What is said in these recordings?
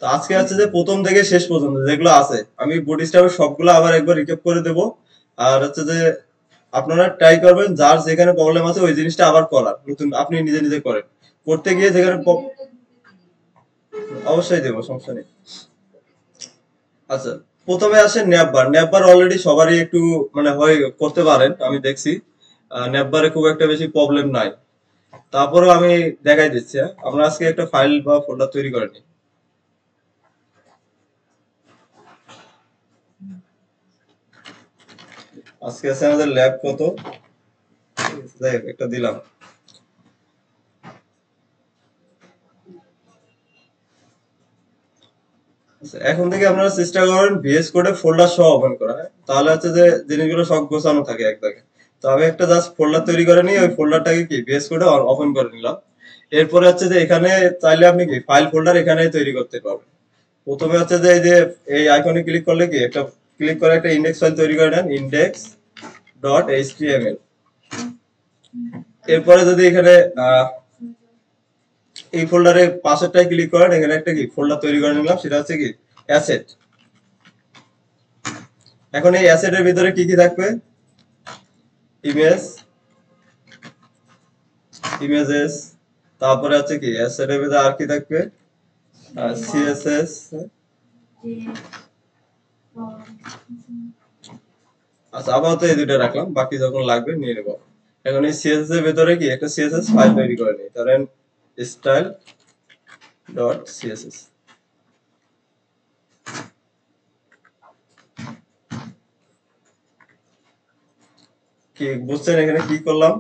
তো আজকে হচ্ছে যে প্রথম থেকে শেষ পর্যন্ত যেগুলো আছে আমি বুটস্ট্র্যাপের সবগুলো আবার একবার রিক্যাপ করে দেব। আর হচ্ছে যে আপনারা ট্রাই করবেন যার যেখানে প্রবলেম আছে ওই জিনিসটা আবার করার, নতুন আপনি নিজে নিজে করেন। করতে গিয়ে যেখানে অবশ্যই দেবো, সমস্যা নেই। আচ্ছা, প্রথমে আসে ন্যাপবার। ন্যাপবার অলরেডি সবারই একটু মানে হয় করতে পারেন, আমি দেখছি ন্যাপবারে খুব একটা বেশি প্রবলেম নাই। তারপরেও আমি দেখাই দিচ্ছি। হ্যাঁ? আমরা আজকে একটা ফাইল বা ফোল্ডার তৈরি করে নিই। আজকে আছে আমাদের ল্যাব কত, যাই হোক, একটা দিলাম। আচ্ছা, এখন থেকে আপনারা চেষ্টা করেন ভিএস কোডে ফোল্ডার সহ ওপেন করা। হ্যাঁ? তাহলে হচ্ছে যে জিনিসগুলো সব গোছানো থাকে এক জায়গায়। তো আমি একটা জাস্ট ফোল্ডার তৈরি করে নিই, ওই ফোল্ডারটাকে কি ভিএস কোডে ওপেন করে নিলাম। এরপরে হচ্ছে যে এখানে চাইলে আপনি কি ফাইল ফোল্ডার এখানেই তৈরি করতে পারবেন। প্রথমে হচ্ছে যে এই যে এই আইকনে ক্লিক করলে কি একটা ক্লিক করে একটা ইন্ডেক্স ফাইল তৈরি করে নেন, ইন্ডেক্স ডট এইচটিএমএল। এরপরে যদি এখানে এই ফোল্ডারে পাশেরটায় ক্লিক করেন, এখানে একটা কি ফোল্ডার তৈরি করে নিলাম, সেটা হচ্ছে কি অ্যাসেট। এখন এই অ্যাসেটের ভিতরে কি কি থাকবে? ইমেজ, ইমেজেস, তারপরে আছে কি অ্যাসেটের ভিতরে আর কি থাকবে? সিএসএস। আচ্ছা, আপাতত এই দুটো রাখলাম, বাকি যখন লাগবে নিয়ে নেবো। এখন এই সিএসএস এর ভিতরে কি একটা সিএসএস ফাইল তৈরি করে নিই, ধরেন স্টাইল ডট সিএসএস। কি বুঝছেন এখানে কি করলাম?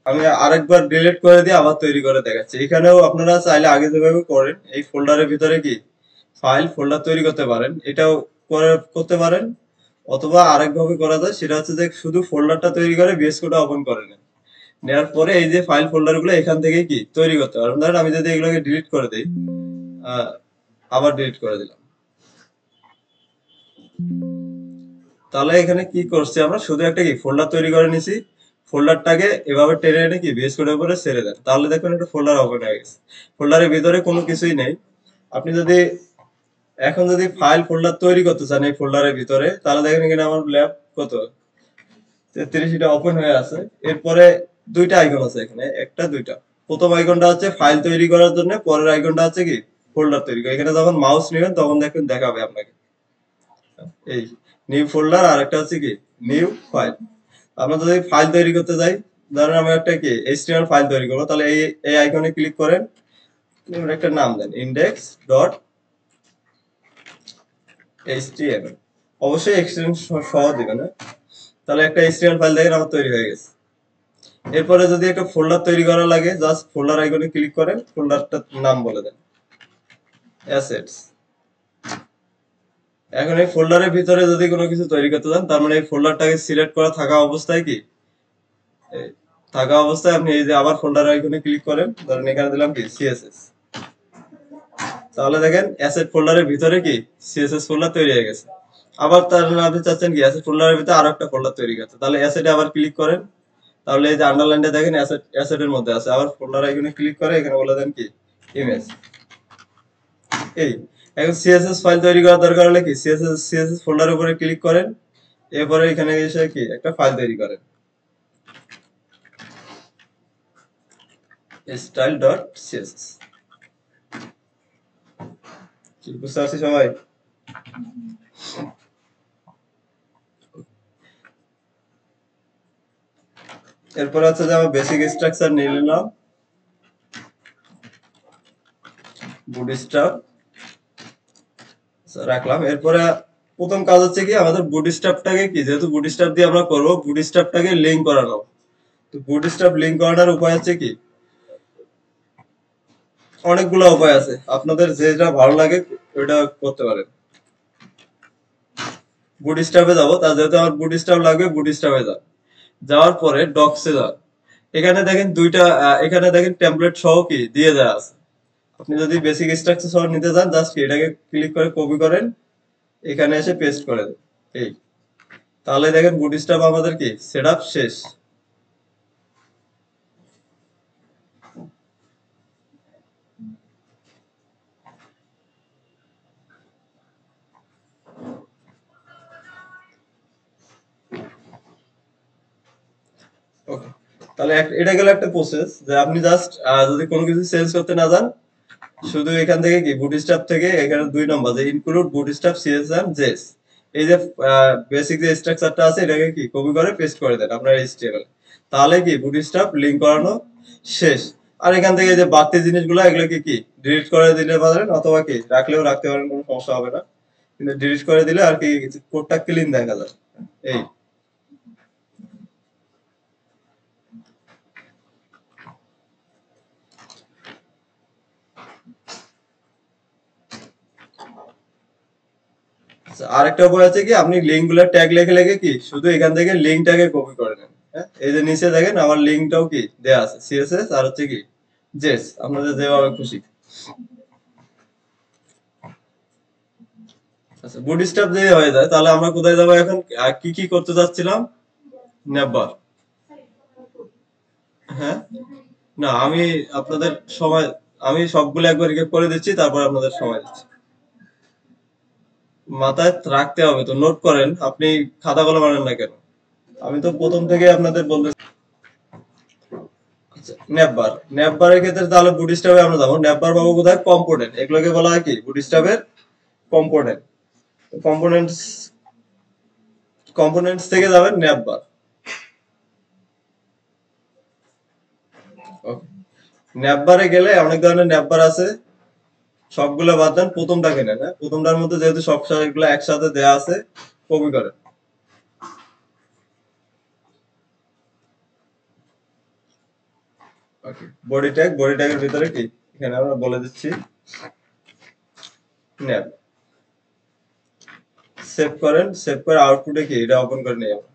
আমি আরেকবার ডিলিট করে দিয়ে আবার তৈরি করে দেখাচ্ছি। এখানেও আপনারা চাইলে আগে যেভাবে করেন এই ফোল্ডারের ভিতরে কি ফাইল ফোল্ডার তৈরি করতে পারেন, এটাও করতে পারেন। অথবা আরেক ভাবে করা যায়, সেটা হচ্ছে যে শুধু ফোল্ডারটা তৈরি করে ভিএস কোডটা ওপেন করে নেন। নেওয়ার পরে এই যে ফাইল ফোল্ডার গুলো এখান থেকে কি তৈরি করতে পারেন। ধরেন আমি যদি এগুলোকে ডিলিট করে দিই, আবার ডিলিট করে দিলাম, তাহলে এখানে কি করছি আমরা, শুধু একটা কি ফোল্ডার তৈরি করে নিছি। ফোল্ডারটাকে এভাবে টেনে এনে কি ভিএস কোডের উপরে ছেড়ে দেন, তাহলে দেখবেন একটা ফোল্ডার ওপেন হয়ে গেছে। ফোল্ডারের ভিতরে কোনো কিছুই নেই। আপনি যদি এখন যদি ফাইল ফোল্ডার তৈরি করতে চান এই ফোল্ডারের ভিতরে, তাহলে দেখেন এখানে আমার ল্যাব কত 33, এটা ওপেন হয়ে আছে। এরপরে দুইটা আইকন আছে এখানে, একটা দুইটা। প্রথম আইকনটা হচ্ছে ফাইল তৈরি করার জন্য, পরের আইকনটা হচ্ছে কি ফোল্ডার তৈরি করা। এখানে যখন মাউস নেবেন তখন দেখবেন দেখাবে আপনাকে এই নিউ ফোল্ডার, আর একটা হচ্ছে কি নিউ ফাইল। আমরা যদি ফাইল তৈরি করতে যাই, ধরেন আমি একটা কি এইচটিএমএল ফাইল তৈরি করবো, তাহলে এই এই আইকনে ক্লিক করেন, একটা নাম দেন ইন্ডেক্স ডট এইচটিএমএল। অবশ্যই এক্সটেনশন সহ দিবেন। হ্যাঁ? তাহলে একটা এইচটিএমএল ফাইল দেখেন আমার তৈরি হয়ে গেছে। এরপরে যদি একটা ফোল্ডার তৈরি করা লাগে, জাস্ট ফোল্ডার আইকনে ক্লিক করেন, ফোল্ডারটার নাম বলে দেন অ্যাসেটস। এখন এই ফোল্ডারের ভিতরে যদি কোনো কিছু তৈরি করতে চান, তার মানে এই ফোল্ডারটাকে সিলেক্ট করা থাকা অবস্থায় কি এই থাকা অবস্থায় আপনি এই যে আবার ফোল্ডার আইকনে ক্লিক করেন, ধরেন এখানে দিলাম কি সিএসএস। তাহলে দেখেন অ্যাসেট ফোল্ডারের ভিতরে কি সিএসএস ফোল্ডার তৈরি হয়ে গেছে। আবার তার আপনি চাচ্ছেন কি অ্যাসেট ফোল্ডারের ভিতরে আরো একটা ফোল্ডার তৈরি করতে, তাহলে অ্যাসেটে আবার ক্লিক করেন। তাহলে এই যে আন্ডারলাইনটা দেখেন অ্যাসেটের মধ্যে আছে, আবার ফোল্ডার আইকনে ক্লিক করে এখানে বলে দেন কি ইমেজ। এই এখন সিএসএস ফাইল তৈরি করার দরকার হলে কি সিএসএস ফোল্ডারের উপরে ক্লিক করেন, এরপরে এখানে এসে কি একটা ফাইল তৈরি করেন স্টাইল ডট সিএসএস। কি বুঝতে পারছি সবাই? এরপর হচ্ছে যে আমার বেসিক স্ট্রাকচার নিয়ে নিলাম, বুটস্ট্র্যাপ রাখলাম। এরপরে প্রথম কাজ হচ্ছে কি আমাদের বুটস্ট্র্যাপটাকে কি, যেহেতু বুটস্ট্র্যাপ দিয়ে আমরা করবো, বুটস্ট্র্যাপটাকে লিঙ্ক করানো। তো বুটস্ট্র্যাপ লিঙ্ক করানোর উপায় হচ্ছে কি, অনেকগুলো উপায় আছে, আপনাদের যেটা ভালো লাগে ওইটা করতে পারেন। বুটস্ট্র্যাপে যাবো, তা যেহেতু আমার বুটস্ট্র্যাপ লাগবে, বুটস্ট্র্যাপে যান। যাওয়ার পরে ডক্সে যান। এখানে দেখেন দুইটা এখানে দেখেন টেমপ্লেট সহ কি দিয়ে দেওয়া আছে। আপনি যদি বেসিক স্ট্রাকচার সহ নিতে চান, জাস্ট এটাকে ক্লিক করে কপি করেন, এখানে এসে পেস্ট করে দেন। এই তাহলে দেখেন বুটস্ট্র্যাপ আমাদের কি সেটআপ শেষ। তাহলে এটা গেল একটা প্রসেস যে আপনি জাস্ট যদি কোনো কিছু চেঞ্জ করতে না যান, শুধু এখান থেকে কি বুটস্ট্র্যাপ থেকে এখানে 2 নম্বর যে include bootstrap CSS and JS, এই যে বেসিক যে স্ট্রাকচারটা আছে এটাকে কি কপি করে পেস্ট করে দেন আপনার এইচটিএমএল, তাহলে কি বুটস্ট্র্যাপ লিংক করানো শেষ। আর এখান থেকে যে বাড়তি জিনিসগুলো এগুলোকে কি ডিলিট করে দিলে পারেন, অথবা কি রাখলেও রাখতে পারেন, কোনো সমস্যা হবে না, কিন্তু ডিলিট করে দিলে আর কি কোডটা ক্লিন দেখা যায়। এই আরেকটা উপায় আছে কি, আপনি লিঙ্ক গুলা ট্যাগ লিখে লিখে কি শুধু এখান থেকে লিঙ্কটাকে কপি করে নেন। হ্যাঁ, এই যে নিচে দেখেন আমার লিঙ্কটাও কি দেয়া আছে, সিএসএস আর হচ্ছে কি জেস, আপনাদের যেভাবে খুশি। আচ্ছা, বুটস্ট্র্যাপ যদি হয়ে যায় তাহলে আমরা কোথায় যাবো এখন, কি কি করতে যাচ্ছিলাম, নেবার। হ্যাঁ, না আমি আপনাদের সময়, আমি সবগুলো একবার রিকেপ করে দিচ্ছি, তারপর আপনাদের সময় দিচ্ছি। মাথায় রাখতে হবে তো, নোট করেন, আপনি খাতা কলম আনেন না কেন? আমি তো প্রথম থেকে আপনাদের বলতে। আচ্ছা, নেপবার, নেপবারের ক্ষেত্রে তাহলে বুটস্ট্র্যাপে আমরা যাবো, নেপবার পাবো কোথায়, কম্পোনেন্ট, এগুলোকে বলা হয় কি বুটস্ট্র্যাপের কম্পোনেন্ট। কম্পোনেন্টস, কম্পোনেন্টস থেকে যাবেন নেপবার। নেপবারে গেলে অনেক ধরনের নেপবার আছে, সবগুলো বাদ দেন, প্রথমটাকে নেন। হ্যাঁ, প্রথমটার মধ্যে যেহেতু সব এগুলো একসাথে দেয়া আছে, কপি করেন। ওকে, বডি ট্যাগ, বডি ট্যাগের ভিতরে কি এখানে আমরা বলে দিচ্ছি নেপ, সেভ করেন, সেভ করে আউটপুটে কি এটা ওপেন করে নিয়ে যাবেন।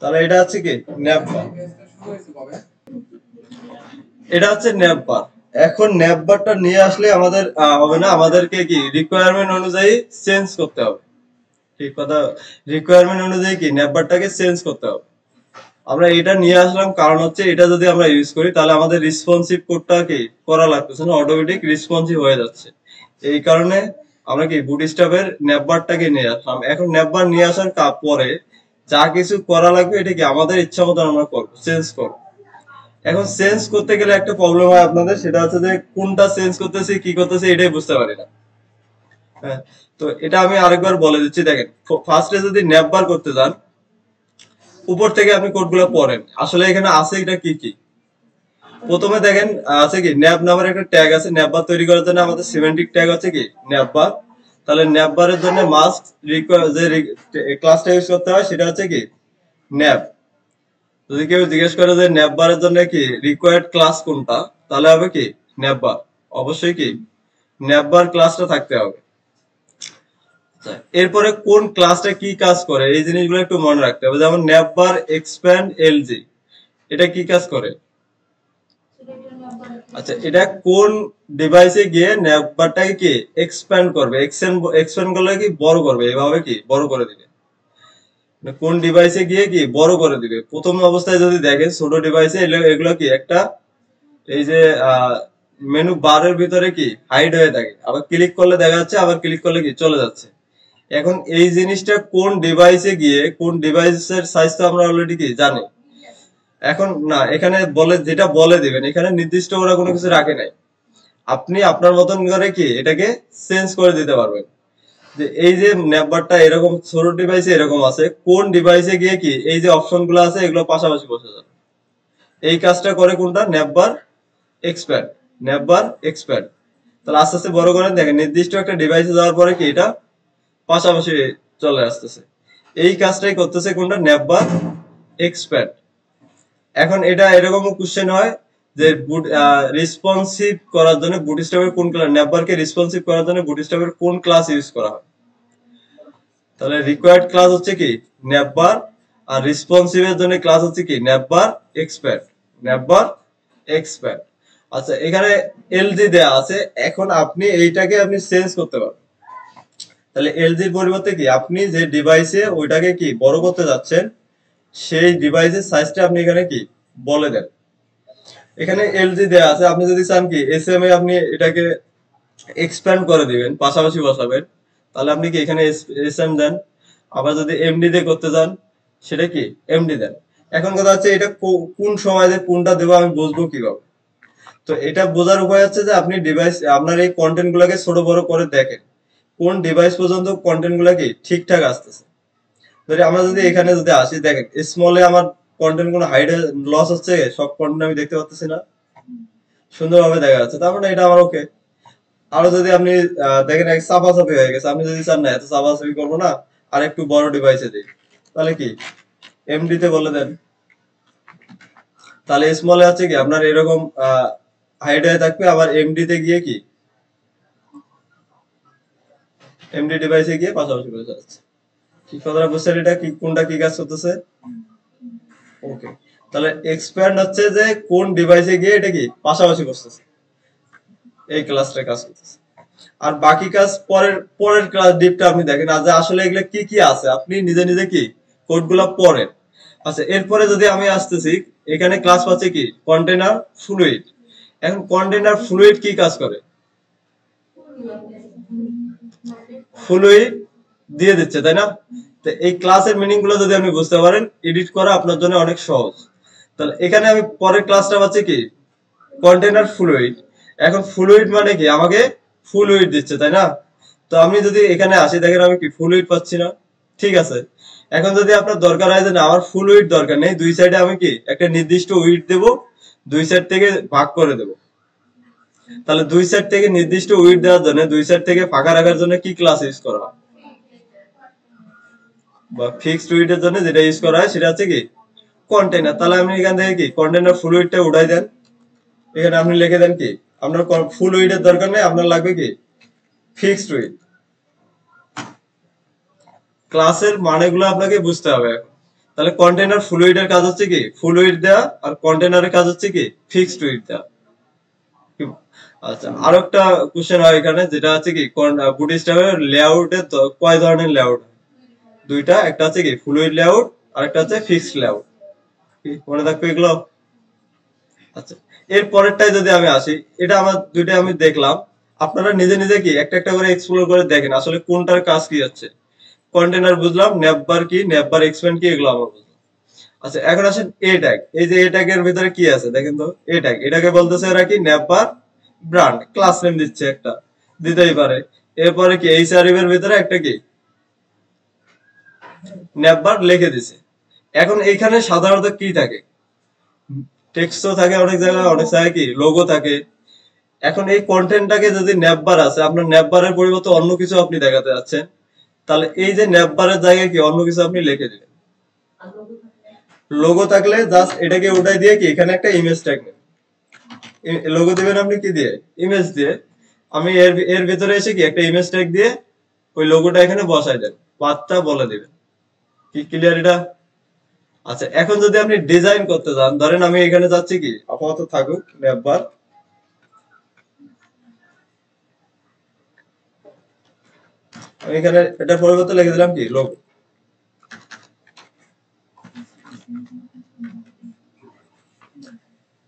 তাহলে এটা হচ্ছে কি ন্যাপ বার, এটা হচ্ছে ন্যাপ বার। এখন ন্যাপ বারটা নিয়ে আসলে আমাদের হবে না, আমাদেরকে কি রিকোয়ারমেন্ট অনুযায়ী চেঞ্জ করতে হবে। ঠিক কথা, রিকোয়ারমেন্ট অনুযায়ী কি ন্যাপ বারটাকে চেঞ্জ করতে হবে। আমরা এটা নিয়ে আসলাম কারণ হচ্ছে এটা যদি আমরা ইউজ করি তাহলে আমাদের রেসপন্সিভ কোডটা কি করা লাগতেছে না, অটোমেটিক রেসপন্সিভ হয়ে যাচ্ছে। এই কারণে আমরা কি বুটস্ট্র্যাপের ন্যাপবারটাকে নিয়ে আসলাম। এখন ন্যাপবার নিয়ে আসার পরে যা কিছু করা লাগবে এটা কি আমাদের ইচ্ছা মতো আমরা করবো, চেঞ্জ করবো। এখন চেঞ্জ করতে গেলে একটা প্রবলেম হয় আপনাদের, সেটা হচ্ছে যে কোনটা চেঞ্জ করতেছি কি করতেছি এটাই বুঝতে পারি না। হ্যাঁ, তো এটা আমি আরেকবার বলে দিচ্ছি, দেখেন ফার্স্টে যদি ন্যাপবার করতে যান, উপর থেকে আপনি কোডগুলো পড়েন আসলে এখানে আছে এটা কি কি। প্রথমে দেখেন আছে কি ন্যাপ নামের একটা ট্যাগ আছে, ন্যাপ বার তৈরি করার জন্য আমাদের সিমেন্টিক ট্যাগ হচ্ছে কি ন্যাপ বার। তাহলে ন্যাপ বারের জন্য মাস্ট যে ক্লাসটা ইউজ করতে হয় সেটা হচ্ছে কি ন্যাপ। যদি কেউ জিজ্ঞেস করে যে ন্যাপ বারের জন্য কি রিকোয়ার্ড ক্লাস কোনটা, তাহলে হবে কি ন্যাপ বার, অবশ্যই কি ন্যাপ বার ক্লাসটা থাকতে হবে। এরপরে কোন ক্লাসটা কি কাজ করে এই জিনিসগুলো একটু মনে রাখতে হবে, যেমন ন্যাপ বার এক্সপ্যান্ড এলজি, এটা কি কাজ করে। আচ্ছা, এটা কোন ডিভাইসে গিয়ে নেটওয়ার্কটাকে কি এক্সপ্যান্ড করবে, এক্সপ্যান্ড করলে কি বড় করবে, এভাবে কি বড় করে দিবে। মানে কোন ডিভাইসে গিয়ে কি বড় করে দিবে। প্রথম অবস্থায় যদি দেখেন ছোট ডিভাইসে এগুলো কি একটা এই যে মেনু বারের ভিতরে কি হাইড হয়ে থাকে, আবার ক্লিক করলে দেখা যাচ্ছে, আবার ক্লিক করলে কি চলে যাচ্ছে। এখন এই জিনিসটা কোন ডিভাইসে গিয়ে, কোন ডিভাইসের সাইজ তো আমরা অলরেডি কি জানি। এখন না, এখানে বলে যেটা বলে দিবেন, এখানে নির্দিষ্ট ওরা কোনো কিছু রাখে নাই, আপনি আপনার মতন করে কি এটাকে চেঞ্জ করে দিতে পারবেন। যে এই যে নেটওয়ার্কটা এরকম ছোট ডিভাইসে এরকম আছে, কোন ডিভাইসে গিয়ে কি এই যে অপশন গুলো আছে এগুলো পাশাপাশি বসে যাবে। এই কাজটা করে কোনটা, নেটওয়ার্ক এক্সপ্যান্ড, নেটওয়ার্ক এক্সপ্যান্ড। তাহলে আস্তে আস্তে বড় করেন, দেখেন নির্দিষ্ট একটা ডিভাইসে যাওয়ার পরে কি এটা পাশাপাশি চলে আসতেছে। এই কাজটাই করতেছে কোনটা, নেটওয়ার্ক এক্সপ্যান্ড। এখন এটা এরকম কোশ্চেন হয় যে রেসপন্সিভ করার জন্য বুটস্ট্র্যাপের কোন ক্লাস, নেটওয়ার্কে রেসপন্সিভ করার জন্য বুটস্ট্র্যাপের কোন ক্লাস ইউজ করা হয়। তাহলে রিকোয়ার্ড ক্লাস হচ্ছে কি নেটওয়ার, আর রেসপন্সিভ এর জন্য ক্লাস হচ্ছে কি নেটওয়ার এক্সপ্যান্ড, নেটওয়ার এক্সপ্যান্ড। আচ্ছা, এখানে এলজি দেয়া আছে, এখন আপনি এইটাকে আপনি চেঞ্জ করতে পারবেন। তাহলে এলজির পরিবর্তে কি আপনি যে ডিভাইসে ওইটাকে কি বড় করতে যাচ্ছেন সেই ডিভাইসের সাইজটা আপনি এখানে কি বলে দেন। এখানে এলজি দেয়া আছে, আপনি যদি চান কি এসএমএ আপনি এটাকে এক্সপ্যান্ড করে দিবেন, পাশাপাশি বসাবেন, তাহলে আপনি কি এখানে এসএম দেন, আবার যদি এমডি দিয়ে করতে চান সেটা কি এমডি দেন। এখন কথা হচ্ছে এটা কোন সময় যে কোনটা দেবো আমি বুঝবো কিভাবে? তো এটা বোঝার উপায় হচ্ছে যে আপনি ডিভাইস আপনার এই কন্টেন্ট গুলাকে ছোট বড় করে দেখেন কোন ডিভাইস পর্যন্ত কন্টেন্ট গুলা কি ঠিকঠাক আসতেছে। ধরি আমরা যদি এখানে যদি আসি, দেখেন স্মলে আমার কন্টেন্ট কোনো হাইড লস হচ্ছে, সব কন্টেন্ট আমি দেখতে পাচ্ছি না, সুন্দরভাবে দেখা যাচ্ছে, তার মানে এটা আমার ওকে। আরো যদি আপনি দেখেন এক চাপাচাপি হয়ে গেছে, আপনি যদি চান না এত চাপাচাপি করবো না, আর একটু বড় ডিভাইসে দিই, তাহলে কি এমডি তে বলে দেন। তাহলে স্মলে আছে কি আপনার এরকম হাইড হয়ে থাকবে, আবার এমডি তে গিয়ে কি এমডি ডিভাইসে গিয়ে পাশাপাশি বসে যাচ্ছে। কি কথাটা বুঝছেন? এটা কি কোনটা কি কাজ করতেছে? ওকে। তাহলে এক্সপ্যান্ড হচ্ছে যে কোন ডিভাইসে গিয়ে এটা কি পাশাপাশি বসতেছে, এই ক্লাসটা কাজ করতেছে। আর বাকি কাজ পরের পরের ক্লাস ডিপটা আপনি দেখেন, আর যে আসলে এগুলো কি কি আছে আপনি নিজে নিজে কি কোডগুলো পড়েন। আচ্ছা, এরপরে যদি আমি আসতেছি, এখানে ক্লাস পাচ্ছে কি কন্টেনার ফ্লুইড। এখন কন্টেনার ফ্লুইড কি কাজ করে? ফ্লুইড দিয়ে দিচ্ছে, তাই না? তো এই ক্লাসের মিনিং গুলো যদি আপনি বুঝতে পারেন, এডিট করা আপনার জন্য অনেক সহজ। তাহলে এখানে আমি পরের ক্লাসটা পাচ্ছি কি কন্টেনার ফ্লুইড। এখন ফ্লুইড মানে কি আমাকে ফ্লুইড দিচ্ছে, তাই না? তো আমি যদি এখানে আসি, দেখেন আমি কি ফ্লুইড পাচ্ছি না। ঠিক আছে, এখন যদি আপনার দরকার হয় যে না আমার ফ্লুইড দরকার নেই, দুই সাইডে আমি কি একটা নির্দিষ্ট উইড দেব, দুই সাইড থেকে ভাগ করে দেব। তাহলে দুই সাইড থেকে নির্দিষ্ট উইড দেওয়ার জন্য, দুই সাইড থেকে ফাঁকা রাখার জন্য কি ক্লাস ইউজ করা হয়, বা ফিক্সড উইডের জন্য যেটা ইউজ করা হয় সেটা হচ্ছে কি কন্টেনার। তাহলে আমি এখান থেকে কি কন্টেনার ফ্লুইডটা উঠাই দেন, এখানে আপনি লিখে দেন কি আপনার ফুল উইডের দরকার নেই, আপনার লাগবে কি ফিক্সড উইড। ক্লাসের মানেগুলো আপনাকে বুঝতে হবে এখন। তাহলে কন্টেনার ফ্লুইডের কাজ হচ্ছে কি ফুল উইড দেওয়া, আর কন্টেনারের কাজ হচ্ছে কি ফিক্সড উইড দেওয়া। আচ্ছা, আরো একটা কোশ্চেন হয় এখানে, যেটা হচ্ছে কি বুটস্ট্র্যাপের লেআউটে কয় ধরনের লেআউট? দুইটা, একটা হচ্ছে কি ফ্লুইড লেআউট আর একটা হচ্ছে ফিক্সড লেআউট। মনে থাকবে এগুলো? আচ্ছা, এর পরেরটাই যদি আমি আসি, এটা আমার দুইটা আমি দেখলাম, আপনারা নিজে নিজে কি একটা একটা করে এক্সপ্লোর করে দেখেন আসলে কোনটার কাজ কি হচ্ছে। কন্টেনার বুঝলাম, নেপবার কি, নেপবার এক্সপ্যান্ড কি, এগুলো আমার বুঝলাম। আচ্ছা, এখন আসেন এ ট্যাগ। এই যে এ ট্যাগের ভিতরে কি আছে দেখেন তো, এ ট্যাগ, এটাকে বলতেছে এরা কি নেপবার ব্র্যান্ড, ক্লাস নেম দিচ্ছে একটা, দিতেই পারে। এরপরে কি এই সারিভের ভিতরে একটা কি নেপবার লিখে দিছে। এখন এইখানে সাধারণত কি থাকে, টেক্সটও থাকে অনেক জায়গায়, অনেক জায়গায় কি লোগো থাকে। এখন এই কন্টেন্টটাকে যদি নেপবার আছে, আপনার নেপবারের পরিবর্তে অন্য কিছু আপনি দেখাতে যাচ্ছেন, তাহলে এই যে নেপবারের জায়গায় কি অন্য কিছু আপনি লিখে দিলেন। লোগো থাকলে জাস্ট এটাকে উঠাই দিয়ে কি এখানে একটা ইমেজ ট্যাগ নেন। লোগো দিবেন আপনি কি দিয়ে, ইমেজ দিয়ে। আমি এর এর ভিতরে এসে কি একটা ইমেজ ট্যাগ দিয়ে ওই লোগোটা এখানে বসাই দেন, পাথটা বলে দিবেন। কি ক্লিয়ার এটা? আচ্ছা, এখন যদি আপনি ডিজাইন করতে চান, ধরেন আমি এখানে যাচ্ছি কি আপাতত থাকুক নেপবার, আমি এখানে এটার পরিবর্তে লিখে দিলাম কি লোগো।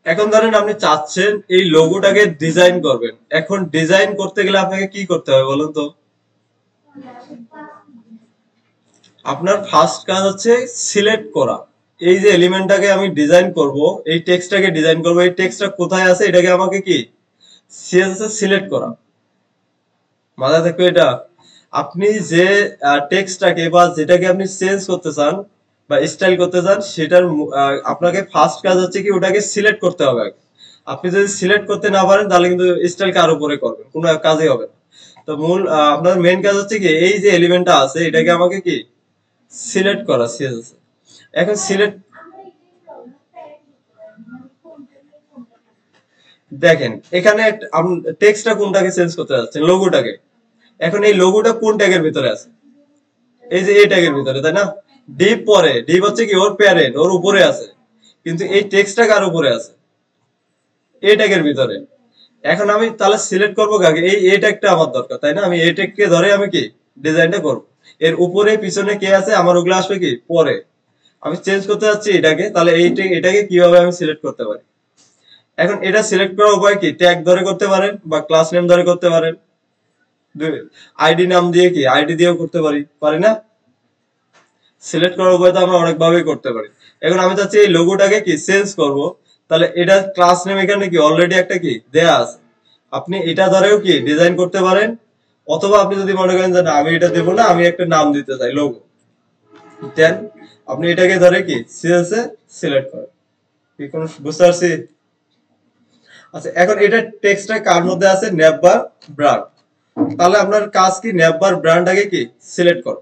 এখন ধরেন আপনি চাচ্ছেন এই লোগোটাকে ডিজাইন করবেন, এখন ডিজাইন করতে গেলে আপনাকে কি করতে হবে বলুন তো? আপনার ফার্স্ট কাজ হচ্ছে সিলেক্ট করা। এই যে এলিমেন্টটাকে আমি ডিজাইন করব, এই টেক্সটটাকে ডিজাইন করব, এই টেক্সটটা কোথায় আছে এটাকে আমাকে কি সিএসএস এ সিলেক্ট করা। মাথায় থাকবে এটা। আপনি যে টেক্সটটাকে বা যেটাকে আপনি চেঞ্জ করতে চান বা স্টাইল করতে চান, সেটার আপনাকে ফার্স্ট কাজ হচ্ছে কি ওটাকে সিলেক্ট করতে হবে আগে। আপনি যদি সিলেক্ট করতে না পারেন তাহলে কিন্তু স্টাইল কার উপরে করবেন, কোনো কাজই হবে না। তো মূল আপনার মেইন কাজ হচ্ছে কি এই যে এলিমেন্টটা আছে এটাকে আমাকে কি সিলেক্ট করা সিএসএস। এখন সিলেক্ট, দেখেন এখানে টেক্সটটা কোনটাকে চেঞ্জ করতে যাচ্ছেন, লোগোটাকে। এখন এই লোগোটা কোন ট্যাগের ভিতরে আছে? এই যে এই ট্যাগের ভিতরে, তাই না? ডিপ পরে, ডিপ হচ্ছে কি ওর প্যারেন্ট, ওর উপরে আছে, কিন্তু এই টেক্সটটা কার উপরে আছে? এই ট্যাগের ভিতরে। এখন আমি তাহলে সিলেক্ট করবো কাকে? এই এ ট্যাগটা আমার দরকার, তাই না? আমি এই ট্যাগকে ধরে আমি কি ডিজাইনটা করব। এর উপরে পিছনে কে আছে আমার ওগুলো আসবে কি পরে। আমি চেঞ্জ করতে যাচ্ছি এটাকে, তাহলে এই এটাকে কিভাবে আমি সিলেক্ট করতে পারি? এখন এটা সিলেক্ট করার উপায় কি, ট্যাগ ধরে করতে পারেন বা ক্লাস নেম ধরে করতে পারেন। আইডি নাম দিয়ে কি আইডি দিয়েও করতে পারি, পারি না? সিলেক্ট করার উপায় তো আমরা অনেক ভাবেই করতে পারি। এখন আমি চাচ্ছি এই লোগোটাকে কি চেঞ্জ করব, তাহলে এটা ক্লাস নেম এখানে কি অলরেডি একটা কি দেয়া আছে, আপনি এটা ধরেও কি ডিজাইন করতে পারেন। অথবা আপনি যদি মনে করেন যে না আমি এটা দেবো না, আমি একটা নাম দিতে চাই লোগো, দেন আপনি এটাকে ধরে কি সিএস এ সিলেক্ট করেন। কি কোন বুঝতে পারছি? আচ্ছা এখন এটা টেক্সটটা কার মধ্যে আছে, নেভার ব্র্যান্ড। তাহলে আপনার কাজ কি নেভার ব্র্যান্ডটাকে কি সিলেক্ট করো।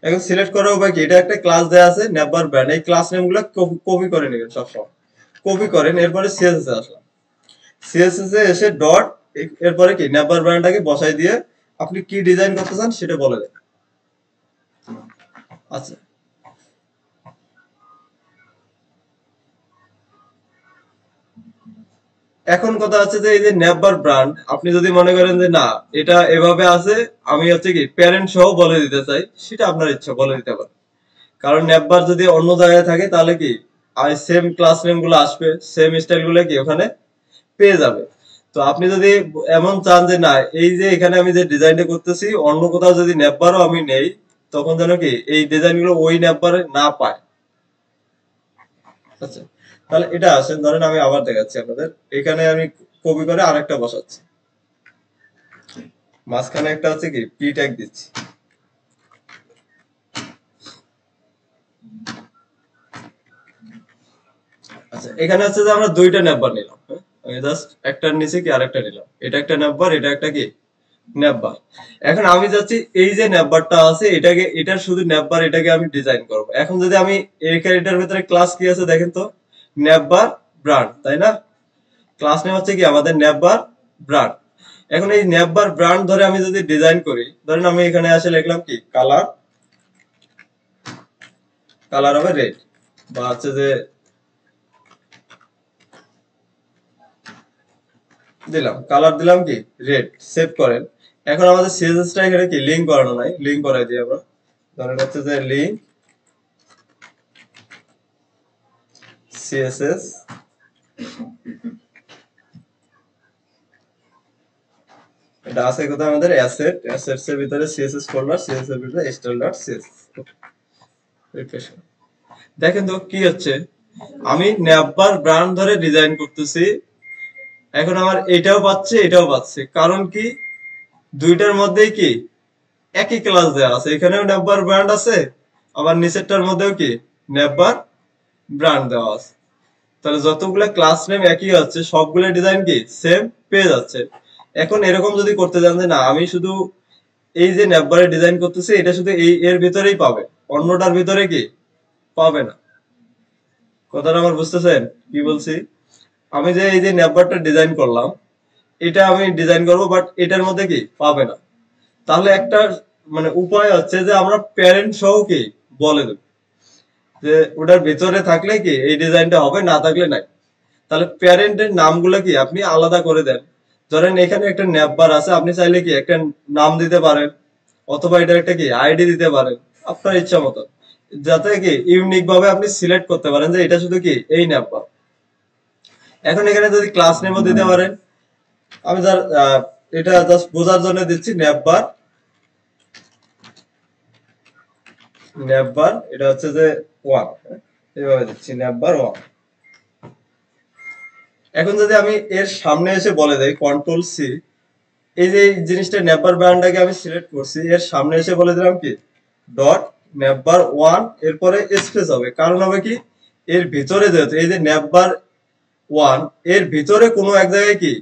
এখন সিলেক্ট করার উপায় কি, এটা একটা ক্লাস দেয়া আছে নেভার ব্র্যান্ড, এই ক্লাস নেমগুলো কপি করে নেবেন সবসময়, কপি করেন, এরপরে সিএসএস এ আসলাম, সিএসএস এ এসে ডট, এরপরে কি নেভার ব্র্যান্ডটাকে বসাই দিয়ে আপনি কি ডিজাইন করতে চান সেটা বলে দেন। আচ্ছা এখন কথা হচ্ছে যে এই যে নেভার ব্র্যান্ড, আপনি যদি মনে করেন যে না এটা এভাবে আছে, আমি হচ্ছে কি প্যারেন্ট সহ বলে দিতে চাই, সেটা আপনার ইচ্ছা বলে দিতে পারেন। কারণ নেভার যদি অন্য জায়গায় থাকে তাহলে কি আর সেম ক্লাস নেম গুলো আসবে, সেম স্টাইল গুলো কি ওখানে পেয়ে যাবে। তো আপনি যদি এমন চান যে না এই যে এখানে আমি যে ডিজাইনটা করতেছি অন্য কোথাও যদি নেভারও আমি নেই, তখন যেন কি এই ডিজাইন গুলো ওই নেভারে না পায়। আচ্ছা তাহলে এটা আসেন, ধরেন আমি আবার দেখাচ্ছি আপনাদের, এখানে আমি কপি করে আরেকটা বসাচ্ছি, মাঝখানে একটা হচ্ছে কি পি ট্যাগ দিচ্ছি। আচ্ছা এখানে হচ্ছে যে আমরা দুইটা নেভার নিলাম, হ্যাঁ? আমি জাস্ট একটার নিচে কি আরেকটা নিলাম, এটা একটা নেভার, এটা একটা কি নেভার। এখন আমি যাচ্ছি এই যে নেভারটা আছে এটাকে, এটার শুধু নেভার, এটাকে আমি ডিজাইন করব। এখন যদি আমি এটার ভিতরে ক্লাস কি আছে দেখেন তো, নেভার ব্র্যান্ড, তাই না? ক্লাস নেম হচ্ছে কি আমাদের নেভার ব্র্যান্ড। এখন এই নেভার ব্র্যান্ড ধরে আমি যদি ডিজাইন করি, ধরেন আমি এখানে আসে লিখলাম কি কালার, কালার হবে রেড, বা হচ্ছে যে দিলাম কালার, দিলাম কি রেড, সেভ করেন। এখন আমাদের সিএসএস টা এখানে কি লিংক করানো নাই, লিংক করাই দিই আমরা। ধরেন হচ্ছে যে লিংক সিএসএস, এটা আছে কোথায় আমাদের অ্যাসেট, অ্যাসেটস এর ভিতরে সিএসএস ফোল্ডার, সিএসএস এর ভিতরে style.css। রিফ্রেশ দেখেন তো কি হচ্ছে, আমি নেভার ব্র্যান্ড ধরে ডিজাইন করতেছি, এখন আমার এটাও পাচ্ছে এটাও পাচ্ছে, কারণ কি দুইটার মধ্যেই কি একই ক্লাস দেওয়া আছে, এখানেও নেভার ব্র্যান্ড আছে, আবার নিচেরটার মধ্যেও কি নেভার ব্র্যান্ড দেওয়া আছে। তাহলে যতগুলো ক্লাস নেম একই আছে সবগুলো ডিজাইন কি সেম পেয়ে যাচ্ছে। এখন এরকম যদি করতে চান যে না আমি শুধু এই যে নেভারে ডিজাইন করতেছি এটা শুধু এই এর ভিতরেই পাবে, অন্যটার ভিতরে কি পাবে না। কথাটা আমার বুঝতেছেন কি বলছি? আমি যে এই যে নেভারটা ডিজাইন করলাম, এটা আমি ডিজাইন করব বাট এটার মধ্যে কি পাবে না। তাহলে একটা মানে উপায় হচ্ছে যে আমরা প্যারেন্ট সহ কি বলে দেব যে ওটার ভিতরে থাকলে কি এই ডিজাইনটা হবে, না থাকলে নাই। তাহলে প্যারেন্টের নামগুলো কি আপনি আলাদা করে দেন। ধরেন এখানে একটা নেভার আছে, আপনি চাইলে কি একটা নাম দিতে পারেন, অথবা এটা একটা কি আইডি দিতে পারেন আপনার ইচ্ছা মতো, যাতে কি ইউনিক ভাবে আপনি সিলেক্ট করতে পারেন যে এটা শুধু কি এই নেভার। এখন এখানে যদি ক্লাস নেমও দিতে পারেন, আমি যার এটা জাস্ট বোঝার জন্য দিচ্ছি নেভার, নেভার এটা হচ্ছে যে ওয়ান, এইভাবে দিচ্ছি নেভার ওয়ান। এখন যদি আমি এর সামনে এসে বলে দেই কন্ট্রোল সি, এই যে এই জিনিসটা নেভার ব্র্যান্ডটাকে আমি সিলেক্ট করছি, এর সামনে এসে বলে দিলাম কি ডট নেভার ওয়ান, এরপরে স্পেস হবে, কারণ হবে কি এর ভিতরে যেহেতু এই যে নেভার ওয়ান, এর ভিতরে কোনো এক জায়গায় কি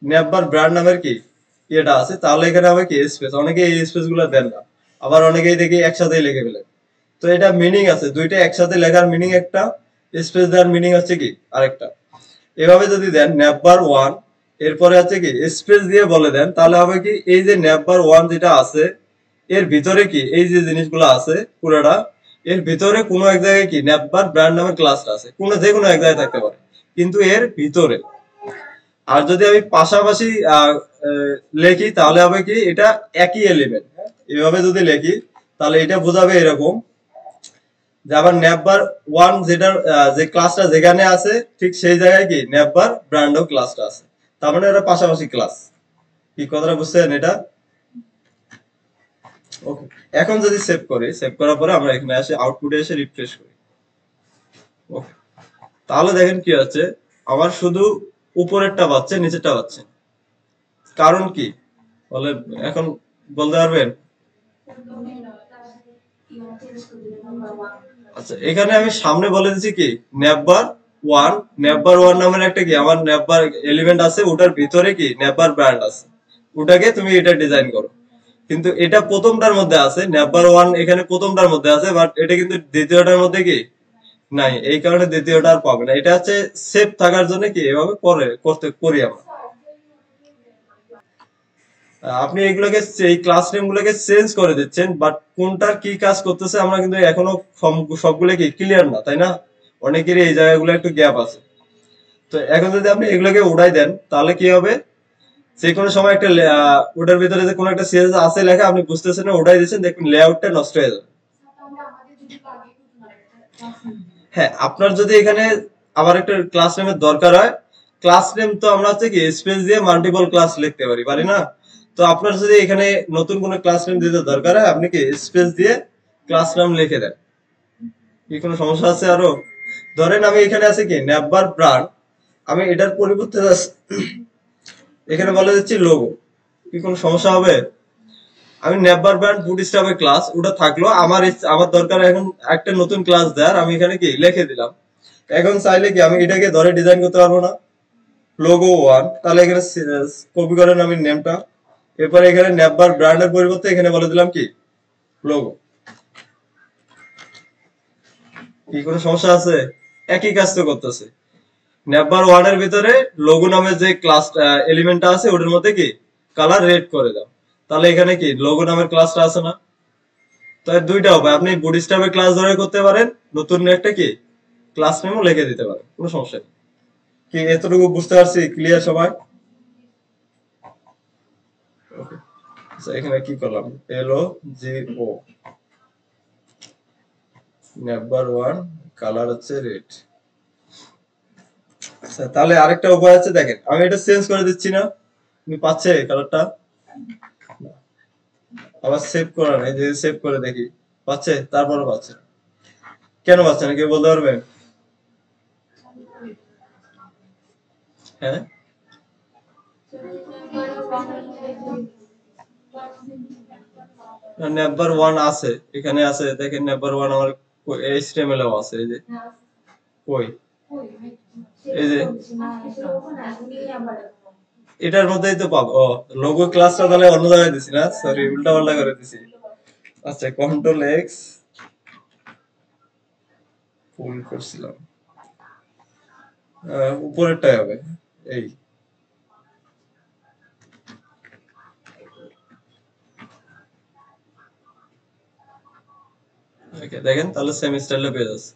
নেভার ব্র্যান্ড নামের কি এটা আছে, তাহলে এখানে হবে কি স্পেস। অনেকে এই স্পেস গুলো দেন না, আবার অনেকেই দেখি একসাথেই লিখে ফেলে। তো এটা মিনিং আছে, দুইটা একসাথে লেখার মিনিং একটা, স্পেস দেওয়ার মিনিং হচ্ছে কি আরেকটা। এভাবে যদি দেন নেভার ওয়ান, এরপরে হচ্ছে কি স্পেস দিয়ে বলে দেন, তাহলে হবে কি এই যে নেভার ওয়ান যেটা আছে এর ভিতরে কি এই যে জিনিসগুলো আছে পুরোটা, এর ভিতরে কোনো এক জায়গায় কি নেভার ব্র্যান্ড নামের ক্লাসটা আছে, কোনো যে কোনো এক জায়গায় থাকতে পারে কিন্তু এর ভিতরে। আর যদি আমি পাশাপাশি লেখি তাহলে হবে কি এটা একই এলিমেন্ট, এভাবে যদি লেখি তাহলে এটা বোঝাবে এরকম যে আবার নেভার ওয়ান যেটার যে ক্লাসটা যেখানে আছে ঠিক সেই জায়গায় কি নেভার ব্র্যান্ডও ক্লাসটা আছে, তার মানে এটা পাশাপাশি ক্লাস। কি কথাটা বুঝছেন এটা? ওকে, এখন যদি সেভ করি, সেভ করার পরে আমরা এখানে আসে আউটপুটে এসে রিফ্রেশ করি। ওকে, তাহলে দেখেন কি হচ্ছে, আমার শুধু উপরেরটা পাচ্ছে, নিচেরটা পাচ্ছে। কারণ কি বলে এখন বলতে পারবেন? আচ্ছা, এখানে আমি সামনে বলে দিচ্ছি কি নেভার ওয়ান, নেভার ওয়ান নামের একটা কি আমার নেভার এলিমেন্ট আছে, ওটার ভিতরে কি নেভার ব্র্যান্ড আছে, ওটাকে তুমি এটা ডিজাইন করো। কিন্তু এটা প্রথমটার মধ্যে আছে, নেভার ওয়ান এখানে প্রথমটার মধ্যে আছে, বাট এটা কিন্তু দ্বিতীয়টার মধ্যে কি নাই, এই কারণে দ্বিতীয়টা আর পাবে না। এটা হচ্ছে সেফ থাকার জন্য কি এভাবে করি আমরা। আপনি এগুলোকে এই ক্লাস নেম গুলোকে চেঞ্জ করে দিচ্ছেন, বাট কোনটার কি কাজ করতেছে আমরা কিন্তু এখনো সবগুলো কি ক্লিয়ার না, তাই না? অনেকেরই এই জায়গাগুলো একটু গ্যাপ আছে। তো এখন যদি আপনি এগুলোকে উড়াই দেন তাহলে কি হবে, যে কোনো সময় একটা ওটার ভিতরে যে কোনো একটা সিএস আছে লেখা, আপনি বুঝতেছেন না, উঠাই দিচ্ছেন, দেখুন লেআউটটা নষ্ট হয়ে যাবে। হ্যাঁ, আপনার যদি এখানে আবার একটা ক্লাস নেমের দরকার হয়, ক্লাস নেম তো আমরা হচ্ছে কি স্পেস দিয়ে মাল্টিপল ক্লাস লিখতে পারি, পারি না? তো আপনার যদি এখানে নতুন কোনো ক্লাস নেম দিতে দরকার হয়, আপনি কি স্পেস দিয়ে ক্লাস নাম লিখে দেন। কি কোনো সমস্যা আছে আরো? ধরেন আমি এখানে আছে কি নেভার ব্র্যান্ড, আমি এটার পরিবর্তে just এখানে বলে দিচ্ছি লোগো। কি কোনো সমস্যা হবে? আমি নেভার ব্র্যান্ড বুটস্ট্র্যাপের ক্লাস ওটা থাকলো, আমার দরকার এখন একটা নতুন ক্লাস দেওয়ার, আমি এখানে কি লিখে দিলাম। এখন চাইলে কি আমি এটাকে ধরে ডিজাইন করতে পারবো না? লোগো ওয়ান, তাহলে এখানে কপি করেন আমি নেমটা, এরপরে এখানে নেভার ব্র্যান্ডের পরিবর্তে এখানে বলে দিলাম কি লোগো। কি কোনো সমস্যা আছে? একই কাজ তো করতেছে। নেভার ওয়ান এর ভিতরে লোগো নামের যে ক্লাস এলিমেন্টটা আছে ওটার মধ্যে কি কালার রেড করে দাও, তাহলে এখানে কি লোগো নামের ক্লাসটা আছে না? তাই দুইটা উপায়, আপনি বুটস্ট্র্যাপের ক্লাস ধরে করতে পারেন, নতুন একটা কি ক্লাস নেমও লিখে দিতে পারেন, কোনো সমস্যা নেই। কি এতটুকু বুঝতে পারছি? ক্লিয়ার সবাই? ওকে, আচ্ছা এখানে কি করলাম, এলও জি ও নেভার ওয়ান, কালার হচ্ছে রেড। আচ্ছা, তাহলে আরেকটা উপায় আছে, দেখেন আমি এটা চেঞ্জ করে দিচ্ছি না, তুমি পাচ্ছে কালারটা? আবার সেভ করা নাই, যে সেভ করে দেখি পাচ্ছে, তারপরও পাচ্ছে না। কেন পাচ্ছে না কেউ বলতে পারবেন? হ্যাঁ, নেভার ওয়ান আছে, এখানে আছে, দেখেন নেভার ওয়ান আমার এইচটিএমএল এও আছে, এই যে কই, এই যে এটার মধ্যেই তো পাবো। ও, লোগো ক্লাসটা তাহলে অন্য জায়গায় দিছি না, সরি উল্টা পাল্টা করে দিছি। আচ্ছা, কন্ট্রোল এক্স ফুল করছিলাম, উপরেরটাই হবে এই। Okay, দেখেন তাহলে সেম স্টাইলে পেয়ে যাচ্ছে।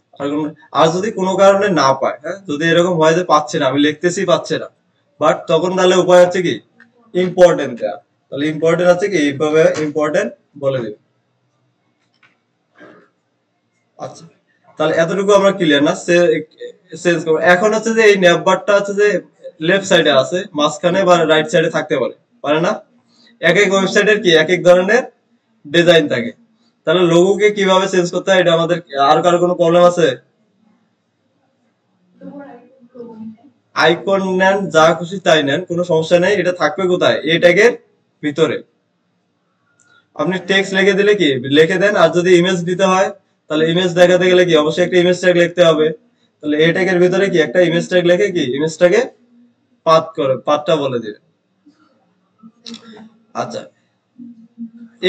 আর যদি কোনো কারণে না পায়, হ্যাঁ যদি এরকম হয় যে পাচ্ছে না, আমি লিখতেছি পাচ্ছে না, বাট তখন তাহলে উপায় হচ্ছে কি ইম্পর্টেন্ট দেয়া। তাহলে ইম্পর্টেন্ট আছে কি এইভাবে ইম্পর্টেন্ট বলে দেবে। আচ্ছা, তাহলে এতটুকু আমরা ক্লিয়ার না? চেঞ্জ করবো এখন হচ্ছে যে এই নেভারটা হচ্ছে যে লেফট সাইডে আছে, মাঝখানে বা রাইট সাইডে থাকতে পারে, পারে না? এক এক ওয়েবসাইটের কি এক এক ধরনের ডিজাইন থাকে। তাহলে লোগোকে কিভাবে চেঞ্জ করতে হয়, এটা আমাদের আর কারো কোনো প্রবলেম আছে? আইকন নেন, যা খুশি তাই নেন, কোনো সমস্যা নেই, এটা থাকবে কোথায় এই ট্যাগের ভিতরে। আপনি টেক্সট লিখে দিলে কি লিখে দেন, আর যদি ইমেজ দিতে হয় তাহলে ইমেজ দেখাতে গেলে কি অবশ্যই একটা ইমেজ ট্যাগ লিখতে হবে। তাহলে এই ট্যাগের ভিতরে কি একটা ইমেজ ট্যাগ লিখে কি ইমেজটাকে পাথটা বলে দিবে। আচ্ছা,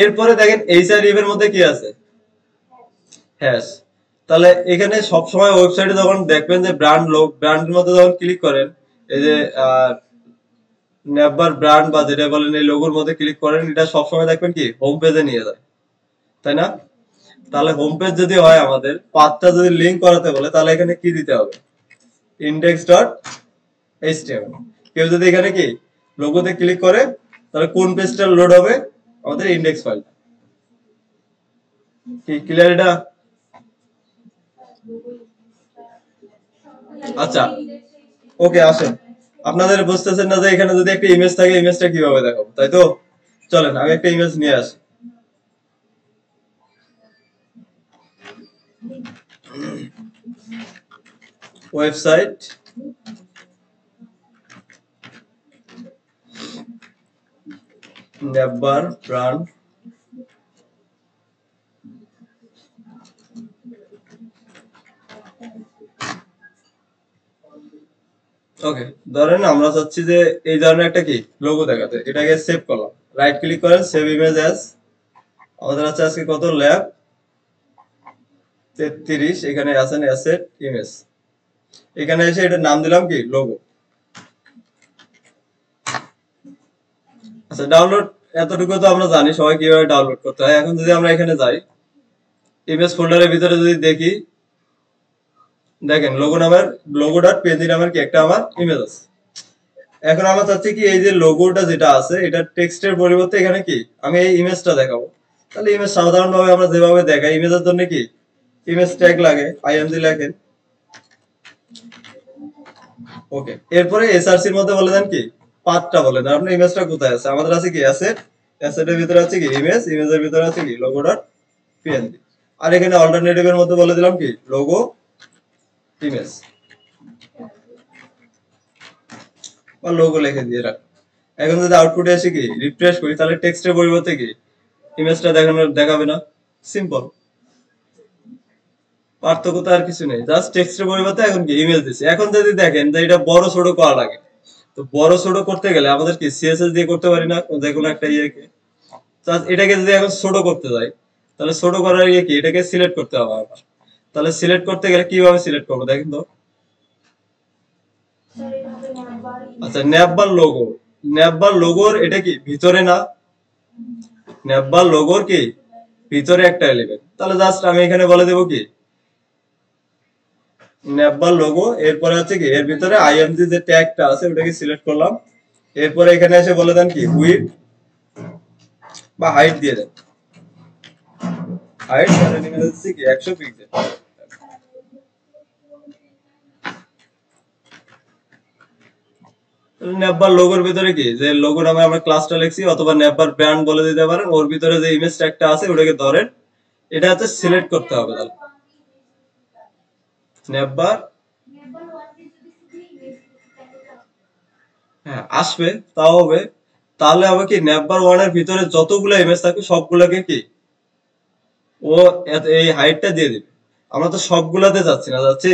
এরপরে দেখেন এইচআরইএফ এর মধ্যে কি আছে, হ্যাশ। তাহলে এখানে সবসময় ওয়েবসাইটে যখন দেখবেন যে ব্র্যান্ডের মধ্যে যখন ক্লিক করেন, এই যে নেভার ব্র্যান্ড বা যেটা বলেন এই লোগোর মধ্যে ক্লিক করেন, এটা সবসময় দেখবেন কি হোম পেজে নিয়ে যায়, তাই না? তাহলে হোম পেজ যদি হয়, আমাদের পাথটা যদি লিংক করাতে বলে, তাহলে এখানে কি দিতে হবে, ইন্ডেক্স ডট এইচটিএমএল। কেউ যদি এখানে কি লোগোতে ক্লিক করে, তাহলে কোন পেজটা লোড হবে, আমাদের ইন্ডেক্স ফাইল। কি ক্লিয়ার এটা? আচ্ছা, ওকে আসেন আপনাদের বুঝতেছেন না যে এখানে যদি একটা ইমেজ থাকে ইমেজটা কিভাবে দেখাবো, তাই তো? চলেন আমি একটা ইমেজ নিয়ে আসি। ওয়েবসাইট নেভার ব্র্যান্ড ওকে, ধরেন আমরা চাচ্ছি যে এই ধরনের একটা কি লোগো দেখাতে, এটাকে সেভ করলাম, রাইট ক্লিক করেন সেভ ইমেজ অ্যাজ। আমাদের আছে আজকে কত ল্যাব 33, এখানে আছেন অ্যাসেট ইমেজ, এখানে এসে এটার নাম দিলাম কি লোগো। আচ্ছা ডাউনলোড এতটুকু তো আমরা জানি সবাই কিভাবে ডাউনলোড করতে হয়। এখন যদি আমরা এখানে যাই ইমেজ ফোল্ডারের ভিতরে যদি দেখি, দেখেন লোগো নামের লোগো ডট পিএনজি নামের কি একটা আমার ইমেজ আছে। এখন আমরা চাচ্ছি কি এই যে লোগোটা যেটা আছে এটা টেক্সটের পরিবর্তে এখানে কি আমি এই ইমেজটা দেখাবো। তাহলে ইমেজ সাধারণভাবে আমরা যেভাবে দেখাই ইমেজের জন্য কি ইমেজ ট্যাগ লাগে, আইএমজি লেখেন। ওকে, এরপরে এসআরসি এর মধ্যে বলে দেন কি পাথটা বলে দেন, আপনার ইমেজটা কোথায় আছে। আমাদের আছে কি অ্যাসেট, অ্যাসেটের ভিতরে আছে কি ইমেজ, ইমেজের ভিতরে আছে কি লোগো ডট পিএনজি। আর এখানে অল্টারনেটিভ এর মধ্যে বলে দিলাম কি লোগো ইমেজ বা লোগো লিখে দিয়ে রাখ। এখন যদি আউটপুটে এসে কি রিফ্রেশ করি তাহলে টেক্সটের পরিবর্তে কি ইমেজটা দেখাবে না। সিম্পল, পার্থক্য তো আর কিছু নেই, জাস্ট টেক্সটের পরিবর্তে এখন কি ইমেজ দিছি। এখন যদি দেখেন যে এটা বড় ছোট করা লাগে, তো বড় ছোট করতে গেলে আমাদের কি সিএসএস দিয়ে করতে পারি না যে কোনো একটা ইয়েকে। এটাকে যদি এখন ছোট করতে যাই তাহলে ছোট করার ইয়ে কি এটাকে সিলেক্ট করতে হবে আবার। তাহলে সিলেক্ট করতে গেলে কিভাবে সিলেক্ট করবো দেখেন তো। আচ্ছা ন্যাপবার লোগো, ন্যাপবার লোগোর এটা কি ভিতরে না, ন্যাপবার লোগোর কি ভিতরে একটা এলিমেন্ট। তাহলে জাস্ট আমি এখানে বলে দেবো কি ন্যাপবার লোগো, এরপরে হচ্ছে কি এর ভিতরে আইএমজি যে ট্যাগটা আছে ওটাকে সিলেক্ট করলাম। এরপরে এখানে এসে বলে দেন কি উইডথ বা হাইট দিয়ে দেন, হাইট ধরে নিয়ে যাচ্ছে কি 100 পিক্সেল। নেপবার লোগোর ভিতরে কি যে লোগো নামে আমরা ক্লাসটা লিখছি অথবা নেপবার ব্র্যান্ড বলে দিতে পারেন, ওর ভিতরে যে ইমেজ ট্যাগটা আছে ওটাকে ধরেন, এটা হচ্ছে সিলেক্ট করতে হবে। তাহলে নেপবার হ্যাঁ আসবে, তাও হবে। তাহলে হবে কি নেপবার ওয়ানের ভিতরে যতগুলো ইমেজ থাকবে সবগুলোকে কি ও এই হাইটটা দিয়ে দিবে। আমরা তো সবগুলাতে যাচ্ছি না, যাচ্ছি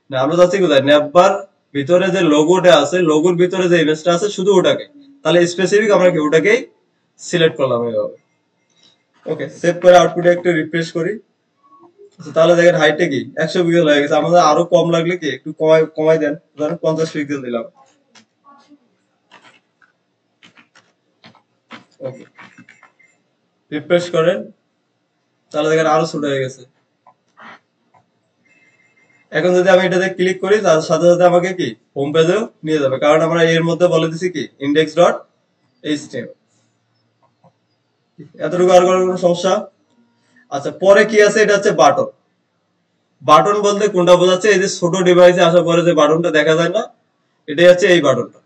না, আমরা যাচ্ছি কোথায় নেপবার ভিতরে যে লোগোটা আছে লোগোর ভিতরে যে ইমেজটা আছে শুধু ওটাকে। তাহলে স্পেসিফিক আমরা কি ওটাকেই সিলেক্ট করলাম এইভাবে। ওকে, সেভ করে আউটপুটে একটু রিফ্রেশ করি। তাহলে দেখেন হাইটটা কি 100 পিক্সেল হয়ে গেছে। আমাদের আরো কম লাগলে কি একটু কমাই কমাই দেন, ধরেন 50 পিক্সেল দিলাম। ওকে, রিফ্রেশ করেন, তাহলে দেখেন আরো ছোট হয়ে গেছে। এখন যদি আমি এটাতে ক্লিক করি তার সাথে সাথে আমাকে কি হোম পেজেও নিয়ে যাবে, কারণ আমরা এর মধ্যে বলে দিছি কি ইন্ডেক্স ডট এইচটিএমএল। এতটুকু আর কোনো সমস্যা? আচ্ছা পরে কি আছে, এটা হচ্ছে বাটন। বাটন বলতে কোনটা বোঝাচ্ছে, এই যে ছোট ডিভাইসে আসার পরে যে বাটনটা দেখা যায় না, এটাই হচ্ছে এই বাটনটা।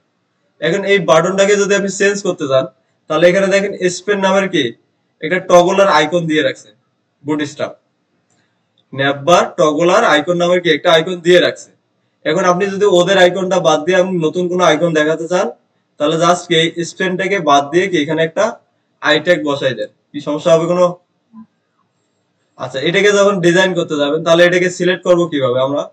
এখন এই বাটনটাকে যদি আপনি চেঞ্জ করতে চান তাহলে এখানে দেখেন স্পেন নামের কি একটা টগলার আইকন দিয়ে রাখছে বুটস্ট্র্যাপ, নেপবার টগলার আইকন নামের কি একটা আইকন দিয়ে রাখছে। এখন আপনি যদি ওদের আইকনটা বাদ দিয়ে আপনি নতুন কোনো আইকন দেখাতে চান তাহলে জাস্ট এই স্পেনটাকে বাদ দিয়ে কি এখানে একটা আই ট্যাগ বসাই দেন, কি সমস্যা হবে কোনো? আচ্ছা এটাকে যখন ডিজাইন করতে যাবেন তাহলে এটাকে সিলেক্ট করব কিভাবে আমরা,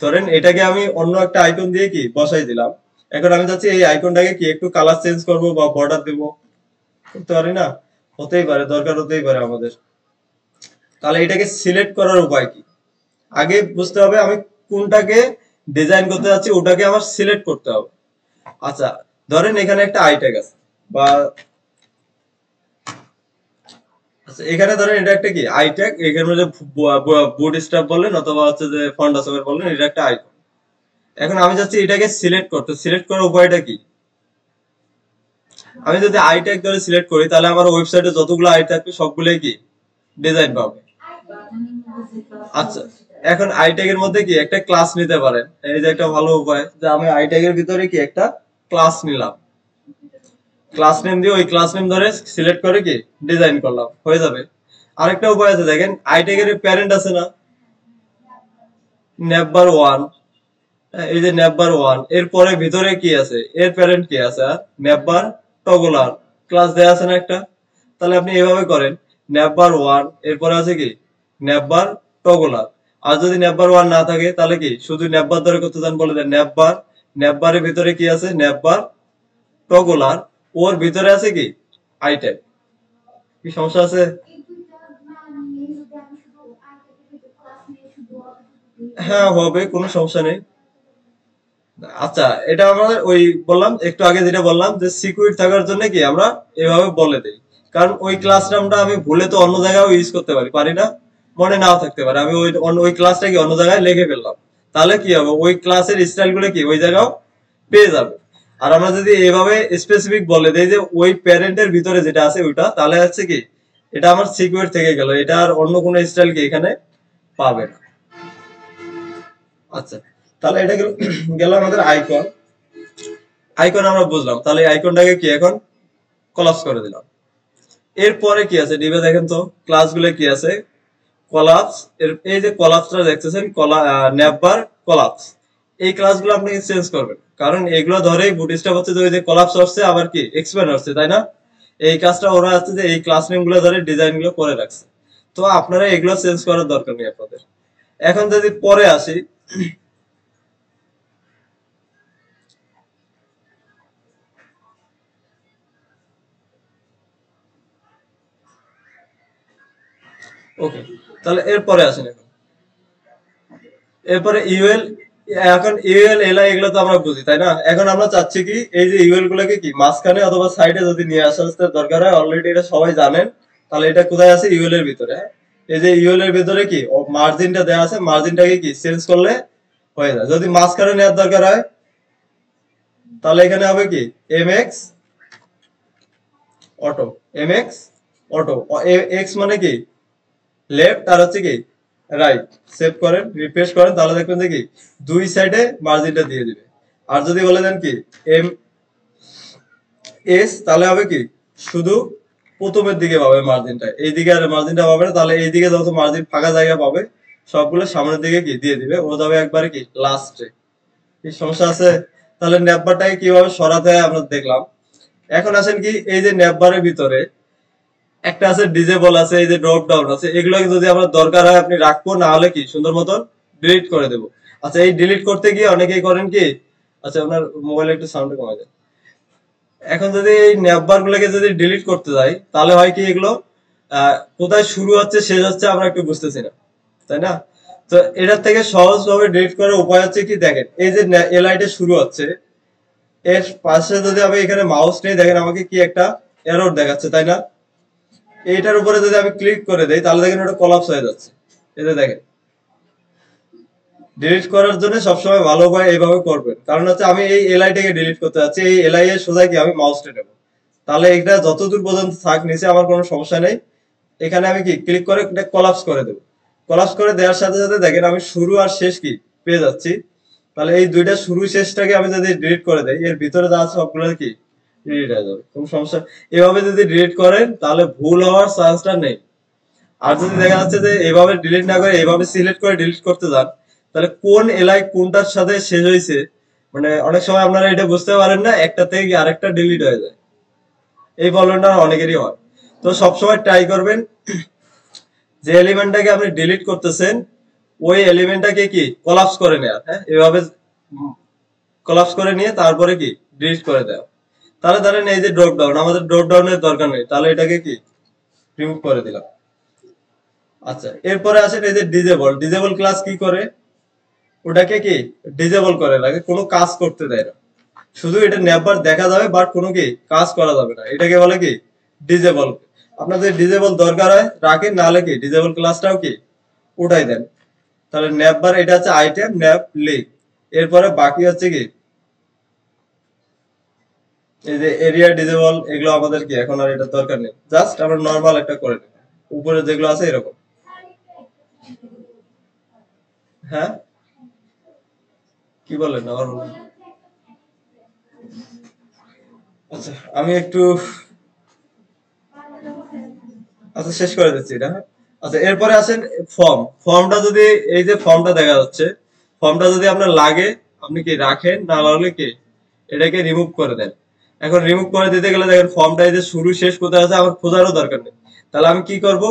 ধরেন এটাকে আমি অন্য একটা আইকন দিয়ে কি বসাই দিলাম। এখন আমি চাচ্ছি এই আইকনটাকে কি একটু কালার চেঞ্জ করব বা বর্ডার দেব, করতে পারি না? হতেই পারে, দরকার হতেই পারে আমাদের। তাহলে এটাকে সিলেক্ট করার উপায় কি, আগে বুঝতে হবে আমি কোনটাকে ডিজাইন করতে যাচ্ছি ওটাকে আমার সিলেক্ট করতে হবে। আচ্ছা ধরেন এখানে একটা আই ট্যাগ আছে বা আচ্ছা এখানে ধরেন এটা একটা কি আই ট্যাগ, এখানে মধ্যে বুট স্ট্র্যাপ বলেন অথবা হচ্ছে যে ফন্ট আসবের বলেন, এটা একটা আইকন। এখন আমি চাচ্ছি এটাকে সিলেক্ট করতে, সিলেক্ট করার উপায়টা কি, আমি যদি আই ট্যাগ ধরে সিলেক্ট করি তাহলে আমার ওয়েবসাইটে যতগুলো আই থাকবে সবগুলোই কি ডিজাইন পাবে। আচ্ছা এখন আইটেক এর মধ্যে কি একটা ক্লাস নিতে পারেন, এই যে একটা ভালো উপায় যে আমি আইটেক এর ভিতরে কি একটা ক্লাস নিলাম, ক্লাস নেম দিয়ে ওই ক্লাস নেম ধরে সিলেক্ট করে কি ডিজাইন করলাম, হয়ে যাবে। আরেকটা উপায় আছে, দেখেন আইটেক এর প্যারেন্ট আছে না, নেভার ওয়ান, এই যে নেভার ওয়ান এর পরে ভিতরে কি আছে, এর প্যারেন্ট কি আছে, আর নেভার টগলার ক্লাস দেয়া আছে না একটা। তাহলে আপনি এভাবে করেন, নেভার ওয়ান এরপরে আছে কি নেভার টগলার। আর যদি নেভার ওয়ান না থাকে তাহলে কি শুধু নেভার ধরে করতে চান, বলে দেন নেভার, নেভারের ভিতরে কি আছে নেভার টগলার, ওর ভিতরে আছে কি আইটেম। কি সমস্যা আছে? হ্যাঁ হবে, কোনো সমস্যা নেই। আচ্ছা, এটা আমাদের ওই বললাম একটু আগে যেটা বললাম যে সিকিউর থাকার জন্য কি আমরা এভাবে বলে দেই, কারণ ওই ক্লাস নামটা আমি ভুলে তো অন্য জায়গায় ইউজ করতে পারি, পারি না, মনে নাও থাকতে পারে, আমি ওই ক্লাসটা কি অন্য জায়গায় লিখে ফেললাম, তাহলে কি হবে ওই ক্লাসের স্টাইল গুলো কি ওই জায়গাও পেয়ে যাবে। আর আমরা যদি এভাবে স্পেসিফিক বলে দেই যে ওই প্যারেন্টের ভিতরে যেটা আছে ওইটা, তাহলে হচ্ছে কি এটা আমার সিকিউর থেকে গেল, এটা আর অন্য কোনো স্টাইল কি এখানে পাবে না। আচ্ছা, তাহলে এটা গেল গেল আমাদের আইকন। আইকন আমরা বুঝলাম, তাহলে আইকনটাকে কি এখন কলাপস করে দিলাম। এরপরে কি আছে ডিবে দেখেন তো ক্লাসগুলো কি আছে, কলাপস, এর এই যে কলাপসটা দেখতেছেন নেভার কলাপস, এই ক্লাসগুলো আপনি চেঞ্জ করবেন, কারণ এগুলো ধরেই বুটস্ট্র্যাপ হচ্ছে যে ওই যে কলাপস হচ্ছে আবার কি এক্সপ্যান্ড হচ্ছে, তাই না? এই কাজটা ওরা হচ্ছে যে এই ক্লাস নেম গুলো ধরে ডিজাইন গুলো করে রাখছে, তো আপনারা এগুলো চেঞ্জ করার দরকার নেই আপনাদের। এখন যদি পরে আসি, ওকে, তাহলে এরপরে আসেন এখন, এরপরে ইউএল। এখন ইউএল এলআই এগুলো তো আমরা বুঝি, তাই না? এখন আমরা চাচ্ছি কি এই যে ইউএল গুলোকে কি মাঝখানে অথবা সাইডে যদি নিয়ে আসতে দরকার হয়, অলরেডি এটা সবাই জানেন, তাহলে এটা কোথায় আছে ইউএল এর ভিতরে, হ্যাঁ? এই যে ইউএল এর ভিতরে কি মার্জিনটা দেওয়া আছে, মার্জিনটাকে কি চেঞ্জ করলে হয়ে যায়। যদি মাঝখানে নেওয়ার দরকার হয় তাহলে এখানে হবে কি M X auto, M X auto, X মানে কি লেফট আর হচ্ছে কি রাইট। সেভ করেন, রিফ্রেশ করেন, তাহলে দেখবেন যে কি দুই সাইডে মার্জিনটা দিয়ে দিবে। আর যদি বলে দেন কি এম এস, তাহলে হবে কি শুধু প্রথমের দিকে পাবে মার্জিনটা, এই দিকে আর মার্জিনটা পাবে না, তাহলে এই দিকে যত মার্জিন ফাঁকা জায়গা পাবে সবগুলো সামনের দিকে কি দিয়ে দিবে, ও যাবে একবারে কি লাস্টে। কি সমস্যা আছে? তাহলে ন্যাপবারটাকে কিভাবে সরাতে হয় আমরা দেখলাম। এখন আসেন কি এই যে ন্যাপবারের ভিতরে একটা আছে ডিজেবল আছে, এই যে ড্রপ ডাউন আছে, এগুলোকে যদি আমরা দরকার হয় আপনি রাখবো, না হলে কি সুন্দর মতন ডিলিট করে দেবো। আচ্ছা, এই ডিলিট করতে গিয়ে অনেকেই করেন কি, আচ্ছা আপনার মোবাইলে একটু সাউন্ড কমা যায়। এখন যদি এই ন্যাপবার গুলোকে যদি ডিলিট করতে যাই তাহলে হয় কি এগুলো কোথায় শুরু হচ্ছে শেষ হচ্ছে আমরা একটু বুঝতেছি না, তাই না? তো এটার থেকে সহজ ভাবে ডিলিট করার উপায় হচ্ছে কি, দেখেন এই যে এলআইটা শুরু হচ্ছে, এর পাশে যদি আমি এখানে মাউস নিয়ে দেখেন আমাকে কি একটা এরর দেখাচ্ছে, তাই না? এইটার উপরে যদি আমি ক্লিক করে দেই তাহলে দেখেন ওটা কলাপস হয়ে যাচ্ছে। এই যে দেখেন, ডিলিট করার জন্য সবসময় ভালো উপায় এইভাবে করবেন, কারণ হচ্ছে আমি এই এলআই টাকে ডিলিট করতে যাচ্ছি, এই এলআই এর সোজা কি আমি মাউসটা নেবো, তাহলে এটা যতদূর পর্যন্ত থাক নিচে আমার কোনো সমস্যা নেই। এখানে আমি কি ক্লিক করে এটা কলাপস করে দেবো। কলাপস করে দেওয়ার সাথে সাথে দেখেন আমি শুরু আর শেষ কি পেয়ে যাচ্ছি। তাহলে এই দুইটা শুরু শেষটাকে আমি যদি ডিলিট করে দেই, এর ভিতরে যা আছে সবগুলো কি ডিলিট হয়ে যাবে, কোনো সমস্যা। এভাবে যদি ডিলিট করেন তাহলে ভুল হওয়ার চান্সটা নেই। আর যদি দেখা যাচ্ছে যে এভাবে ডিলিট না করে এভাবে সিলেক্ট করে ডিলিট করতে যান, তাহলে কোন এলাই কোনটার সাথে শেষ হয়েছে, মানে অনেক সময় আপনারা এটা বুঝতে পারেন না, একটা থেকে আরেকটা ডিলিট হয়ে যায়, এই প্রবলেমটা অনেকেরই হয়। তো সবসময় ট্রাই করবেন যে এলিমেন্টটাকে আপনি ডিলিট করতেছেন ওই এলিমেন্টটাকে কি কোলাপস করে নেওয়া, হ্যাঁ এভাবে কোলাপস করে নিয়ে তারপরে কি ডিলিট করে দেওয়া। তাহলে ধরেন এই যে ড্রপ ডাউন, আমাদের ড্রপ ডাউনের দরকার নেই, তাহলে এটাকে কি রিমুভ করে দিলাম। আচ্ছা, এরপরে আসেন এই যে ডিজেবল। ডিজেবল ক্লাস কি করে, ওটাকে কি ডিজেবল করে রাখে, কোনো কাজ করতে দেয় না, শুধু এটা নেবার দেখা যাবে বাট কোনো কি কাজ করা যাবে না, এটাকে বলে কি ডিজেবল। আপনাদের ডিজেবল দরকার হয় রাখেন, নাহলে কি ডিজেবল ক্লাসটাও কি উঠাই দেন। তাহলে নেবার এটা হচ্ছে আইটেম ন্যাপ লিঙ্ক, এরপরে বাকি হচ্ছে কি এই যে এরিয়া ডিজেবল, এগুলো আমাদের কি এখন আর এটা দরকার নেই, জাস্ট আমরা নর্মাল একটা করে নেব, উপরে যেগুলো আছে এরকম। হ্যাঁ, কি বলেন আবার বলেন। আচ্ছা, আমি একটু আচ্ছা শেষ করে দিচ্ছি এটা, হ্যাঁ? আচ্ছা, এরপরে আসেন ফর্ম। ফর্মটা যদি, এই যে ফর্মটা দেখা যাচ্ছে, ফর্মটা যদি আপনার লাগে আপনি কি রাখেন, না লাগলে কি এটাকে রিমুভ করে দেন। এখন রিমুভ করে দিতে গেলে দেখেন ফর্মটা এই যে শুরু শেষ কোথায় আছে আমার খোঁজারও দরকার নেই। তাহলে আমি কি করব,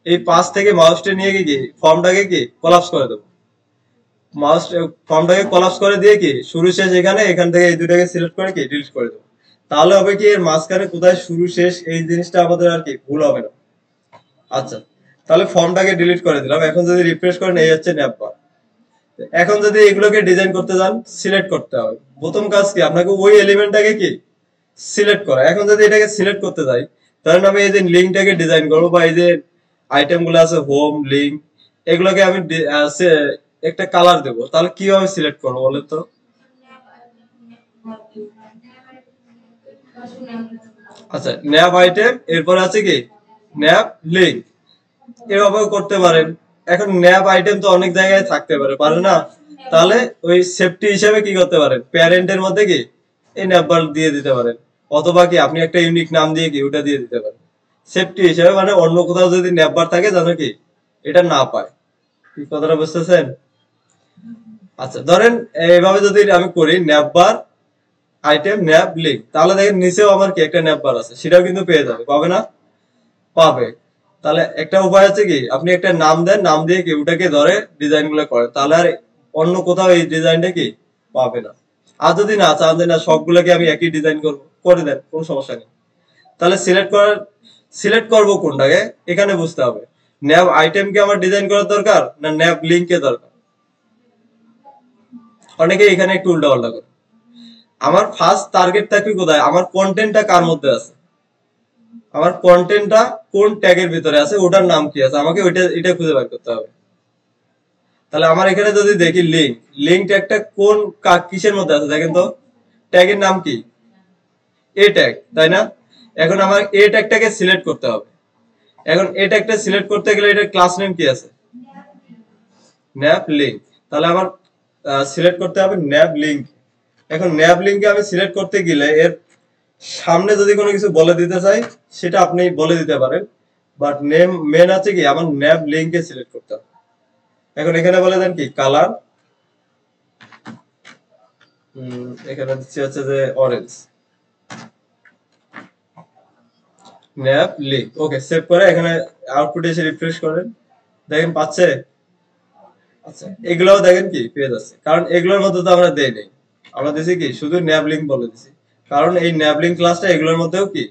এই পাশ থেকে মাউসটা নিয়ে গিয়ে কি ফর্মটাকে কি কোলাপস করে দেবো। মাউস ফর্মটাকে কোলাপস করে দিয়ে কি শুরু শেষ এখানে, এখান থেকে এই দুটাকে সিলেক্ট করে কি ডিলিট করে দেবো। তাহলে হবে কি এর মাঝখানে কোথায় শুরু শেষ এই জিনিসটা আমাদের আর কি ভুল হবে না। আচ্ছা, তাহলে ফর্মটাকে ডিলিট করে দিলাম। এখন যদি রিফ্রেশ করেন এই হচ্ছে ন্যাপ বার। এখন যদি এগুলোকে ডিজাইন করতে যান, সিলেক্ট করতে হবে। প্রথম কাজ কি, আপনাকে ওই এলিমেন্টটাকে কি সিলেক্ট করা। এখন যদি এটাকে সিলেক্ট করতে যাই, তাহলে আমি এই যে লিঙ্কটাকে ডিজাইন করবো, বা এই যে আইটেম গুলো আছে হোম লিঙ্ক, এগুলোকে আমি একটা কালার দেবো। তাহলে কিভাবে সিলেক্ট করবো বলেন তো? আচ্ছা, ন্যাপ আইটেম, এরপরে আছে কি ন্যাপ লিঙ্ক, এভাবেও করতে পারেন। এখন ন্যাপ আইটেম তো অনেক জায়গায় থাকতে পারে, পারে না? তাহলে ওই সেফটি হিসেবে কি করতে পারেন, প্যারেন্টের মধ্যে কি এই ন্যাপ বার দিয়ে দিতে পারেন, অথবা কি আপনি একটা ইউনিক নাম দিয়ে কি ওটা দিয়ে দিতে পারেন সেফটি হিসেবে, মানে অন্য কোথাও যদি ন্যাপ বার থাকে যেন কি এটা না পায়। কি কথাটা বুঝতেছেন? আচ্ছা, ধরেন এইভাবে যদি আমি করি ন্যাপ বার আইটেম ন্যাপ লিঙ্ক, তাহলে দেখেন নিচেও আমার কি একটা ন্যাপ বার আছে, সেটাও কিন্তু পেয়ে যাবে, পাবে না? পাবে। তাহলে একটা উপায় আছে কি, আপনি একটা নাম দেন, নাম দিয়ে কি ওটাকে ধরে ডিজাইন গুলো করে, তাহলে আর অন্য কোথাও এই ডিজাইনটা কি পাবে না। আর যদি না চান যে না সবগুলোকে আমি একই ডিজাইন করবো, করে দেন, কোনো সমস্যা নেই। তাহলে সিলেক্ট করবো কোনটাকে, এখানে বুঝতে হবে ন্যাব আইটেম কে আমার ডিজাইন করার দরকার না ন্যাব লিঙ্ক কে দরকার। অনেকে এখানে একটু উল্টা পাল্টা করে। আমার ফার্স্ট টার্গেট থাকবে কোথায়, আমার কন্টেন্টটা কার মধ্যে আছে, আমার কন্টেন্টটা কোন ট্যাগের ভিতরে আছে, ওটার নাম কি আছে, আমাকে ওইটা এটা খুঁজে বের করতে হবে। তাহলে আমার এখানে যদি দেখি লিঙ্ক, লিঙ্ক ট্যাগটা কোন কিসের মধ্যে আছে দেখেন তো, ট্যাগের নাম কি এ ট্যাগ, তাই না? এখন আমার এ ট্যাগটাকে সিলেক্ট করতে হবে। এখন এ ট্যাগটা সিলেক্ট করতে গেলে এটা ক্লাস নেম কি আছে, ন্যাপ লিঙ্ক। তাহলে আমার সিলেক্ট করতে হবে ন্যাপ লিঙ্ক। এখন ন্যাপ লিঙ্কে আমি সিলেক্ট করতে গেলে এর সামনে যদি কোনো কিছু বলে দিতে চাই সেটা আপনি বলে দিতে পারেন, বাট নেম মেন আছে কি আমার ন্যাপ লিঙ্কে সিলেক্ট করতে হবে। এখন এখানে বলে দেন কি কালার, এখানে দিচ্ছি হচ্ছে যে অরেঞ্জ, ন্যাপ লিঙ্ক। ওকে, সেভ করে এখানে আউটপুটে এসে রিফ্রেশ করেন, দেখেন পাচ্ছে। আচ্ছা, এগুলাও দেখেন কি পেয়ে যাচ্ছে, কারণ এগুলোর মধ্যে তো আমরা দেই নাই, আমরা দিছি কি শুধু ন্যাব লিঙ্ক বলে দিছি, কারণ এই ন্যাব লিঙ্ক ক্লাসটা এগুলোর মধ্যেও কি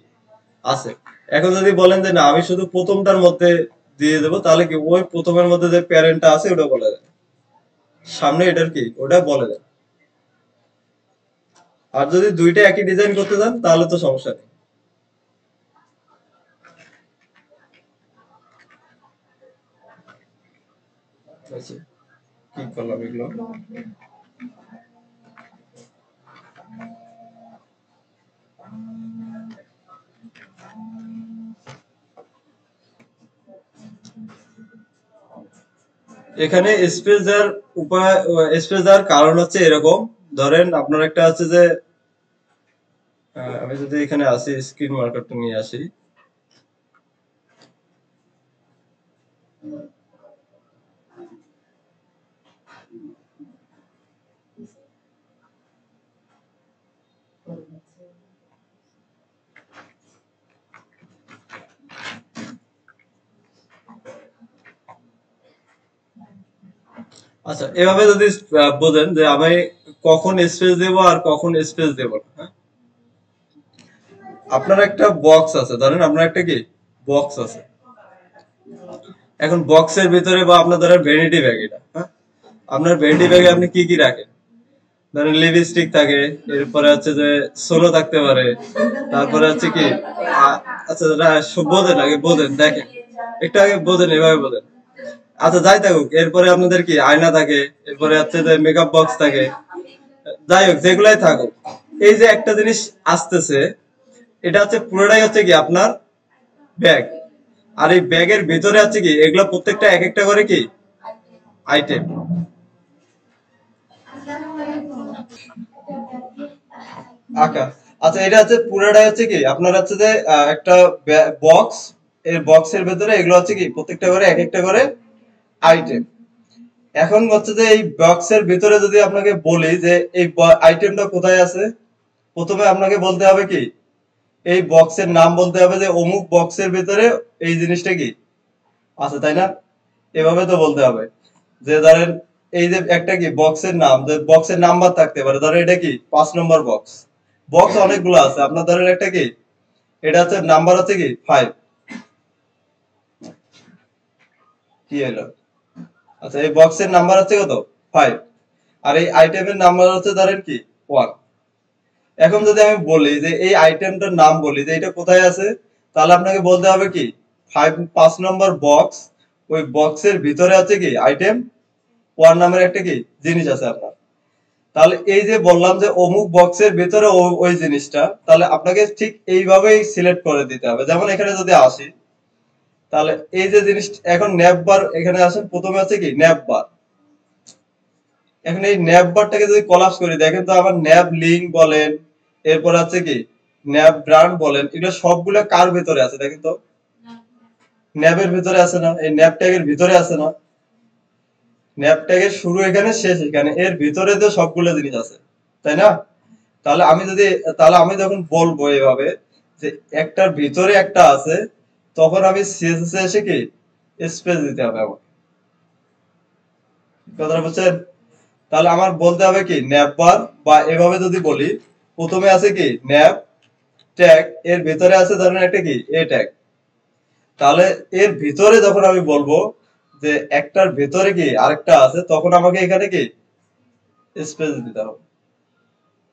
আছে। এখন যদি বলেন যে না আমি শুধু প্রথমটার মধ্যে দিয়ে দেবো, তাহলে কি ওই প্রথমের মধ্যে যে প্যারেন্টটা আছে ওটা বলে দেন, সামনে এটার কি ওটা বলে দেন। আর যদি দুইটা একই ডিজাইন করতে চান তাহলে তো সমস্যা নেই। আচ্ছা, কি করলাম এগুলো, এখানে স্পেস দেওয়ার উপায়, স্পেস দেওয়ার কারণ হচ্ছে এরকম, ধরেন আপনার একটা আছে যে আমি যদি এখানে আসি স্ক্রিন মার্কারটা নিয়ে আসি, আচ্ছা এভাবে যদি বোঝেন যে আমি কখন স্পেস দেব আর কখন স্পেস দেব না, হ্যাঁ? আপনার একটা বক্স আছে, ধরেন আপনার একটা কি বক্স আছে। এখন বক্সের ভিতরে বা আপনার ধরেন ভ্যানিটি ব্যাগ, এটা হ্যাঁ, আপনার ভ্যানিটি ব্যাগে আপনি কি কি রাখেন, ধরেন লিপস্টিক থাকে, এরপরে হচ্ছে যে সোলো থাকতে পারে, তারপরে হচ্ছে কি আচ্ছা বোঝেন, আগে বোঝেন, দেখেন একটু আগে বোঝেন, এভাবে বোঝেন। আচ্ছা যাই থাকুক, এরপরে আপনাদের কি আয়না থাকে, এরপরে হচ্ছে যে মেকআপ বক্স থাকে, যাই হোক যেগুলাই থাকুক, এই যে একটা জিনিস আসতেছে, এটা হচ্ছে পুরোটাই হচ্ছে কি আপনার ব্যাগ। আর এই ব্যাগের ভিতরে আছে কি এগুলো প্রত্যেকটা এক একটা করে কি আইটেম। আঁকা। আচ্ছা, এটা হচ্ছে পুরাটাই হচ্ছে কি আপনার হচ্ছে যে একটা বক্স, এর বক্সের ভেতরে এগুলো হচ্ছে কি প্রত্যেকটা করে এক একটা করে আইটেম। এখন হচ্ছে যে এই বক্সের ভিতরে যদি আপনাকে বলি যে এই আইটেমটা কোথায় আছে, প্রথমে আপনাকে বলতে হবে কি এই বক্সের নাম বলতে হবে যে অমুক বক্সের ভিতরে এই জিনিসটা কি আছে, তাই না? এভাবে তো বলতে হবে যে ধরেন এই যে একটা কি বক্সের নাম, যে বক্সের নাম্বার থাকতে পারে, ধরেন এটা কি 5 নম্বর বক্স। বক্স অনেকগুলো আছে, আপনার ধরেন একটা কি এটা হচ্ছে নাম্বার হচ্ছে কি 5। কি হলো? আচ্ছা, এই বক্সের নাম্বার হচ্ছে কত? 5। আর এই আইটেমের নাম্বার হচ্ছে ধরেন কি 1। এখন যদি আমি বলি যে এই আইটেমটার নাম বলি যে এটা কোথায় আছে, তাহলে আপনাকে বলতে হবে কি 5 নম্বর বক্স, ওই বক্সের ভিতরে আছে কি আইটেম 1 নামের একটা কি জিনিস আছে আপনার। তাহলে এই যে বললাম যে অমুক বক্সের ভিতরে ওই জিনিসটা, তাহলে আপনাকে ঠিক এইভাবেই সিলেক্ট করে দিতে হবে। যেমন এখানে যদি আসি, তাহলে এই যে জিনিস এখন ন্যাপ বার, এখানে আসেন প্রথমে আছে কি ন্যাপ বার। এখন এই ন্যাপ বারটাকে যদি কলাপস করি, দেখেন তো আমার ন্যাপ লিঙ্ক বলেন, এরপর আছে কি ন্যাপ ব্র্যান্ড বলেন, এগুলো সবগুলো কার ভিতরে আছে দেখেন তো? ন্যাপের ভিতরে আছে না? এই ন্যাপ ট্যাগের ভিতরে আছে না? ন্যাপ ট্যাগের শুরু এখানে, শেষ এখানে, এর ভিতরে তো সবগুলো জিনিস আছে, তাই না? তাহলে আমি যদি, তাহলে আমি যখন বলবো এইভাবে যে একটার ভিতরে একটা আছে, তখন আমি সিএসএস এ এসে কি স্পেস দিতে হবে আমার। কথাটা বুঝছেন? তাহলে আমার বলতে হবে কি ন্যাপ বার, বা এভাবে যদি বলি প্রথমে আছে কি ন্যাপ ট্যাগ, এর ভিতরে আছে ধরেন একটা কি এ ট্যাগ। তাহলে এর ভিতরে যখন আমি বলবো যে একটার ভিতরে কি আরেকটা আছে, তখন আমাকে এখানে কি স্পেস দিতে হবে।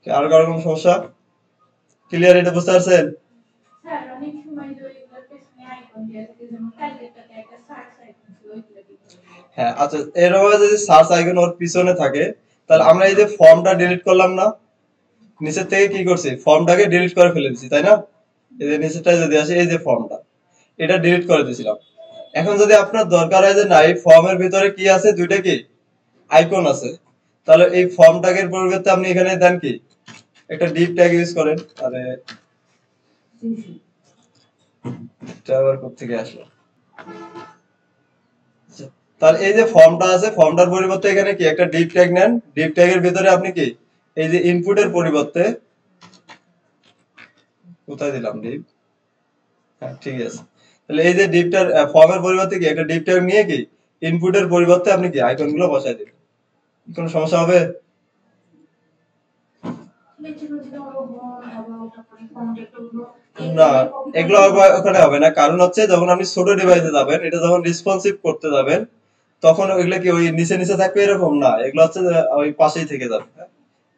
আর কারো কোনো সমস্যা? ক্লিয়ার? এটা বুঝতে পারছেন? হ্যাঁ, আচ্ছা, এরকম যদি সার্চ আইকন ওর পিছনে থাকে, তাহলে আমরা এই যে ফর্মটা ডিলিট করলাম না, নিচের থেকে কি করছি ফর্মটাকে ডিলিট করে ফেলে দিছি, তাই না? এই যে নিচেরটায় যদি আসে, এই যে ফর্মটা, এটা ডিলিট করে দিয়েছিলাম। এখন যদি আপনার দরকার হয় যে না এই ফর্মের ভিতরে কি আছে, দুইটা কি আইকন আছে, তাহলে এই ফর্ম ট্যাগের পরিবর্তে আপনি এখানে দেন কি একটা ডিপ ট্যাগ ইউজ করেন। আরে এটা আবার কোত্থেকে আসলো? আচ্ছা, তাহলে এই যে ফর্মটা আছে, ফর্মটার পরিবর্তে এখানে কি একটা ডিপ ট্যাগ নেন। ডিপ ট্যাগের ভিতরে আপনি কি এই যে ইনপুটের পরিবর্তে, কোথায় দিলাম ডিপ? হ্যাঁ, ঠিক আছে। তাহলে এই যে ডিপটার ফর্মের পরিবর্তে কি একটা ডিপ ট্যাগ নিয়ে কি ইনপুটের পরিবর্তে আপনি কি আইকন গুলো বসাই দিবেন। কোনো সমস্যা হবে? না, এগুলো ওখানে হবে না, কারণ হচ্ছে যখন আপনি ছোট ডিভাইসে যাবেন, এটা যখন রেসপন্সিভ করতে যাবেন, তখন ওইগুলো কি ওই নিচে নিচে থাকবে এরকম না, এগুলো হচ্ছে যে ওই পাশেই থেকে যাবে। হ্যাঁ,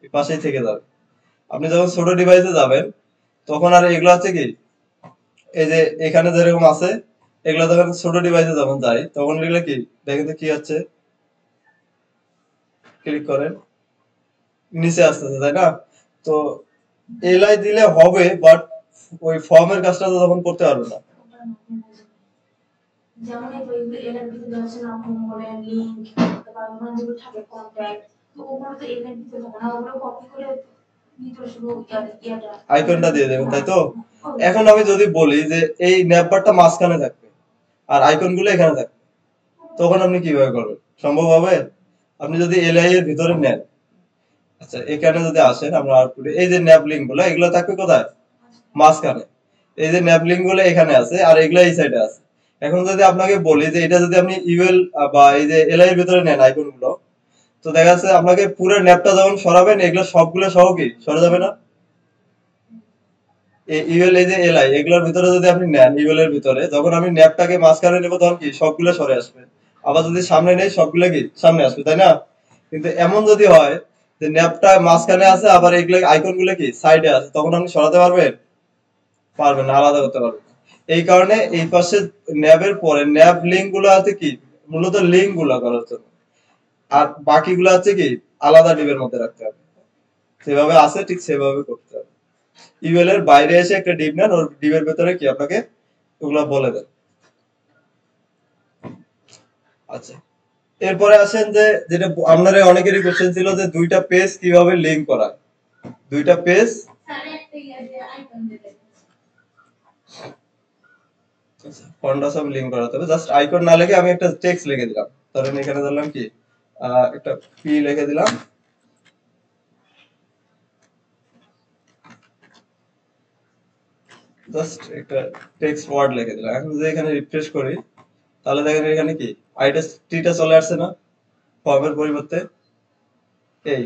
ওই পাশেই থেকে যাবে। আপনি যখন ছোট ডিভাইসে যাবেন, তখন আর এগুলো হচ্ছে কি এই যে এখানে যেরকম আছে, এগুলো যখন ছোট ডিভাইসে যখন যাই, তখন এগুলো কি দেখেন তো কি হচ্ছে, ক্লিক করেন নিচে আসতেছে, তাই না? তো এলআই দিলে হবে, বাট ওই ফর্মের কাজটা তো তখন করতে পারবে না। আইকনটা দিয়ে দেবেন, তাই তো? এখন আমি যদি বলি যে এই ন্যাপবারটা মাঝখানে থাকবে আর আইকন গুলো এখানে থাকবে, তখন আপনি কিভাবে করবেন? সম্ভব হবে? আপনি যদি এলআই এর ভিতরে নেন, আচ্ছা এখানে যদি আসেন, আমরা আউটপুটে এই যে ন্যাপ লিঙ্ক গুলো, এগুলো থাকবে কোথায়? মাঝখানে। এই যে ন্যাপ লিঙ্ক গুলো এখানে আছে আর এগুলো এই সাইডে আছে। এখন যদি আপনাকে বলি যে এটা যদি আপনি ইউএল বা এই যে এলআই এর ভিতরে নেন আইকন গুলো, তো দেখা যাচ্ছে আপনাকে পুরো ন্যাপটা যখন সরাবেন, এগুলো সবগুলো সহ কি সরে যাবে না? ইউএল এই যে এলআই এগুলোর ভিতরে যদি আপনি নেন, ইউএল এর ভিতরে যখন আমি ন্যাপটাকে মাঝখানে নেবো, তখন কি সবগুলো সরে আসবে। আবার যদি সামনে নেই, সবগুলো কি সামনে আসবে, তাই না? কিন্তু এমন যদি হয় যে ন্যাপটা মাঝখানে আছে আবার এগুলো আইকন গুলো কি সাইডে আছে, তখন আপনি সরাতে পারবেন? পারবেন না, আলাদা করতে পারবেন না। এই কারণে এই পাশে ন্যাবের পরে ন্যাব লিঙ্ক গুলো আছে কি মূলত লিঙ্ক গুলো করার জন্য, আর বাকিগুলো আছে কি আলাদা ডিবের মধ্যে রাখতে হবে। সেভাবে আছে, ঠিক সেভাবে করতে হবে। ইউএল এর বাইরে এসে একটা ডিপ নেন, ওর ডিবের ভেতরে কি আপনাকে ওগুলা বলে দেন। আচ্ছা, এরপরে আসেন যে যেটা আপনারা অনেকেরই কোশ্চেন ছিল যে দুইটা পেজ কিভাবে লিংক করা, দুইটা পেজ ফন্ডা সব লিংক করাতে হবে। জাস্ট আইকন না লিখে আমি একটা টেক্সট লিখে দিলাম, ধরেন এখানে ধরলাম কি একটা পি লিখে দিলাম, জাস্ট একটা টেক্সট ওয়ার্ড লিখে দিলাম। এখন যদি এখানে রিফ্রেশ করি তাহলে দেখেন এখানে কি আইটা টিটা চলে আসছে না ফর্মের পরিবর্তে। এই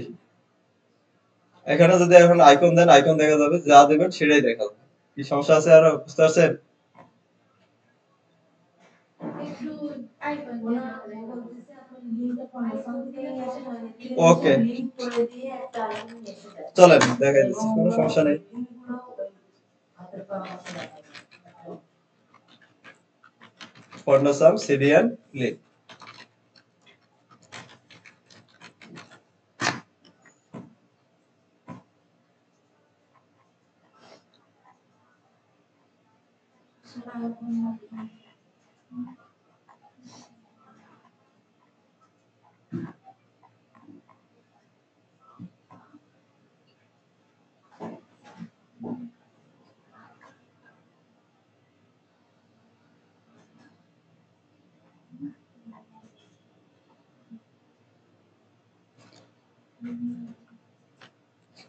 এখানে যদি এখন আইকন দেন আইকন দেখা যাবে, যা দেবেন সেটাই দেখা যাবে। কি সমস্যা আছে আরো বুঝতে পারছেন? ওকে চলেন দেখাই দিচ্ছি, কোনো সমস্যা নেই। ফন্ডাসাম সিরিয়াল লিঙ্ক,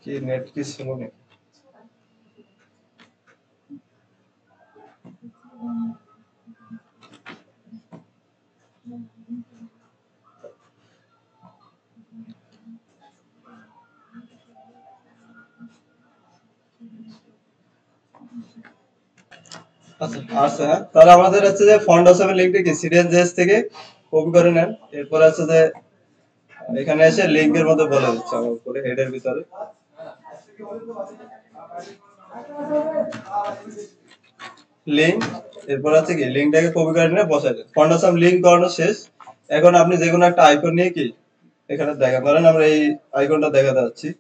কি নেট কি স্লো নেই? আচ্ছা আচ্ছা, হ্যাঁ তাহলে আমাদের হচ্ছে যে ফন্ডাসামের লিঙ্কটা কি সিরিয়াল জেস থেকে কপি করে নেন। এরপর আছে যে এখানে এসে লিংকের মধ্যে বলে দিচ্ছে আমার উপরে হেডের ভিতরে লিংক, এরপর আছে কি লিংকটাকে কপি করে নিয়ে বসাই দেন। ফন্ডাসাম লিংক করানো শেষ। এখন আপনি যে কোনো একটা আইকন নিয়ে কি এখানে দেখা করেন, আমরা এই আইকনটা দেখাতে যাচ্ছি।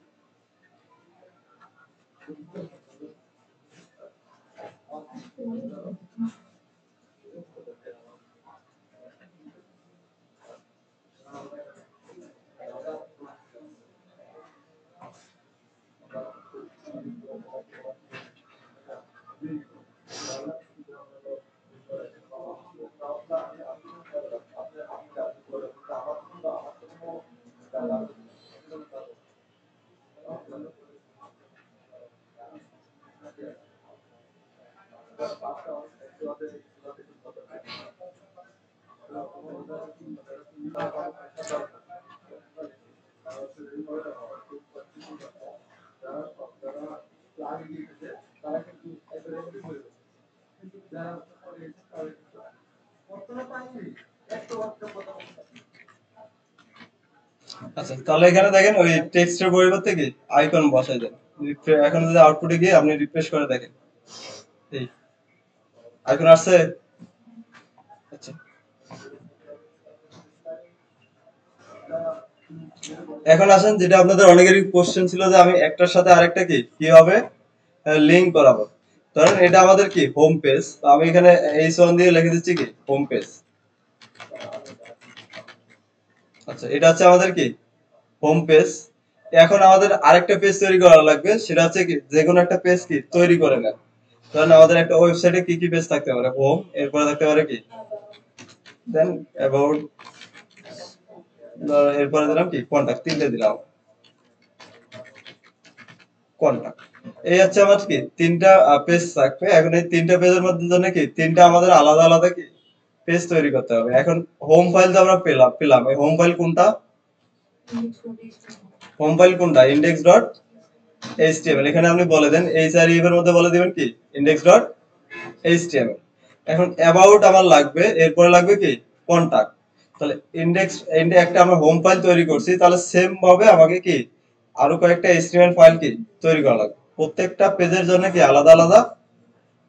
আচ্ছা তাহলে এখানে দেখেন ওই টেক্সটের পরিবর্তে কি আইকন বসাই দেন। এখন যদি আউটপুটে গিয়ে আপনি রিফ্রেশ করে দেখেন এই আইকন আসছে। আচ্ছা এখন আসেন যেটা আপনাদের অনেকেরই কোশ্চেন ছিল যে আমি একটার সাথে আরেকটা কি কিভাবে লিংক করাবো। ধরেন এটা আমাদের কি হোম পেজ, তো আমি এখানে H1 দিয়ে লিখে দিচ্ছি কি হোম পেজ। আচ্ছা এটা হচ্ছে আমাদের কি হোম পেজ। এখন আমাদের আরেকটা পেজ তৈরি করা লাগবে, সেটা হচ্ছে কি যে কোনো একটা পেজ কি তৈরি করে নেন। ধরেন আমাদের একটা ওয়েবসাইটে কি কি পেজ থাকতে পারে, হোম, এরপরে থাকতে পারে কি দেন অ্যাবাউট, এরপরে দিলাম কি কন্টাক্ট, তিনটে দিলাম কন্টাক্ট। এই হচ্ছে আমার কি তিনটা পেজ থাকবে। এখন এই তিনটা পেজের মধ্যে জন্য কি তিনটা আমাদের আলাদা আলাদা কি পেজ তৈরি করতে হবে। এখন হোম ফাইল তো আমরা পেলাম পেলাম এই হোম ফাইল কোনটা, হোম ফাইল কোনটা ইন্ডেক্স ডট এইচটিএমএল। এখানে আপনি বলে দেন এইচআরইএফ এর মধ্যে বলে দিবেন কি ইন্ডেক্স ডট এইচটিএমএল। এখন অ্যাবাউট আমার লাগবে, এরপরে লাগবে কি কন্টাক্ট। তাহলে ইন্ডেক্স একটা আমরা হোম ফাইল তৈরি করছি, তাহলে সেম ভাবে আমাকে কি আরো কয়েকটা এইচটিএমএল ফাইল কি তৈরি করা লাগবে। প্রত্যেকটা পেজের জন্য কি আলাদা আলাদা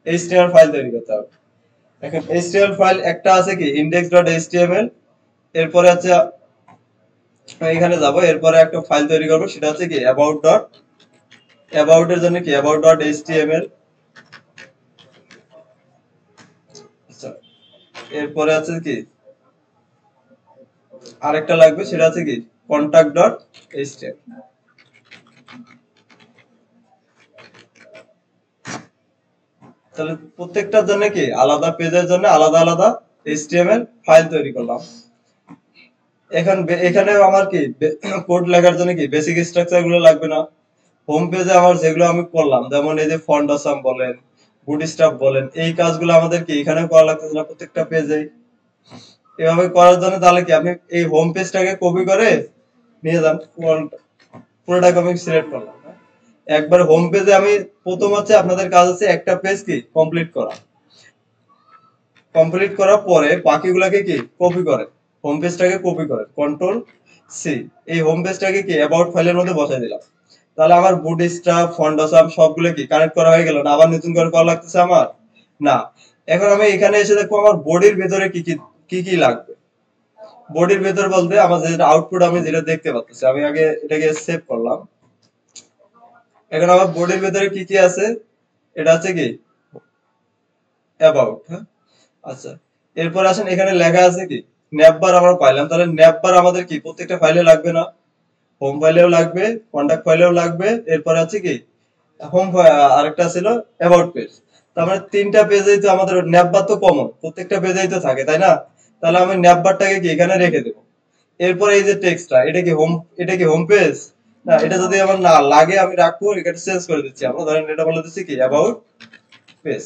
এইচটিএমএল ফাইল তৈরি করতে হবে। এখন এইচটিএমএল ফাইল একটা আছে কি index.html, এরপরে আছে এখানে যাব, এরপরে একটা ফাইল তৈরি করব সেটা হচ্ছে কি about এর জন্য কি about.html। আচ্ছা এরপরে আছে কি আরেকটা লাগবে, সেটা আছে কি কন্টাক্ট ডট এইচটিএমএল। তাহলে প্রত্যেকটার জন্য কি আলাদা পেজের জন্য আলাদা আলাদা এইচটিএমএল ফাইল তৈরি করলাম। এখানে আমার কি কোড লেখার জন্য কি বেসিক স্ট্রাকচার গুলো লাগবে না। হোম পেজে আমার যেগুলো আমি করলাম, যেমন এই যে ফন্ট আসাম বলেন, বুটস্ট্র্যাপ বলেন, এই কাজগুলো আমাদের কি এখানেও করা লাগতেছে না প্রত্যেকটা পেজে। এভাবে করার জন্য তাহলে কি আপনি এই হোম পেজটাকে কপি করে নিয়ে যান, পুরোটাকে আমি সিলেক্ট করলাম। একবার হোম পেজে আমি প্রথম হচ্ছে আপনাদের কাজ হচ্ছে একটা পেজ কি কমপ্লিট করা। কমপ্লিট করার পরে বাকিগুলোকে কি কপি করে, হোম পেজটাকে কপি করে কন্ট্রোল সি, এই হোম পেজটাকে কি অ্যাবাউট ফাইলের মধ্যে বসাই দিলাম। তাহলে আমার বুটস্ট্র্যাপ ফন্ডাসাম সবগুলো কি কানেক্ট করা হয়ে গেল না? আবার নতুন করে করা লাগতেছে আমার না। এখন আমি এখানে এসে দেখবো আমার বডির ভেতরে কি কি কি কি লাগবে। বডির ভেতর বলতে আমার যেটা আউটপুট আমি যেটা দেখতে পাচ্ছি, আমি আগে এটাকে সেভ করলাম। এখন আমার বডির ভেতরে কি কি আছে, এটা হচ্ছে কি অ্যাবাউট। হ্যাঁ, আচ্ছা। এরপর আসেন, এখানে লেখা আছে কি ন্যাপবার আমরা পাইলাম, তাহলে ন্যাপবার আমাদের কি প্রত্যেকটা ফাইলে লাগবে না? হোম ফাইলেও লাগবে, কন্টাক্ট ফাইলেও লাগবে, এরপর আছে কি হোম, আরেকটা ছিল অ্যাবাউট পেজ। তার মানে তিনটা পেজেই তো আমাদের ন্যাপবার তো কমন, প্রত্যেকটা পেজেই তো থাকে, তাই না? তাহলে আমি ন্যাপবারটাকে কি এখানে রেখে দেবো। এরপরে এই যে টেক্সটটা, এটা কি হোম পেজ না? এটা যদি আমার না লাগে আমি রাখবো, এটা চেঞ্জ করে দিচ্ছি আমরা, ধরেন এটা বলে দিচ্ছি কি অ্যাবাউট পেজ।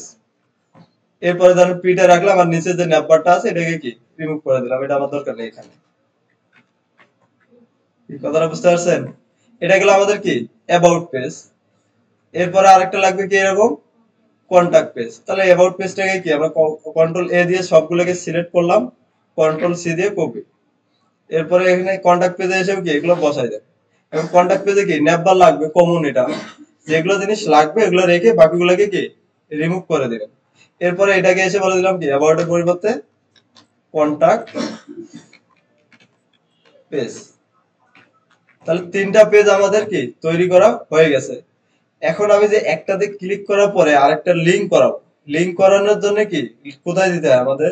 এরপরে ধরেন পিটা রাখলাম, আর নিচে যে ন্যাপবারটা আছে এটাকে কি রিমুভ করে দিলাম, এটা আমার দরকার নেই এখানে। কি কথাটা বুঝতে পারছেন? এটা গেল আমাদের কি অ্যাবাউট পেজ। এরপরে আরেকটা লাগবে কি এরকম কন্টাক্ট পেজ। তাহলে অ্যাবাউট পেজটাকে কি আমরা কন্ট্রোল এ দিয়ে সবগুলোকে সিলেক্ট করলাম, কন্ট্রোল সি দিয়ে কপি। এরপরে এখানে কন্টাক্ট পেজে এসেও কি এগুলো বসাই দেবে। এবং কন্টাক্ট পেজে কি ন্যাপবার লাগবে কমন, এটা যেগুলো জিনিস লাগবে এগুলো রেখে বাকিগুলোকে কি রিমুভ করে দেবেন। এরপরে এটাকে এসে বলে দিলাম কি অ্যাবাউটের পরিবর্তে কন্টাক্ট পেজ। তাহলে তিনটা পেজ আমাদের কি তৈরি করা হয়ে গেছে। এখন আমি যে একটাতে ক্লিক করার পরে আরেকটা লিংক করাবো, লিংক করানোর জন্য কি কোথায় দিতে হয় আমাদের?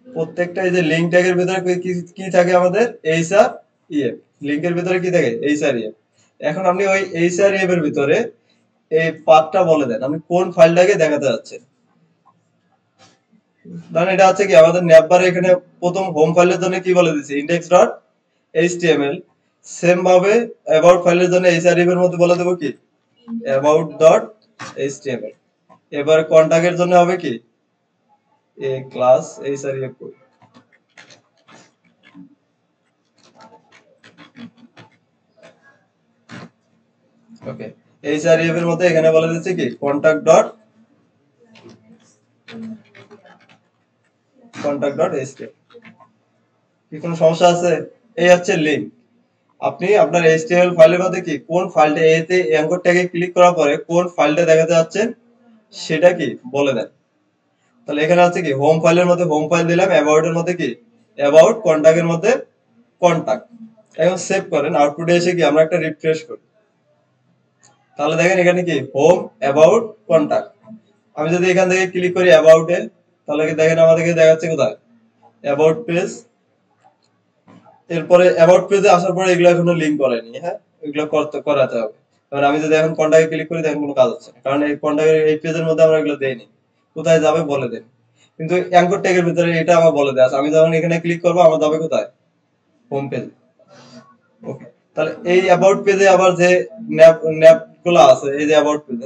প্রত্যেকটা এই যে লিংক ট্যাগের ভিতরে কি কি থাকে আমাদের? H R EF. লিংকের ভিতরে কি থাকে? H R EF. এখন আপনি ওই এইচ আর ইএফ এর ভিতরে এই পাথটা বলে দেন, আপনি কোন ফাইলটাকে দেখাতে যাচ্ছেন। ধরেন এটা হচ্ছে কি আমাদের ন্যাপবারে এখানে প্রথম হোম ফাইলের জন্য কি বলে দিচ্ছি ইন্ডেক্স ডট এইচটিএমএল। সেম ভাবে অ্যাবাউট ফাইলের জন্য এইচআরএফ এর মধ্যে বলে দেবো কি অ্যাবাউট ডট এইচটিএমএল। এবার কন্টাক্টের জন্য হবে কি এ ক্লাস এইচআরএফ। ওকে, এইচআরএফ এর মধ্যে এখানে বলে দিচ্ছি কি contact.html। কি কোনো সমস্যা আছে? এই হচ্ছে লিংক। আপনি আপনার এইচটিএমএল ফাইলের মধ্যে কি কোন ফাইলটা, এতে অ্যাঙ্কর ট্যাগে ক্লিক করার পরে কোন ফাইলটা দেখাতে যাচ্ছেন সেটা কি বলে দেন। তাহলে এখানে আছে কি হোম ফাইলের মধ্যে হোম ফাইল দিলাম, অ্যাবাউট এর মধ্যে কি অ্যাবাউট, কন্টাক্টের মধ্যে কন্টাক্ট। এখন সেভ করেন, আউটপুটে এসে কি আমরা একটা রিফ্রেশ করি। তাহলে দেখেন এখানে কি হোম অ্যাবাউট কন্টাক্ট। আমি যদি এখান থেকে ক্লিক করি অ্যাবাউটে, তাহলে কি দেখেন আমাদেরকে দেখাচ্ছে কোথায় অ্যাবাউট পেজ। এরপরে অ্যাবাউট পেজে আসার পরে এগুলো এখনো লিংক করেনি। হ্যাঁ, এগুলো করাতে হবে। কারণ আমি যদি এখন কন্টাক্টে ক্লিক করি দেখেন কোনো কাজ হচ্ছে না, কারণ এই কন্টাক্টের এই পেজের মধ্যে আমরা এগুলো দেইনি। কোথায় যাবে বলে দেন, কিন্তু অ্যাঙ্কর ট্যাগের ভিতরে এটা আমার বলে দেওয়া আছে। আমি যখন এখানে ক্লিক করবো আমার যাবে কোথায় হোম পেজে। ওকে, তাহলে এই অ্যাবাউট পেজে আবার যে ন্যাপ ন্যাপ গুলো আছে, এই যে অ্যাবাউট পেজে,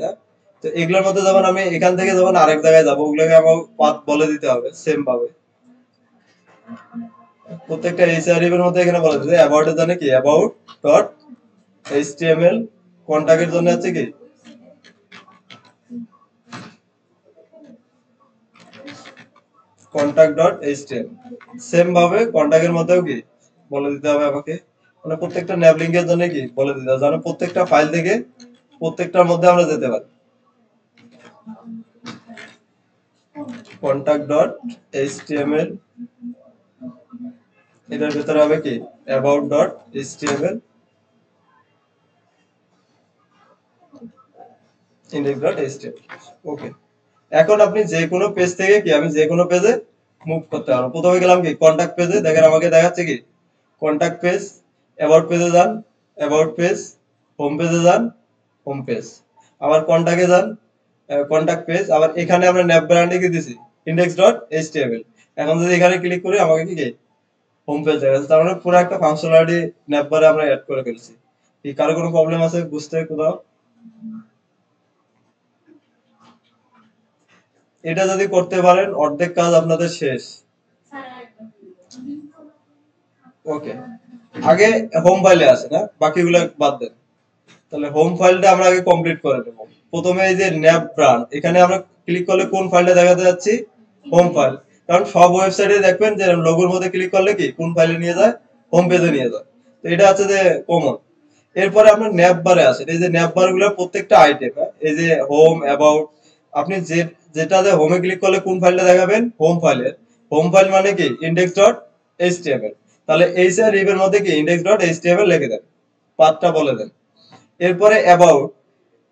তো এগুলোর মধ্যে যখন আমি এখান থেকে যখন আরেক জায়গায় যাবো ওগুলোকে আমার পাথ বলে দিতে হবে সেম ভাবে। প্রত্যেকটা এইচআরএফ এর মধ্যে এখানে বলে দিতে অ্যাবাউট এর জন্য কি অ্যাবাউট ডট এইচটিএমএল, কন্টাক্টের জন্য হচ্ছে কি কন্টাক্ট ডট এইচটিএমএল। সেম ভাবে কন্টাক্টের মধ্যেও কি বলে দিতে হবে আমাকে, মানে প্রত্যেকটা ন্যাপ লিংকের জন্য কি বলে দিতে হবে, যেন প্রত্যেকটা ফাইল থেকে প্রত্যেকটার মধ্যে আমরা যেতে পারি। কন্টাক্ট ডট এইচটিএমএল, এটার ভিতরে হবে কি about dot HTML, index dot HTML. Okay, এখন আপনি যে কোনো পেজ থেকে কি আমি যে কোনো পেজে মুভ করতে পারবো। প্রথমে গেলাম কি কন্টাক্ট পেজে, দেখেন আমাকে দেখাচ্ছে কি কন্টাক্ট পেজ, অ্যাবাউট পেজে যান, অ্যাবাউট পেজ, হোম পেজে যান, হোম পেজ, আবার কন্টাক্টে যান, কন্টাক্ট পেজ, আবার এখানে আমরা ন্যাপ ব্র্যান্ডে কি দিছি ইন্ডেক্স ডট এইচটিএমএল। এখন যদি এখানে ক্লিক করি আমাকে কি হোম পেজ দেখাচ্ছে, তার মানে পুরো একটা ফাংশনালিটি ন্যাপ বারে আমরা অ্যাড করে ফেলছি। কি কারো কোনো প্রবলেম আছে বুঝতে কোথাও? এটা যদি করতে পারেন অর্ধেক কাজ আপনাদের শেষ। ওকে, আগে হোম ফাইলে আসে না, বাকিগুলো বাদ দেন। তাহলে হোম ফাইলটা আমরা আগে কমপ্লিট করে নেব। প্রথমে এই যে ন্যাপ ব্রান্ড, এখানে আমরা ক্লিক করলে কোন ফাইলটা দেখাতে যাচ্ছি? Home file. কারণ সব ওয়েবসাইটে দেখবেন যে লোগোর মধ্যে ক্লিক করলে কি কোন ফাইলে নিয়ে যায়? হোম পেজে নিয়ে যায়। তো এটা হচ্ছে যে কমন। এরপরে আমরা ন্যাপ বারে আসেন, এই যে ন্যাপ বার গুলো প্রত্যেকটা আইটেম, এই যে হোম, অ্যাবাউট, আপনি যেটাতে হোমে ক্লিক করলে কোন ফাইলটা দেখাবেন? হোম ফাইলের। হোম ফাইল মানে কি ইন্ডেক্স ডট এইচটিএমএল। তাহলে এইচ আর রিভ এর মধ্যে কি ইন্ডেক্স ডট এইচটিএমএল লিখে দেন, পাথটা বলে দেন। এরপরে অ্যাবাউট,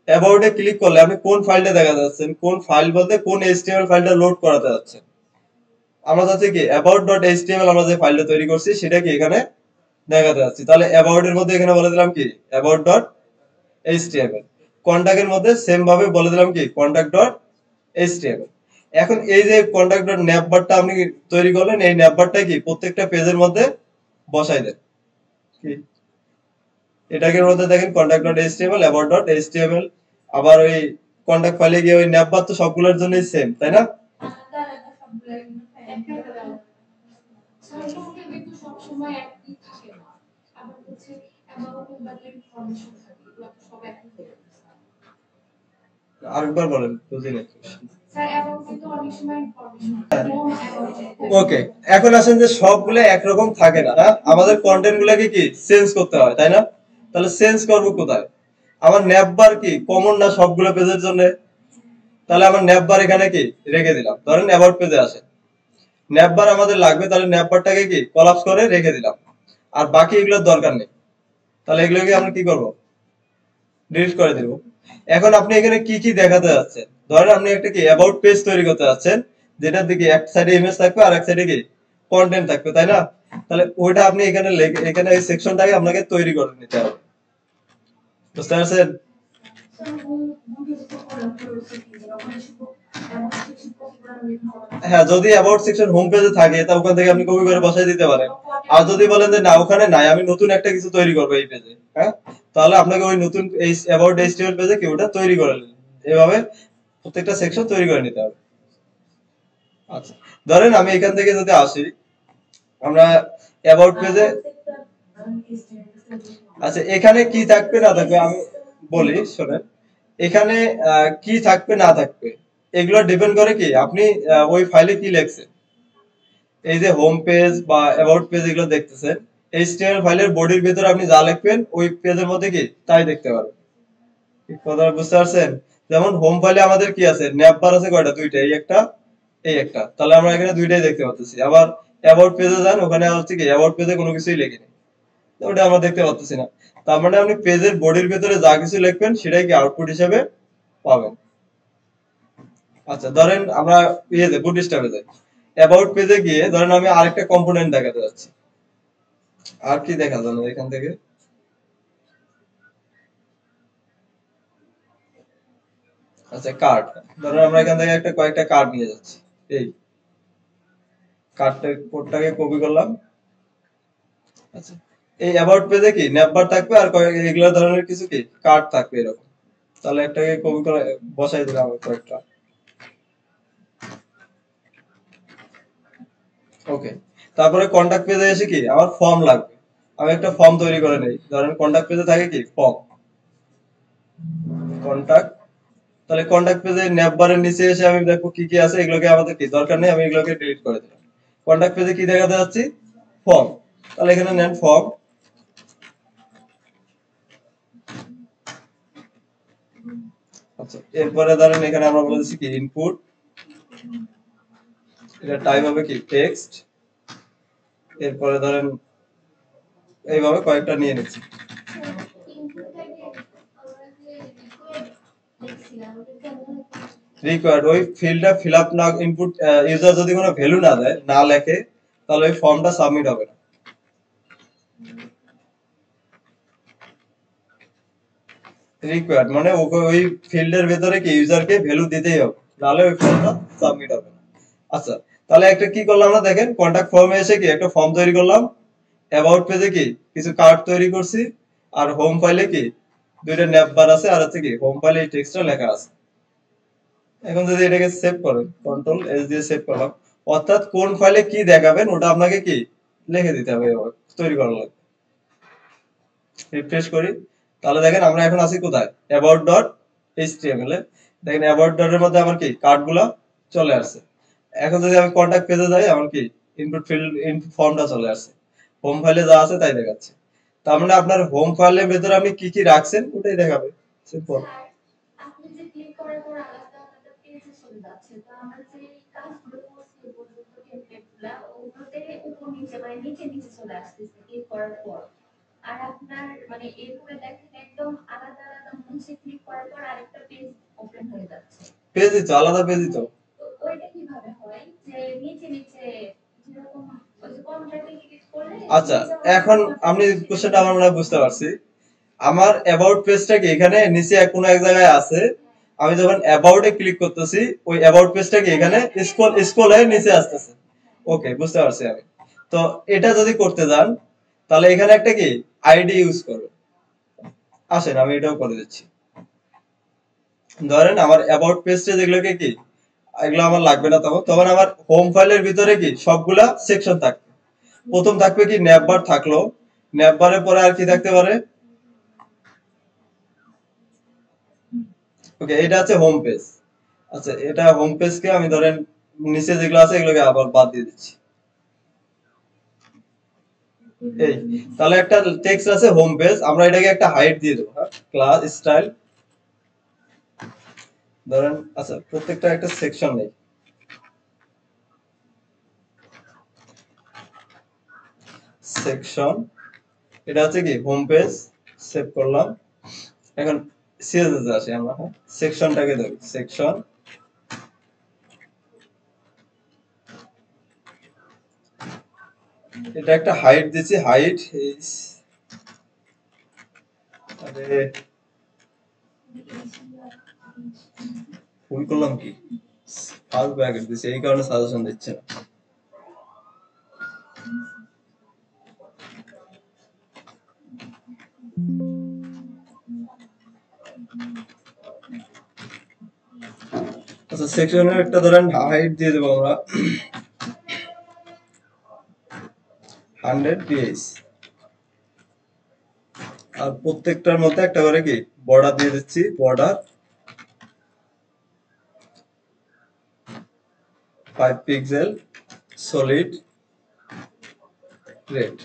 অ্যাবাউটে ক্লিক করলে আপনি কোন ফাইলটা দেখাতে যাচ্ছেন, কোন ফাইল বলতে কোন এইচটিএমএল ফাইলটা লোড করাতে যাচ্ছেন। আমরা চাচ্ছি কি অ্যাবাউট ডট এইচটিএমএল, আমরা যে ফাইলটা তৈরি করছি সেটা কি এখানে দেখাতে যাচ্ছি। তাহলে অ্যাবাউট এর মধ্যে এখানে বলে দিলাম কি অ্যাবাউট ডট এইচটিএমএল। কন্টাক্ট এর মধ্যে সেম ভাবে বলে দিলাম কি কন্টাক্ট ডট এইচটিএমএল। এখন এই যে কন্টাক্ট ডট ন্যাপ বারটা আপনি তৈরি করলেন, এই ন্যাপ বারটা কি প্রত্যেকটা পেজের মধ্যে বসাই দেন। কি এটাকে মধ্যে দেখেন contact dot HTML, about dot HTML, আবার ওই কন্টাক্ট ফাইলে গিয়ে ওই ন্যাপ বার তো সবগুলোর জন্যই সেম, তাই না? আরেকবার বলেন, বুঝিনি। ওকে, এখন আসেন যে সবগুলো একরকম থাকে না, হ্যাঁ? আমাদের কন্টেন্ট গুলাকে কি চেঞ্জ করতে হয়, তাই না? তাহলে চেঞ্জ করবো কোথায়? আমার ন্যাপ বার কি কমন না সবগুলো পেজের জন্য? তাহলে আমার ন্যাপ বার এখানে কি রেখে দিলাম, ধরেন অ্যাবাউট পেজে আসে, ন্যাপ বার আমাদের লাগবে, তাহলে ন্যাপ বারটাকে কি কলাপস করে রেখে দিলাম, আর বাকি এগুলোর দরকার নেই। তাহলে এগুলোকে আমরা কি করব? ডিলিট করে দিব। এখন আপনি এখানে কি কি দেখাতে যাচ্ছেন? ধরেন আপনি একটা কি অ্যাবাউট পেজ তৈরি করতে যাচ্ছেন, যেটার দিকে এক সাইডে ইমেজ থাকবে আর এক সাইডে কি কন্টেন্ট থাকবে, তাই না? তাহলে ওইটা আপনি এখানে এখানে এই সেকশনটাকে আপনাকে তৈরি করে নিতে হবে। বুঝতে পারছেন? হ্যাঁ, যদি অ্যাবাউট সেকশন হোম পেজে থাকে তা ওখান থেকে আপনি কপি করে বসাই দিতে পারেন। আর যদি বলেন যে না ওখানে নাই, আমি নতুন একটা কিছু তৈরি করবো এই পেজে, হ্যাঁ, তাহলে আপনাকে ওই নতুন এই অ্যাবাউট এইচটিএমএল পেজে কি ওটা তৈরি করে নিন। এভাবে প্রত্যেকটা সেকশন তৈরি করে নিতে হবে। আচ্ছা, ধরেন আমি এখান থেকে যদি আসি, আমরা অ্যাবাউট পেজে, আচ্ছা এখানে কি থাকবে না থাকবে আমি বলি শোনেন। এখানে কি থাকবে না থাকবে এগুলো ডিপেন্ড করে কি আপনি ওই ফাইলে কি লিখছেন। এই যে হোম পেজ বা অ্যাবাউট পেজ এগুলো দেখতেছেন, এইচটিএমএল ফাইলের বডির ভিতরে আপনি যা লিখবেন ওই পেজের মধ্যে কি তাই দেখতে পারবেন। কি কথা বুঝতে পারছেন? যেমন হোম ফাইলে আমাদের কি আছে, ন্যাপ বার আছে কয়টা? দুইটা, এই একটা, এই একটা, তাহলে আমরা এখানে দুইটাই দেখতে পাচ্ছি। আবার অ্যাবাউট পেজে যান, ওখানে হচ্ছে কি অ্যাবাউট পেজে কোনো কিছুই লেখিনি, তো ওটা আমরা দেখতে পাচ্ছি না। তার মানে আপনি পেজের বডির ভিতরে যা কিছু লিখবেন সেটাই কি আউটপুট হিসেবে পাবেন। আচ্ছা, ধরেন আমরা ইয়েতে বুটস্ট্র্যাপে যাই, অ্যাবাউট পেজে গিয়ে ধরেন আমি আরেকটা কম্পোনেন্ট দেখাতে যাচ্ছি। আর কি দেখা যাবে এখান থেকে? আচ্ছা, কার্ড। ধরেন আমরা এখান থেকে একটা কয়েকটা কার্ড নিয়ে যাচ্ছি, এই কার্ডটা কোডটাকে কপি করলাম। আচ্ছা, এই অ্যাবাউট পেজে কি ন্যাপবার থাকবে আর কয়েক এগুলো ধরনের কিছু কি কার্ড থাকবে এরকম। তাহলে একটাকে কপি করে বসাই দিলাম আমি কয়েকটা। ওকে, তারপরে কন্টাক্ট পেজে এসে কি আমার ফর্ম লাগবে, আমি একটা ফর্ম তৈরি করে নেই। ধরেন কন্টাক্ট পেজে থাকে কি ফর্ম, কন্টাক্ট। তাহলে কন্টাক্ট পেজে ন্যাপ বারের নিচে এসে আমি দেখবো কি কি আছে, এগুলোকে আমাদের কি দরকার নেই, আমি এগুলোকে ডিলিট করে দিলাম। কন্টাক্ট পেজে কি দেখাতে যাচ্ছি? ফর্ম। তাহলে এখানে নেন ফর্ম। আচ্ছা, এরপরে ধরেন এখানে আমরা বলে দিচ্ছি কি ইনপুট, এটা টাইপ হবে কি টেক্সট। এরপরে ধরেন এইভাবে কয়েকটা নিয়ে নিচ্ছি। রিকোয়ার্ড ওই ফিল্ডটা ফিল আপ না ইনপুট ইউজার যদি কোনো ভ্যালু না দেয় না লেখে তাহলে ওই ফর্মটা সাবমিট হবে না। রিকোয়ার্ড মানে ওই ফিল্ডের ভেতরে কি ইউজারকে ভ্যালু দিতেই হবে, নাহলে ওই ফর্মটা সাবমিট হবে না। আচ্ছা, তাহলে একটা কি করলাম আমরা দেখেন, কন্টাক্ট ফর্মে এসে কি একটা ফর্ম তৈরি করলাম, অ্যাবাউট পেজে কি কিছু কার্ড তৈরি করছি, আর হোম ফাইলে কি দুইটা ন্যাপ বার আছে, আর হচ্ছে কি হোম ফাইলে এই টেক্সটটা লেখা আছে। এখন যদি এটাকে সেভ করেন, কন্ট্রোল এস দিয়ে সেভ করলাম, অর্থাৎ কোন ফাইলে কি দেখাবেন ওটা আপনাকে কি লিখে দিতে হবে, তৈরি করা লাগবে। রিফ্রেশ করি, তাহলে দেখেন আমরা এখন আছি কোথায়, অ্যাবাউট ডট এইচটিএমএল এ। দেখেন অ্যাবাউট ডট এর মধ্যে আমার কি কার্ডগুলা চলে আসছে। এখন যদি আমি কন্টাক্ট পেজে যাই, আমার কি ইনপুট ফিল্ড ইনপুট ফর্মটা চলে আসছে, হোম ফাইলে যা আছে তাই দেখাচ্ছে। তার মানে আপনার হোম ফাইলের ভেতরে আপনি কি কি রাখছেন ওটাই দেখাবে, সিম্পল। আপনি যে ক্লিক করার পর আলাদা আলাদা পেজে চলে যাচ্ছে, তো আমরা যে কাজগুলো করছি এই পর্যন্ত টেমপ্লেটগুলা ওগুলোতে উপর নিচে মানে নিচে নিচে চলে আসতেছে ক্লিক করার পর। আর আপনার মানে এরপরে দেখেন একদম আলাদা আলাদা মনে হচ্ছে ক্লিক করার পর আরেকটা পেজ ওপেন হয়ে যাচ্ছে। পেজই তো আলাদা, পেজই তো। তো ওইটা কিভাবে হয় যে নিচে নিচে যেরকম ওই যে কন্ট্রাক্টে ক্লিক করলে আচ্ছা, এখন আমি কোশ্চেনটা আমার মনে হয় বুঝতে পারছি। আমার অ্যাবাউট পেজটা কি এখানে নিচে কোনো এক জায়গায় আছে, আমি যখন অ্যাবাউট এ ক্লিক করতেছি ওই অ্যাবাউট পেজটা কি এখানে স্ক্রল স্ক্রল হয়ে নিচে আসতেছে। ওকে, বুঝতে পারছি আমি। তো এটা যদি করতে যান তাহলে এখানে একটা কি আইডি ইউজ করবে। আসেন আমি এটাও করে দিচ্ছি। ধরেন আমার অ্যাবাউট পেজটা যেগুলোকে কি এগুলো আমার লাগবে না, তখন তখন আমার হোম ফাইলের ভিতরে কি সবগুলা সেকশন থাকবে। প্রথম থাকবে কি ন্যাপবার থাকলো, ন্যাপবারের পরে আর কি থাকতে পারে, ওকে এটা আছে হোম পেজ। আচ্ছা, এটা হোম পেজকে আমি ধরেন নিচে যেগুলো আছে এগুলোকে আবার বাদ দিয়ে দিচ্ছি। এই তাহলে একটা টেক্সট আছে হোম পেজ, আমরা এটাকে একটা হাইট দিয়ে দেবো, হ্যাঁ ক্লাস স্টাইল ধরেন। আচ্ছা, প্রত্যেকটা একটা সেকশন নেই, সেকশন এটা হচ্ছে কি হোম পেজ, সেভ করলাম। এখন সিএসএস এ আসি আমরা, হ্যাঁ সেকশনটাকে ধরি, সেকশন এটা একটা হাইট দিচ্ছি, হাইট আরে ভুল করলাম কি, ফার্স্ট ব্র্যাকেট দিচ্ছি এই কারণে সাজেশন দিচ্ছে না। আচ্ছা, সেকশনের একটা ধরেন হাইট দিয়ে দেবো আমরা 100 পিএইচ, আর প্রত্যেকটার মধ্যে একটা করে কি বর্ডার দিয়ে দিচ্ছি, বর্ডার 5 পিক্সেল সলিড রেড।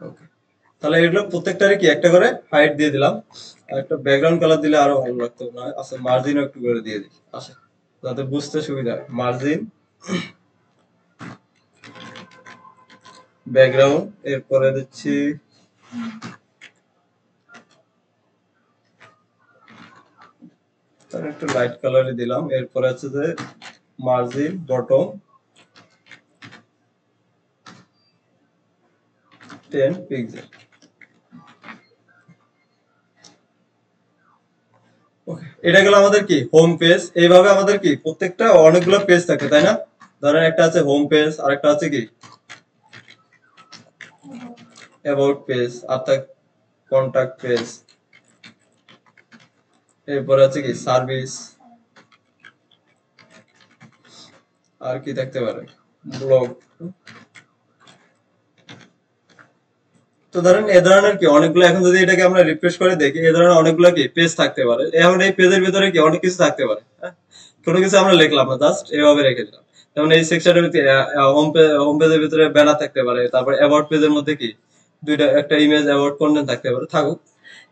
ওকে, তাহলে এগুলো প্রত্যেকটারে কি একটা করে হাইট দিয়ে দিলাম, আর একটা ব্যাকগ্রাউন্ড কালার দিলে আরো ভালো লাগতো না। আচ্ছা, মার্জিনও একটু করে দিয়ে দিই, আচ্ছা যাতে বুঝতে সুবিধা হয়। মার্জিন ব্যাকগ্রাউন্ড, এরপরে দিচ্ছি তার একটু লাইট কালারই দিলাম, এরপরে আছে যে মার্জিন বটম 10 পিক্সেল। ওকে, এটা গেল আমাদের কি হোম পেজ। এইভাবে আমাদের কি প্রত্যেকটা অনেকগুলো পেজ থাকে, তাই না? ধরেন একটা আছে হোম পেজ, আর একটা আছে কি অ্যাবাউট পেজ, আর তার কন্টাক্ট পেজ, এরপরে আছে কি সার্ভিস, আর কি থাকতে পারে ব্লগ। তো ধরেন এ ধরনের কি অনেকগুলো, এখন যদি এটাকে আমরা রিফ্রেশ করে দেখি এ ধরনের অনেকগুলো কি পেজ থাকতে পারে। এখন এই পেজের ভিতরে কি অনেক কিছু থাকতে পারে, হ্যাঁ কোনো কিছু আমরা লিখলাম না, জাস্ট এভাবে রেখে দিলাম। যেমন এই সেকশনের ভিতরে হোম পেজের ভিতরে ব্যানার থাকতে পারে, তারপর অ্যাবাউট পেজের মধ্যে কি দুইটা একটা ইমেজ অ্যাবাউট কন্টেন্ট থাকতে পারে, থাকুক।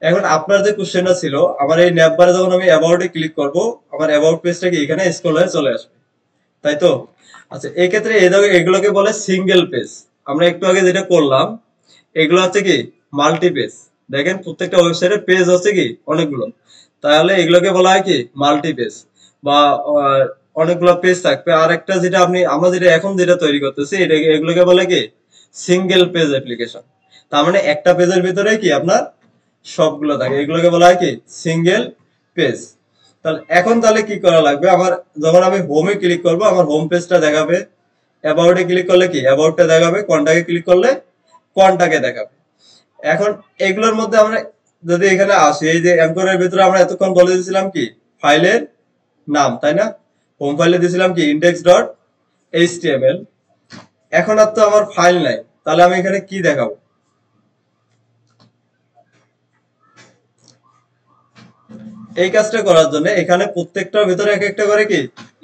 এখন আপনার যে কোশ্চেনটা ছিল, আমার এই ন্যাপ বারে যখন আমি অ্যাবাউটে ক্লিক করব আমার অ্যাবাউট পেজটা কি এখানে স্ক্রল হয়ে চলে আসবে, তাই তো? আচ্ছা, এই ক্ষেত্রে এগুলোকে বলে সিঙ্গেল পেজ। আমরা একটু আগে যেটা করলাম এগুলো হচ্ছে কি মাল্টি পেজ। দেখেন প্রত্যেকটা ওয়েবসাইটের পেজ হচ্ছে কি অনেকগুলো। তাহলে এগুলোকে বলা হয় কি মাল্টি পেজ বা অনেকগুলো পেজ থাকবে। আর একটা যেটা আমরা যেটা এখন যেটা তৈরি করতেছি এটা এগুলোকে বলে কি সিঙ্গেল পেজ অ্যাপ্লিকেশন। তার মানে একটা পেজের ভিতরে কি আপনার সবগুলো থাকে, এগুলোকে বলা হয় কি সিঙ্গেল পেজ। তাহলে কি করা লাগবে, আমার যখন আমি হোমে ক্লিক করব আমার হোম পেজটা দেখাবে, অ্যাবাউটে ক্লিক করলে কি অ্যাবাউটটা দেখাবে, কন্টাক্টে ক্লিক করলে কন্টাক্টে দেখাবে। এখন এগুলোর মধ্যে আমরা যদি এখানে আসি, এই যে অ্যাঙ্করের ভিতরে আমরা এতক্ষণ বলে দিয়েছিলাম কি ফাইলের নাম, তাই না? হোম ফাইলে দিয়েছিলাম কি index.html। এখন আর তো আমার ফাইল নাই, তাহলে আমি এখানে কি দেখাবো? এই কাজটা করার জন্য এখানে প্রত্যেকটার ভিতরে এক একটা করে কি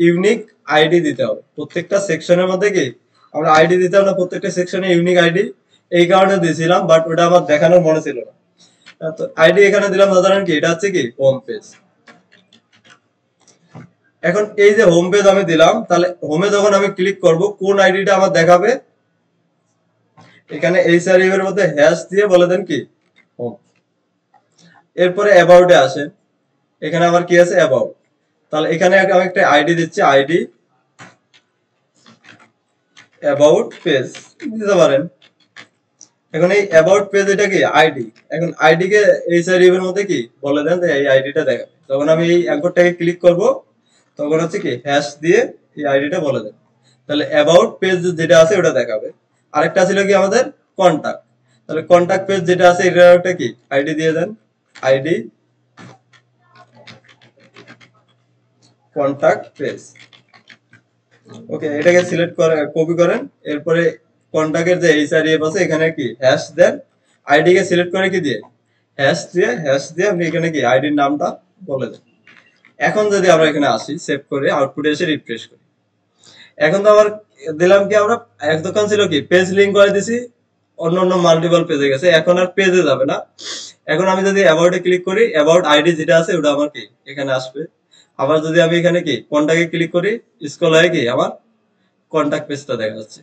ইউনিক আইডি দিতে হবে। প্রত্যেকটা সেকশনের মধ্যে কি আমরা আইডি দিতে হবে না, প্রত্যেকটা সেকশনে ইউনিক আইডি। এই কারণে দিয়েছিলাম, বাট ওটা আমার দেখানোর মনে ছিল না। তো আইডি এখানে দিলাম, ধরেন কি এটা হচ্ছে কি হোম পেজ। এখন এই যে হোম পেজ আমি দিলাম, তাহলে হোমে যখন আমি ক্লিক করব কোন আইডিটা আমার দেখাবে, এখানে HREF এর মধ্যে হ্যাশ দিয়ে বলে দেন কি হোম। এরপরে অ্যাবাউটে আসেন, এখানে আমার কি আছে অ্যাবাউট। তাহলে এখানে আমি একটা আইডি দিচ্ছি, আইডি অ্যাবাউট পেজ দিতে পারেন। এখন এই অ্যাবাউট পেজ এটা কি আইডি, এখন আইডি কে HREF এর মধ্যে কি বলে দেন যে এই আইডিটা দেখাবে। তখন আমি এই অ্যাঙ্করটাকে ক্লিক করব, তখন হচ্ছে কি হ্যাশ দিয়ে এই আইডিটা বলে দেন। তাহলে অ্যাবাউট পেজ যেটা আছে ওটা দেখাবে। আরেকটা ছিল কি আমাদের কন্টাক্ট। তাহলে কন্টাক্ট পেজ যেটা আছে এটা একটা কি আইডি দিয়ে দেন, আইডি কন্টাক্ট পেজ। ওকে, এটাকে সিলেক্ট করে কপি করেন। এরপরে কন্টাক্টের যে HREF আছে এখানে কি হ্যাশ দেন, আইডি কে সিলেক্ট করে কি দিয়ে হ্যাশ দিয়ে আপনি এখানে কি আইডির নামটা বলে দেন। এখন যদি আমরা এখানে আসি, সেভ করে আউটপুটে এসে রিফ্রেশ করি, এখন তো আবার দিলাম কি আমরা এতক্ষণ ছিল কি পেজ লিঙ্ক করে দিছি, অন্য অন্য মাল্টিপল পেজে গেছে, এখন আর পেজে যাবে না। এখন আমি যদি অ্যাবাউটে ক্লিক করি, অ্যাবাউট আইডি যেটা আছে ওটা আমার কি এখানে আসবে। আবার যদি আমি এখানে কি কন্টাক্টে ক্লিক করি, স্ক্রল হয়ে কি আমার কন্টাক্ট পেজটা দেখা যাচ্ছে।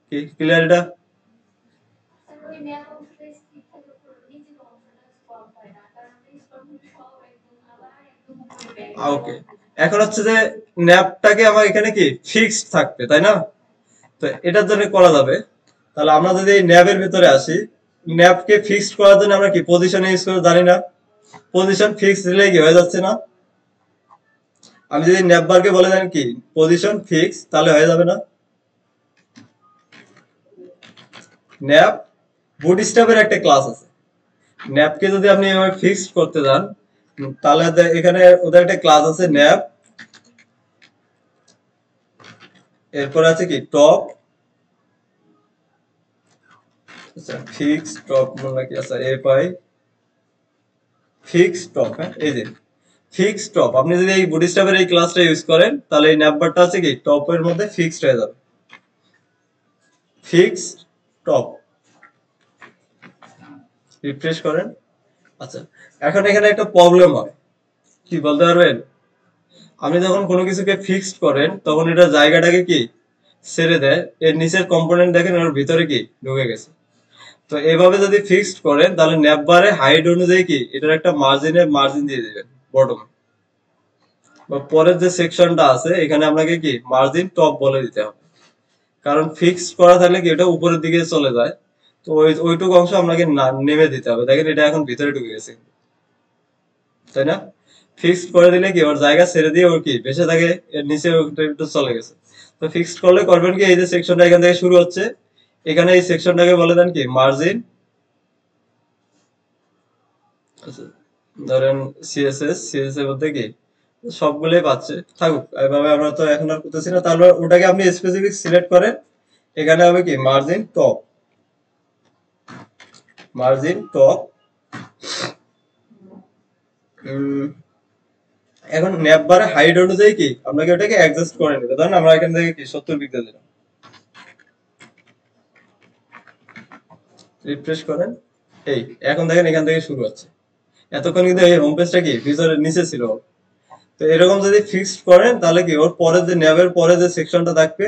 কি ক্লিয়ার এটা? স্যার ওই ম্যাপ অংশটা স্কিপ থেকে পুরো নিচের অংশটা স্ক্রল হয় না, কারণ স্ক্রল সব একদম আবার একদম উপরে ব্যাক ওকে, এখন হচ্ছে যে ন্যাপটাকে আমার এখানে কি ফিক্সড থাকবে, তাই না? তো এটার জন্য করা যাবে। তাহলে আমরা যদি এই ন্যাবের ভিতরে আসি, ন্যাবকে ফিক্সড করার জন্য আমরা কি পজিশন ইউজ করে জানি না? পজিশন ফিক্স দিলে কি হয়ে যাচ্ছে না? আমি যদি ন্যাব বারকে বলে দেন কি পজিশন ফিক্স, তাহলে হয়ে যাবে না? ন্যাব বুটস্ট্র্যাপের একটা ক্লাস আছে, ন্যাবকে যদি আপনি এভাবে ফিক্সড করতে যান, তাহলে এখানে ওদের একটা ক্লাস আছে ন্যাব, এরপর আছে কি টপ, আচ্ছা ফিক্স টপ মানে কি আছে এফআই ফিক্স টপ। হ্যাঁ, এই যে ফিক্স টপ, আপনি যদি এই বুটস্ট্র্যাপের এই ক্লাসটা ইউজ করেন তাহলে এই নাম্বারটা আছে কি টপের মধ্যে ফিক্সড হয়ে যাবে, ফিক্স টপ। রিফ্রেশ করেন। আচ্ছা, এখন এখানে একটা প্রবলেম হয়, কি বলতে পারবেন? আপনি যখন কোনো কিছুকে ফিক্সড করেন তখন এটা জায়গাটাকে কি ছেড়ে দেয়, এর নিচের কম্পোনেন্ট দেখেন ওর ভিতরে কি ঢুকে গেছে। তো এইভাবে যদি ফিক্সড করেন তাহলে ন্যাপ বারে হাইট অনুযায়ী কি এটার একটা মার্জিন দিয়ে দিবেন বটম, বা পরের যে সেকশনটা আছে এখানে আপনাকে কি মার্জিন টপ বলে দিতে হবে। কারণ ফিক্সড করা থাকলে কি এটা উপরের দিকে চলে যায়, তো ওইটুকু অংশ আপনাকে নেমে দিতে হবে। দেখেন এটা এখন ভিতরে ঢুকে গেছে, তাই না? ফিক্সড করে দিলে কি ওর জায়গা ছেড়ে দিয়ে ওর কি বেঁচে থাকে, এর নিচে ওটা একটু চলে গেছে। তো ফিক্সড করলে করবেন কি এই যে সেকশনটা এখান থেকে শুরু হচ্ছে, এখানে এই সেকশনটাকে বলে দেন কি মার্জিন, ধরেন সিএসএস এর মধ্যে কি সবগুলোই পাচ্ছে থাকুক, এভাবে আমরা তো এখন আর করতেছি না। তাহলে ওটাকে আপনি স্পেসিফিক সিলেক্ট করেন, এখানে হবে কি মার্জিন টপ, মার্জিন টপ। এখন ন্যাপ বারে হাইট অনুযায়ী কি আপনাকে ওটাকে অ্যাডজাস্ট করে নেবে। ধরেন আমরা এখান থেকে কি 70 পিক্সেল দিলাম, রিফ্রেশ করেন। এই এখন দেখেন এখান থেকে শুরু হচ্ছে, এতক্ষণ কিন্তু এই হোম পেজটা কি ভিতরের নিচে ছিল। তো এরকম যদি ফিক্সড করেন তাহলে কি ওর পরে যে ন্যাবের পরে যে সেকশনটা থাকবে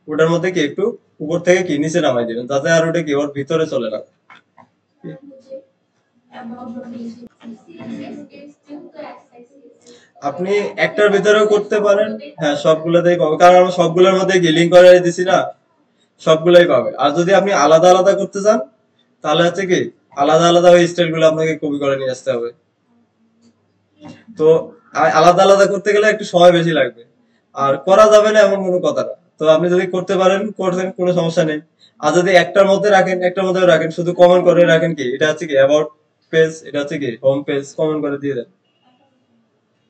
ওটার মধ্যে কি একটু উপর থেকে কি নিচে নামাই দিবেন, যাতে আর ওটা কি ওর ভিতরে চলে না। যে about CSS S2 class CSS আপনি একটার ভিতরেও করতে পারেন, হ্যাঁ সবগুলোতেই পাবে, কারণ আমরা সবগুলোর মধ্যে লিঙ্ক করে দিছি না, সবগুলাই পাবে। আর যদি আপনি আলাদা আলাদা করতে চান তাহলে হচ্ছে কি আলাদা আলাদা ওই স্টাইল গুলো আপনাকে কপি করে নিয়ে আসতে হবে। তো আলাদা আলাদা করতে গেলে একটু সময় বেশি লাগবে, আর করা যাবে না এমন কোনো কথা না। তো আপনি যদি করতে পারেন করছেন, কোনো সমস্যা নেই। আর যদি একটার মধ্যে রাখেন একটার মধ্যে রাখেন, শুধু কমেন্ট করে রাখেন, কি এটা হচ্ছে কি অ্যাবাউট পেজ, এটা হচ্ছে কি হোম পেজ, কমেন্ট করে দিয়ে দেন।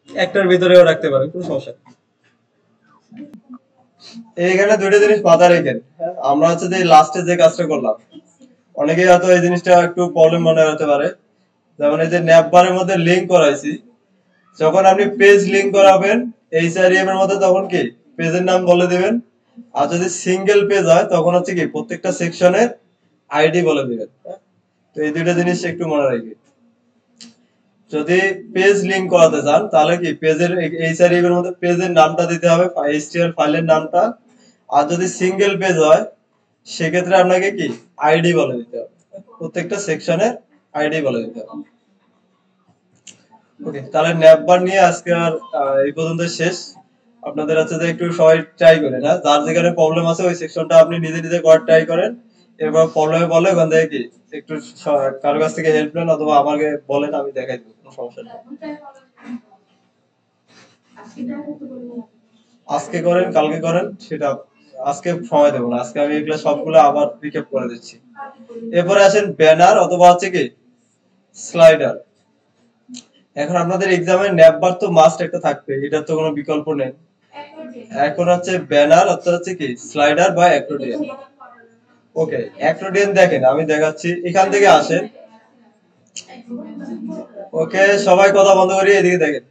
একটার ভিতরেও রাখতে পারেন, কোনো সমস্যা নেই। এইখানে দুইটা জিনিস মাথায় রেখেন, হ্যাঁ? আমরা হচ্ছে যে লাস্টে যে কাজটা করলাম, অনেকেই হয়তো এই জিনিসটা একটু প্রবলেম মনে হতে পারে। যেমন এই যে ন্যাপবারের মধ্যে লিংক করাইছি, যখন আপনি পেজ লিংক করাবেন এইচআরএম এর মধ্যে, তখন কি পেজের নাম বলে দিবেন। আর যদি সিঙ্গেল পেজ হয় তখন হচ্ছে কি প্রত্যেকটা সেকশনের আইডি বলে দিবেন, হ্যাঁ? তো এই দুইটা জিনিস একটু মনে রাখবেন। যদি পেজ লিংক করাতে চান তাহলে কি পেজের এইচআরএম এর মধ্যে পেজের নামটা দিতে হবে, এইচটিএমএল ফাইলের নামটা। আর যদি সিঙ্গেল পেজ হয় সেক্ষেত্রে আপনাকে কি আইডি বলে দিতে হবে, প্রত্যেকটা সেকশনের আইডি বলে দিতে হবে। ওকে, তাহলে ন্যাপবার নিয়ে আজকে আর এই পর্যন্ত শেষ। আপনাদের হচ্ছে যে একটু সবাই ট্রাই করেন, হ্যাঁ? যার যেখানে প্রবলেম আছে ওই সেকশনটা আপনি নিজে নিজে করার ট্রাই করেন। এরপর প্রবলেমে বলে ওখান থেকে কি একটু কারো কাছ থেকে হেল্প নেন, অথবা আমাকে বলেন, আমি দেখাই দেবো, কোনো সমস্যা নেই। আজকে করেন কালকে করেন সেটা, আজকে সময় দেবো না, আজকে আমি এগুলো সবগুলো আবার রিক্যাপ করে দিচ্ছি। এরপরে আসেন ব্যানার অথবা হচ্ছে কি স্লাইডার। এখন আপনাদের এক্সামে ন্যাপবার তো মাস্ট একটা থাকবে, এটা তো কোনো বিকল্প নেই। এখন হচ্ছে ব্যানার অর্থাৎ হচ্ছে কি স্লাইডার বা অ্যাক্রোডিয়ান। ওকে, অ্যাক্রোডিয়ান দেখেন আমি দেখাচ্ছি, এখান থেকে আসেন। ওকে, সবাই কথা বন্ধ করি, এদিকে দেখেন।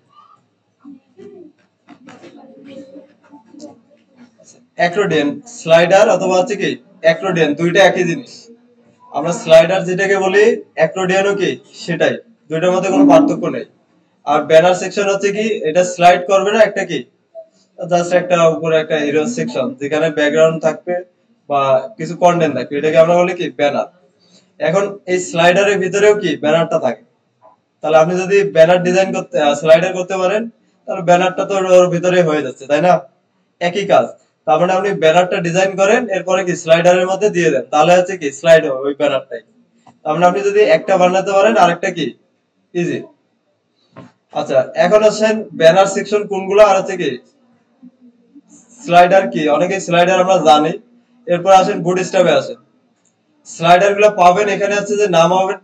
অ্যাক্রোডিয়ান স্লাইডার অথবা হচ্ছে কি অ্যাক্রোডিয়ান, দুইটা একই জিনিস। আমরা স্লাইডার যেটাকে বলি, অ্যাক্রোডিয়ানও কি সেটাই, দুইটার মধ্যে কোনো পার্থক্য নেই। আর ব্যানার সেকশন হচ্ছে কি এটা স্লাইড করবে না, একটা কি জাস্ট একটা উপরে একটা হিরো সেকশন যেখানে ব্যাকগ্রাউন্ড থাকবে বা কিছু কন্টেন্ট থাকবে, এটাকে আমরা বলি কি ব্যানার। এখন এই স্লাইডারের ভিতরেও কি ব্যানারটা থাকে। তাহলে আপনি যদি ব্যানার ডিজাইন করতে স্লাইডার করতে পারেন, তাহলে ব্যানারটা তো ওর ভিতরে হয়ে যাচ্ছে, তাই না? একই কাজ। তার মানে আপনি ব্যানারটা ডিজাইন করেন, এরপরে কি স্লাইডারের মধ্যে দিয়ে দেন, তাহলে হচ্ছে কি স্লাইড হবে ওই ব্যানারটাই। তার মানে আপনি যদি একটা বানাতে পারেন আরেকটা কি ইজি। আচ্ছা, এখন আসেন ব্যানার সেকশন কোনগুলো আর হচ্ছে কি স্লাইডার কি। অনেকে স্লাইডার আমরা জানি। এরপর আসেন বুটস্ট্র্যাপে আসেন। স্লাইডার গুলো পাবেন এখানে হচ্ছে যে নাম হবে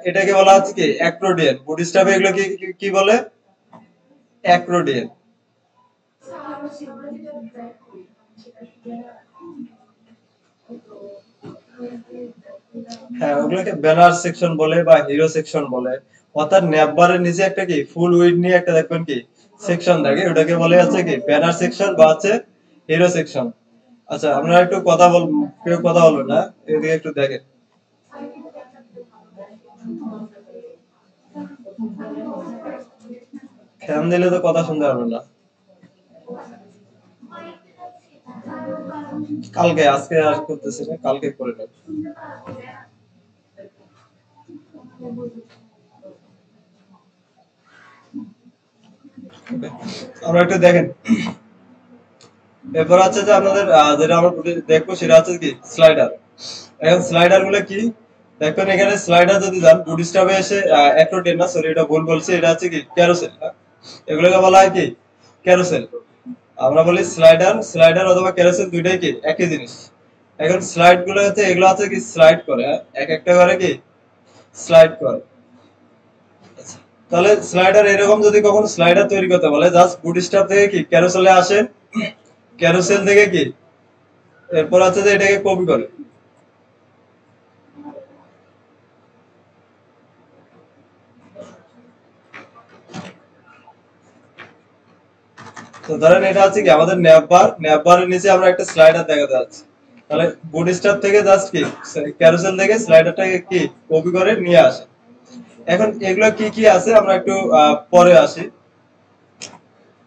এটাকে বলা হচ্ছে কি অ্যাক্রোডিয়ান। বুটস্ট্র্যাপে এগুলো কি বলে? অ্যাক্রোডিয়ান। হ্যাঁ, ওগুলোকে ব্যানার সেকশন বলে বা হিরো সেকশন বলে। অর্থাৎ ন্যাপবারের নিচে একটা কি ফুল উইড নিয়ে একটা দেখবেন কি সেকশন থাকে, ওটাকে বলে হচ্ছে কি ব্যানার সেকশন বা হচ্ছে হিরো সেকশন। আচ্ছা, আপনারা একটু কথা কেউ কথা বলবেন না, এদিকে একটু দেখেন। ফ্যান দিলে তো কথা শুনতে পারবেন না। কালকে, আজকে আর করতেছি না, কালকে করে নেব। আমরা একটু দেখেন। এরপর আছে যে আপনাদের যেটা আমরা দেখবো সেটা হচ্ছে কি স্লাইডার। এখন স্লাইডার গুলো কি দেখবেন, এখানে স্লাইডার যদি যান বুটস্ট্র্যাপে এসে অ্যাক্রোডিয়ান না, সরি এটা ভুল বলছি, এটা হচ্ছে কি ক্যারোসেল। এগুলোকে বলা হয় কি ক্যারোসেল। আমরা বলি স্লাইডার, স্লাইডার অথবা ক্যারোসেল দুইটাই কি একই জিনিস। এখন স্লাইড গুলো হচ্ছে এগুলো হচ্ছে কি স্লাইড করে, এক একটা করে কি স্লাইড করে। তাহলে স্লাইডার এরকম যদি কখনো স্লাইডার তৈরি করতে বলে, জাস্ট বুটস্ট্র্যাপ থেকে কি ক্যারোসেলে আসেন, ক্যারোসেল থেকে কি এরপর আছে যে এটাকে কপি করে। তো ধরেন এটা আছে কি আমাদের ন্যাপবারের নিচে আমরা একটা স্লাইডার দেখাতে যাচ্ছি। তাহলে বুটস্ট্র্যাপ থেকে জাস্ট কি ক্যারোসেল থেকে স্লাইডারটাকে কি কপি করে নিয়ে আসে। এখন এগুলো কি কি আছে আমরা একটু পরে আসি।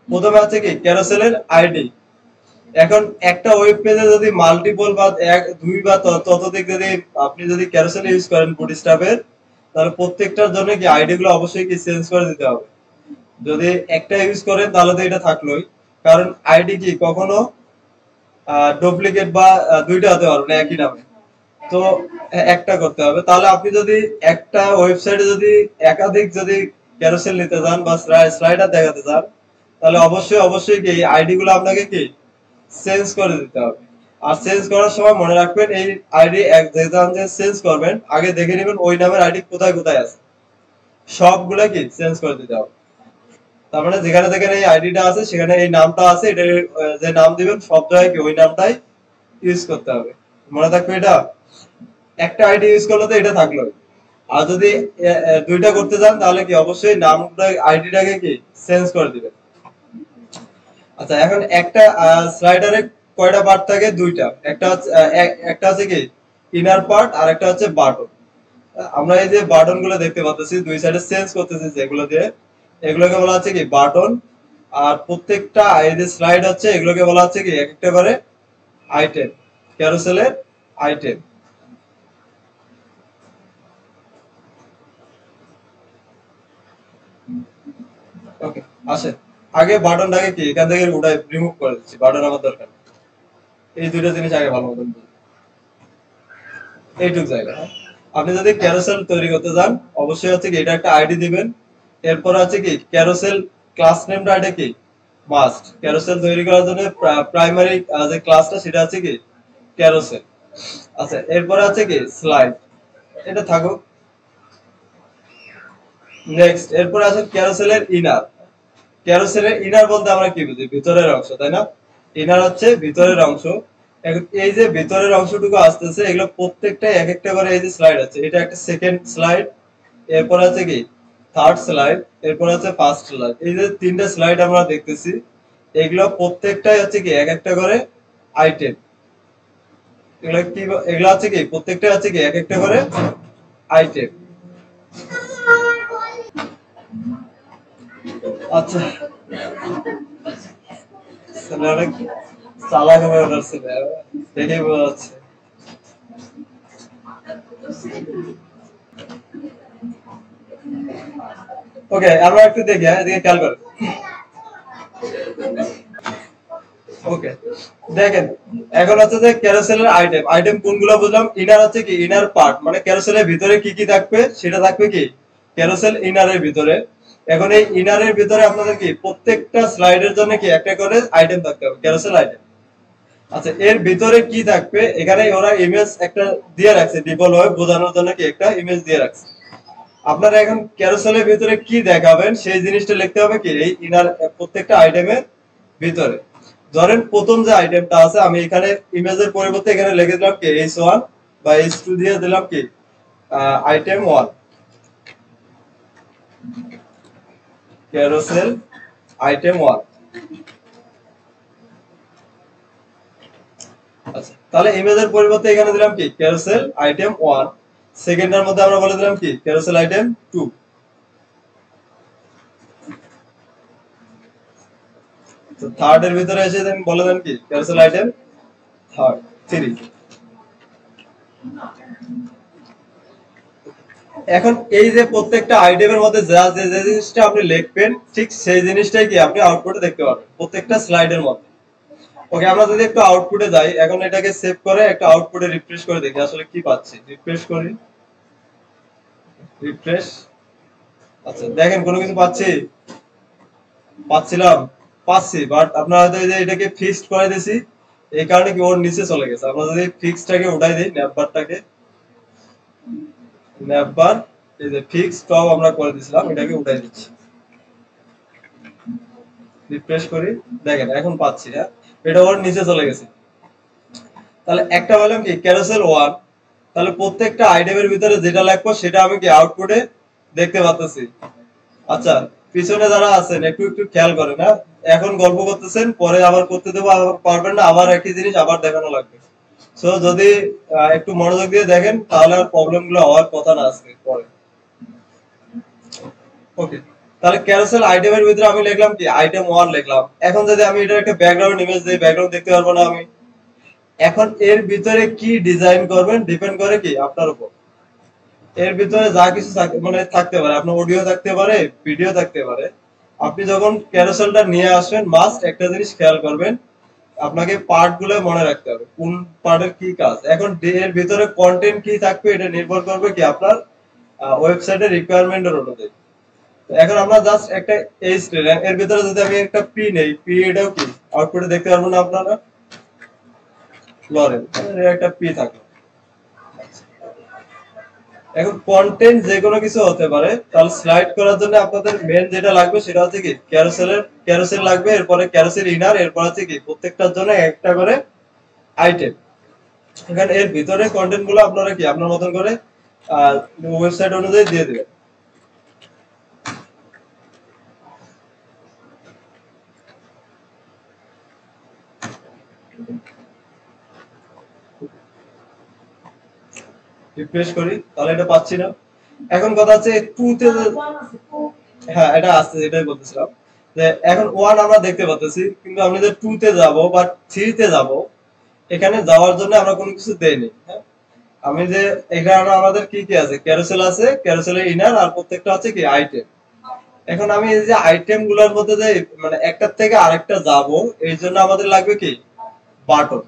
প্রথমে আছে কি ক্যারোসেলের আইডি। এখন একটা ওয়েব পেজে যদি মাল্টিপল বা এক দুই বা ততোধিক যদি আপনি যদি ক্যারোসেল ইউজ করেন বুটস্ট্র্যাপের, তাহলে প্রত্যেকটার জন্য কি আইডি গুলো অবশ্যই কি চেঞ্জ করে দিতে হবে। যদি একটা ইউজ করেন তাহলে তো এটা থাকলোই, কারণ আইডি কি কখনো ডুপ্লিকেট বা দুইটা হতে পারবে না একই নামে। তো একটা করতে হবে। তাহলে আপনি যদি একটা ওয়েবসাইটে যদি একাধিক যদি ক্যারোসেল নিতে চান বা স্লাইডার দেখাতে চান, তাহলে অবশ্যই অবশ্যই কি এই আইডি গুলো আপনাকে কি চেঞ্জ করে দিতে হবে। আর চেঞ্জ করার সময় মনে রাখবেন এই আইডি যে চেঞ্জ করবেন আগে দেখে নেবেন ওই নামের আইডি কোথায় কোথায় আছে, সবগুলা কি চেঞ্জ করে দিতে হবে। তার মানে যেখানে যেখানে এই আইডিটা আছে সেখানে এই নামটা আছে, এটা যে নাম দিবেন সব জায়গায় কি ওই নামটাই ইউজ করতে হবে। মনে থাকবে এটা। একটা আইডি ইউজ করলে তো এটা থাকলো। আর যদি দুইটা করতে চান তাহলে কি অবশ্যই নামটা আইডিটাকে কি চেঞ্জ করে দিবেন। আচ্ছা, এখন একটা স্লাইডারে কয়টা পার্ট থাকে? দুইটা। একটা আছে কি ইনার পার্ট আর একটা হচ্ছে বাটন। আমরা এই যে বাটন গুলো দেখতে পাচ্ছি দুই সাইডে চেঞ্জ করতেছি যেগুলো দিয়ে, এগুলোকে বলা হচ্ছে কি বাটন। আর প্রত্যেকটা এই যে স্লাইড হচ্ছে এগুলোকে বলা হচ্ছে কি এক একটা করে আইটেম, ক্যারোসেলের আইটেম। ওকে, আসেন আগে বাটনটাকে কি এখান থেকে উঠাই রিমুভ করে দিচ্ছি, বাটন আমার দরকার নেই। এই দুইটা জিনিস আগে ভালো মতন বুঝুন। এইটুক জায়গা, হ্যাঁ? আপনি যদি ক্যারোসেল তৈরি করতে চান অবশ্যই হচ্ছে কি এটা একটা আইডি দিবেন। এরপর আছে কি ক্যারোসেল ক্লাস নেমটা এটা কি মাস্ট। ক্যারোসেল তৈরি করার জন্য প্রাইমারি যে ক্লাসটা সেটা আছে কি ক্যারোসেল। আচ্ছা, এরপর আছে কি স্লাইড, এটা থাকুক। নেক্সট এরপর আছে ক্যারোসেলের ইনার। ক্যারোসেলের ইনার বলতে আমরা কি বুঝি? ভিতরের অংশ, তাই না? ইনার হচ্ছে ভিতরের অংশ। এই যে ভিতরের অংশটুকু আসতেছে এগুলো প্রত্যেকটা এক একটা করে এই যে স্লাইড আছে, এটা একটা সেকেন্ড স্লাইড, এরপর আছে কি থার্ড স্লাইড, এরপর আছে ফার্স্ট স্লাইড। এই যে তিনটা স্লাইড আমরা দেখতেছি এগুলো প্রত্যেকটাই হচ্ছে কি এক একটা করে আইটেম। এগুলো কি এগুলো আছে কি প্রত্যেকটা আছে কি এক একটা করে আইটেম। আচ্ছা, অনেক চালাক হয়ে উঠছে দেখেই বোঝা যাচ্ছে। ওকে, আমরা একটু দেখি, হ্যাঁ এদিকে খেয়াল করেন। ওকে, দেখেন এখন হচ্ছে যে ক্যারোসেলের আইটেম। আইটেম কোনগুলো বুঝলাম? ইনার হচ্ছে কি ইনার পার্ট, মানে ক্যারোসেলের ভিতরে কি কি থাকবে সেটা থাকবে কি ক্যারোসেল ইনারের ভিতরে। এখন এই ইনারের ভিতরে আপনাদের কি প্রত্যেকটা স্লাইডের জন্য কি একটা করে আইটেম থাকতে হবে, ক্যারোসেল আইটেম। আচ্ছা, এর ভিতরে কি থাকবে? এখানে ওরা ইমেজ একটা দিয়ে রাখছে ডিফল্ট ভাবে বোঝানোর জন্য কি একটা ইমেজ দিয়ে রাখছে। আপনারা এখন ক্যারোসেলের ভিতরে কি দেখাবেন সেই জিনিসটা লিখতে হবে কি এই ইনার প্রত্যেকটা আইটেমের ভিতরে। ধরেন প্রথম যে আইটেমটা আছে আমি এখানে ইমেজের পরিবর্তে এখানে লিখে দিলাম কি h1 বা h2 দিয়ে দিলাম কি আইটেম 1 ক্যারোসেল আইটেম 1। আচ্ছা, তাহলে ইমেজের পরিবর্তে এখানে দিলাম কি ক্যারোসেল আইটেম 1। সেকেন্ডের মধ্যে আমরা বলে দিলাম কি ক্যারোসেল আইটেম 2। তো থার্ড এর ভিতরে এসে দেন বলে দেন কি ক্যারোসেল আইটেম থার্ড 3। এখন এই যে প্রত্যেকটা আইটেমের মধ্যে যা যে যে জিনিসটা আপনি লিখবেন ঠিক সেই জিনিসটাই কি আপনি আউটপুটে দেখতে পারবেন প্রত্যেকটা স্লাইডের মধ্যে। ওকে, আমরা যদি একটু আউটপুটে যাই, এখন এটাকে সেভ করে একটা আউটপুটে রিফ্রেশ করে দেখি আসলে কি পাচ্ছি। রিফ্রেশ করি, রিফ্রেশ। আচ্ছা, দেখেন কোনো কিছু পাচ্ছি? পাচ্ছিলাম, পাচ্ছি, বাট আপনারা হয়তো এই যে এটাকে ফিক্সড করে দিয়েছি এই কারণে কি ওর নিচে চলে গেছে। আমরা যদি ফিক্সডটাকে উঠাই দিই, ন্যাপবারটাকে, ন্যাপবার এই যে ফিক্স টপ আমরা করে দিয়েছিলাম এটাকে উঠাই দিচ্ছি। রিফ্রেশ করি, দেখেন এখন পাচ্ছি। হ্যাঁ, এটা ওর নিচে চলে গেছে। তাহলে একটা বললাম কি ক্যারোসেল 1, তাহলে প্রত্যেকটা আইটেমের ভিতরে যেটা লাগবে সেটা আমি কি আউটপুটে দেখতে পাচ্ছি। আচ্ছা, পিছনে যারা আছেন একটু একটু খেয়াল করেন। না এখন গল্প করতেছেন, পরে আবার করতে দেবো, আবার পারবেন না, আবার একই জিনিস আবার দেখানো লাগবে। সো যদি একটু মনোযোগ দিয়ে দেখেন তাহলে আর প্রবলেম গুলো হওয়ার কথা না আজকে পরে। ওকে, তাহলে ক্যারোসেল আইটেমের ভিতরে আমি লিখলাম কি আইটেম 1 লিখলাম। এখন যদি আমি এটা একটা ব্যাকগ্রাউন্ড ইমেজ দিই, ব্যাকগ্রাউন্ড দেখতে পারবো না আমি। এখন এর ভিতরে কি ডিজাইন করবেন ডিপেন্ড করে কি আপনার উপর। এর ভিতরে যা কিছু মানে থাকতে পারে, আপনার অডিও থাকতে পারে, ভিডিও থাকতে পারে। আপনি যখন ক্যারোসেলটা নিয়ে আসবেন মাস্ট একটা জিনিস খেয়াল করবেন, আপনাকে পার্ট গুলো মনে রাখতে হবে কোন পার্টের কি কাজ। এখন এর ভিতরে কন্টেন্ট কি থাকবে এটা নির্ভর করবে কি আপনার ওয়েবসাইটের রিকোয়ারমেন্টের অনুযায়ী। এখন আমরা জাস্ট একটা এইচ নিলাম, এর ভিতরে যদি আমি একটা পি নেই, পি এটাও কি আউটপুটে দেখতে পারবেন না আপনারা, লরেন এর একটা পি থাকবে। এখন কন্টেন্ট যে কোনো কিছু হতে পারে, তাহলে স্লাইড করার জন্য আপনাদের মেন যেটা লাগবে সেটা হচ্ছে কি ক্যারোসেল লাগবে, এরপরে ক্যারোসেল ইনার, এরপর হচ্ছে কি প্রত্যেকটার জন্য একটা করে আইটেম। এখানে এর ভিতরে কন্টেন্ট গুলো আপনারা কি আপনার মতন করে ওয়েবসাইট অনুযায়ী দিয়ে দেবেন। রিফ্রেশ করি, তাহলে এটা পাচ্ছি না। এখন কথা হচ্ছে টু তে, হ্যাঁ এটা আসছে, এটাই বলতেছিলাম যে এখন ওয়ান আমরা দেখতে পাচ্ছি, কিন্তু আমরা যে টু তে যাব বা থ্রি তে যাব, এখানে যাওয়ার জন্য আমরা কোনো কিছু দেইনি। হ্যাঁ, আমি যে এখানে আমাদের কি কি আছে, ক্যারোসেল আছে, ক্যারোসেলের ইনার, আর প্রত্যেকটা হচ্ছে কি আইটেম। এখন আমি এই যে আইটেম গুলোর মধ্যে যে মানে একটার থেকে আরেকটা যাব, এই জন্য আমাদের লাগবে কি বাটন।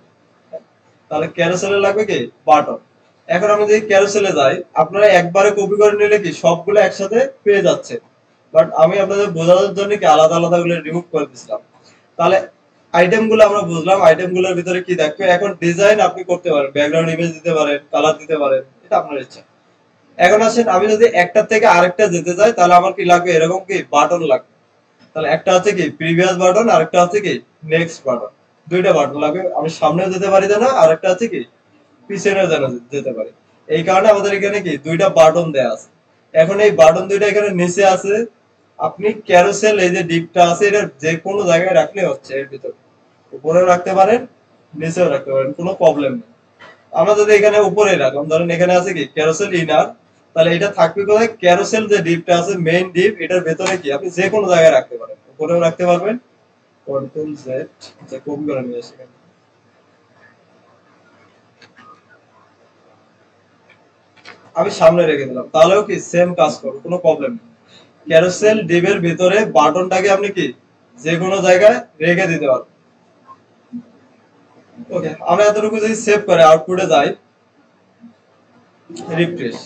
তাহলে ক্যারোসেলে লাগবে কি বাটন। এখন আমি যদি ক্যারোসেলে যাই, আপনারা একবারে কপি করে নিলে কি সবগুলো একসাথে পেয়ে যাচ্ছে, বাট আমি আপনাদের বোঝানোর জন্য কি আলাদা আলাদা গুলো রিমুভ করে দিছিলাম। তাহলে আইটেম গুলো আমরা বুঝলাম, আইটেম গুলোর ভিতরে কি থাকবে। এখন ডিজাইন আপনি করতে পারেন, ব্যাকগ্রাউন্ড ইমেজ দিতে পারেন, কালার দিতে পারেন, এটা আপনার ইচ্ছা। এখন আসেন আমি যদি একটা থেকে আরেকটা যেতে চাই, তাহলে আমার কি লাগবে, এরকম কি বাটন লাগবে। তাহলে একটা হচ্ছে কি প্রিভিয়াস বাটন, আর একটা হচ্ছে কি নেক্সট বাটন। দুইটা বাটন লাগবে, আমি সামনেও যেতে পারি না, আর একটা হচ্ছে কি পিছনেও যেতে পারি। এই কারণে আমাদের এখানে কি দুইটা বাটন দেয়া আছে। এখন এই বাটন দুইটা এখানে নিচে আছে। আপনি ক্যারোসেল এই যে ডিপটা আছে, এটা যে কোনো জায়গায় রাখলে হচ্ছে, এর ভিতরে উপরেও রাখতে পারেন, নিচেও রাখতে পারেন, কোনো প্রবলেম নেই। আমরা যদি এখানে উপরে রাখলাম, ধরেন এখানে আছে কি ক্যারোসেল ইনার, তাহলে এটা থাকবে কোথায়, ক্যারোসেল যে ডিপটা আছে মেইন ডিপ, এটার ভেতরে কি আপনি যে কোনো জায়গায় রাখতে পারেন, উপরেও রাখতে পারবেন। কন্ট্রোল জেড, যে কপি করে নিয়ে আসি, আমি সামনে রেখে দিলাম, তাহলেও কি সেম কাজ করবে, কোনো প্রবলেম নেই। ক্যারোসেল ডিপের ভিতরে বাটনটাকে আপনি কি যে কোনো জায়গায় রেখে দিতে পারবেন। ওকে, আমরা এতটুকু যদি সেভ করে আউটপুটে যাই, রিফ্রেশ,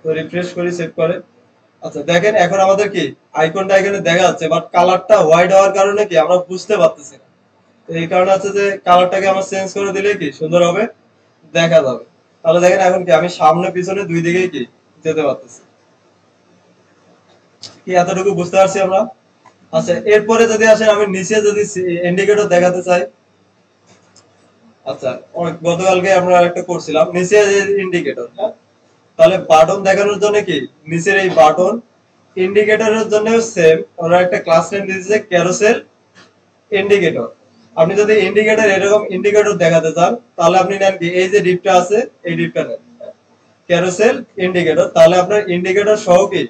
তো রিফ্রেশ করি, সেভ করে। আচ্ছা দেখেন এখন আমাদের কি আইকনটা এখানে দেখা যাচ্ছে, বাট কালারটা হোয়াইট হওয়ার কারণে কি আমরা বুঝতে পারতেছি না। তো এই কারণে আছে যে কালারটাকে আমরা চেঞ্জ করে দিলে কি সুন্দর হবে, দেখা যাবে। তাহলে দেখেন এখন কি আমি সামনে পিছনে দুই দিকেই কি যেতে পারতেছি। কি এতটুকু বুঝতে পারছি আমরা? আচ্ছা এরপরে যদি আসেন, আমি নিচে যদি ইন্ডিকেটর দেখাতে চাই। আচ্ছা, গতকালকে আমরা একটা করছিলাম নিচে ইন্ডিকেটর, হ্যাঁ। তাহলে বাটন দেখানোর জন্য কি নিচের এই বাটন, ইন্ডিকেটরের জন্য সেম ওরা একটা ক্লাস নেম দিয়েছে ক্যারোসেল ইন্ডিকেটর। আপনি যদি ইন্ডিকেটর এরকম ইন্ডিকেটর দেখাতে চান, তাহলে আপনি নেন কি এই যে ডিপটা আছে, এই ডিপটা নেন ক্যারোসেল ইন্ডিকেটর, তাহলে আপনার ইন্ডিকেটর সহ কি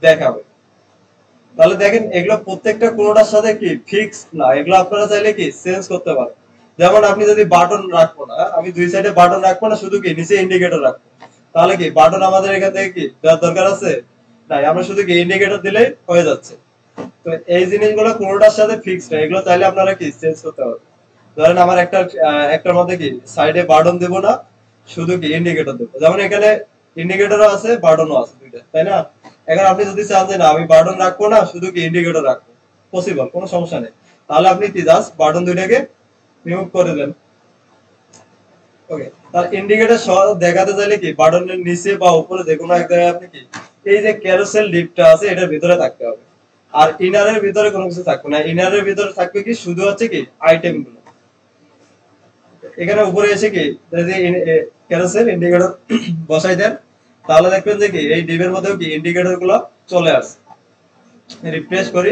দেখাবে। তাহলে দেখেন এগুলো প্রত্যেকটা কোনোটার সাথে কি ফিক্স না, এগুলো আপনারা চাইলে কি চেঞ্জ করতে পারেন। যেমন আপনি যদি বাটন রাখবো না, আমি দুই সাইডে বাটন রাখবো না, শুধু কি নিচে ইন্ডিকেটর রাখবো, তাহলে কি বাটন আমাদের এখান থেকে কি দেওয়ার দরকার আছে? নাই, আমরা শুধু কি ইন্ডিকেটর দিলেই হয়ে যাচ্ছে। তো এই জিনিসগুলো কোনোটার সাথে ফিক্স না, এগুলো চাইলে আপনারা কি চেঞ্জ করতে পারবেন। ধরেন আমার একটার মধ্যে কি সাইডে বাটন দেবো না, শুধু কি ইন্ডিকেটর দেবো, যেমন এখানে ইন্ডিকেটরও আছে বাটনও আছে দুইটা, তাই না? এখন আপনি যদি চান যে না আমি বাটন রাখবো না, শুধু কি ইন্ডিকেটর রাখবো, পসিবল, কোনো সমস্যা নেই। তাহলে আপনি কি জাস্ট বাটন দুইটাকে রিমুভ করে দেন। ওকে, তাহলে ইন্ডিকেটর সহ দেখাতে চাইলে কি বাটনের নিচে বা উপরে যে কোনো এক জায়গায় আপনি কি এই যে ক্যারোসেল লিফটটা আছে এটার ভিতরে থাকতে হবে। আর ইনারের ভিতরে কোনো কিছু থাকবে না, ইনারের ভিতরে থাকবে কি শুধু হচ্ছে কি আইটেম গুলো। এখানে উপরে এসে কি যদি ক্যারোসেল ইন্ডিকেটর বসাই দেন, তাহলে দেখবেন যে কি এই ডিপের মধ্যেও কি ইন্ডিকেটর গুলো চলে আসে। রিফ্রেশ করি,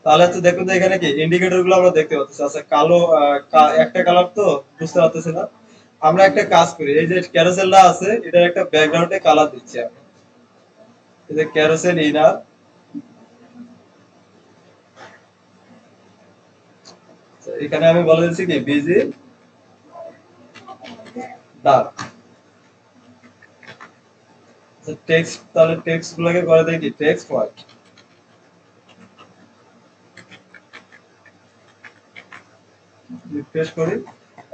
তাহলে হচ্ছে দেখুন যে এখানে কি ইন্ডিকেটর গুলো আমরা দেখতে পাচ্ছি। আচ্ছা কালো একটা কালার তো বুঝতে পারতেছি না। আমরা একটা কাজ করি, এই যে ক্যারোসেলটা আছে এটার একটা ব্যাকগ্রাউন্ডে কালার দিচ্ছি আমি। এই যে ক্যারোসেল ইনার, এখানে আমি বলে দিচ্ছি কি বিজি ডার্ক। টেক্সট, তাহলে টেক্সট গুলোকে করে দেয় কি টেক্সট হোয়াইট। রিফ্রেশ করি,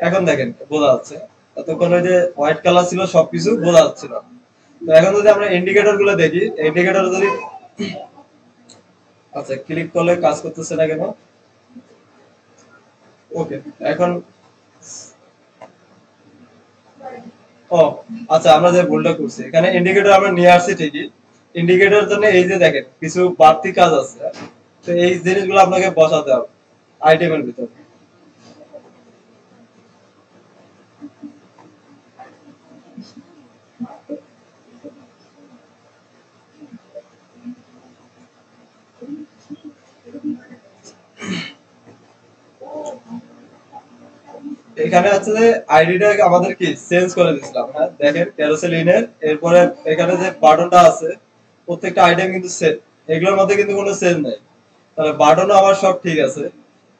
এখন দেখেন বোঝা যাচ্ছে। এতক্ষণ ওই যে হোয়াইট কালার ছিল সবকিছু বোঝা যাচ্ছিল। তো এখন যদি আমরা ইন্ডিকেটর গুলো দেখি, ইন্ডিকেটর যদি আচ্ছা ক্লিক করলে কাজ করতেছে না কেন? ওকে, এখন ও আচ্ছা, আমরা যে ভুলটা করছি এখানে ইন্ডিকেটর আমরা নিয়ে আসছি ঠিকই। ইন্ডিকেটরের জন্য এই যে দেখেন কিছু বাড়তি কাজ আছে। তো এই জিনিসগুলো আপনাকে বসাতে হবে আইটেমের ভিতরে। এখানে আছে যে আইডিটা আমাদের কি চেঞ্জ করে দিয়েছিলাম। হ্যাঁ দেখেন ক্যারোসেল ইনের এরপরে এখানে যে বাটনটা আছে প্রত্যেকটা আইটেম কিন্তু সেম, এগুলোর মধ্যে কিন্তু কোনো চেঞ্জ নাই। তাহলে বাটনও আমার সব ঠিক আছে,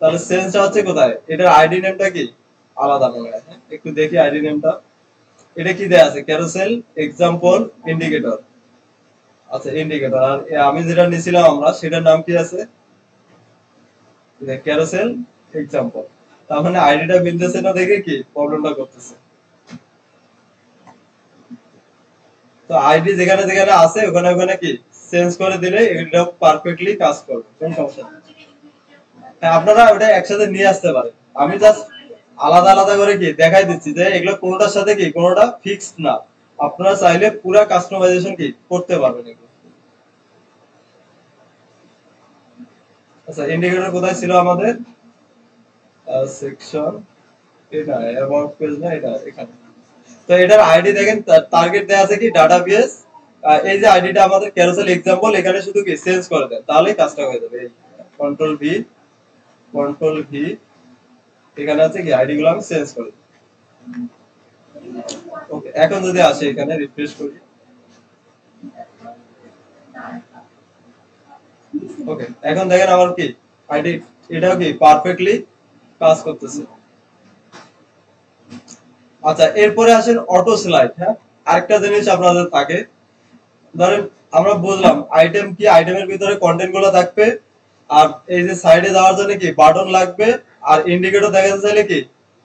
তাহলে চেঞ্জটা হচ্ছে কোথায়? এটার আইডি নেমটা কি আলাদা মনে হয়। হ্যাঁ, একটু দেখি আইডি নেমটা। এটা কি দেয়া আছে? Carousel example indicator. আচ্ছা ইন্ডিকেটর, আর আমি যেটা নিছিলাম আমরা সেটার নাম কি আছে? Carousel example. তার মানে আইডিটা মিলতেছে না দেখে কি প্রবলেমটা করতেছে। তো আইডি যেখানে যেখানে আছে ওখানে ওখানে কি চেঞ্জ করে দিলে এটা পারফেক্টলি কাজ করবে, কোনো সমস্যা নেই। হ্যাঁ, আপনারা ওটা একসাথে নিয়ে আসতে পারেন। আমি জাস্ট আলাদা আলাদা করে কি দেখাই দিচ্ছি যে এগুলো কোনোটার সাথে কি কোনোটা ফিক্সড না। আপনারা চাইলে পুরো কাস্টমাইজেশন কি করতে পারবেন এগুলো। আচ্ছা ইন্ডিকেটর কোথায় ছিল আমাদের? সেকশন, এটা অ্যাবাউট পেজ না, এটা এখানে। তো এটার আইডি দেখেন, টার্গেট দেয়া আছে কি ডাটাবেস। এই যে আইডিটা আমাদের ক্যারোসেল এক্সাম্পল, এখানে শুধু কি চেঞ্জ করে দেন তাহলেই কাজটা হয়ে যাবে। এই কন্ট্রোল ভি, কন্ট্রোল ভি, এখানে আছে কি আইডি গুলো আমি চেঞ্জ করে দিই। ওকে, এখন যদি আসে এখানে রিফ্রেশ করি। ওকে, এখন দেখেন আমার কি আইডি, এটাও কি পারফেক্টলি কাজ করতেছে। আচ্ছা এরপরে আসেন অটো স্লাইড। হ্যাঁ, আরেকটা জিনিস আপনাদের থাকে, ধরেন আমরা বুঝলাম আইটেম কি, আইটেমের ভিতরে কন্টেন্ট গুলো থাকবে, আর এই যে সাইডে যাওয়ার জন্য কি বাটন লাগবে, আর ইন্ডিকেটর দেখাতে চাইলে কি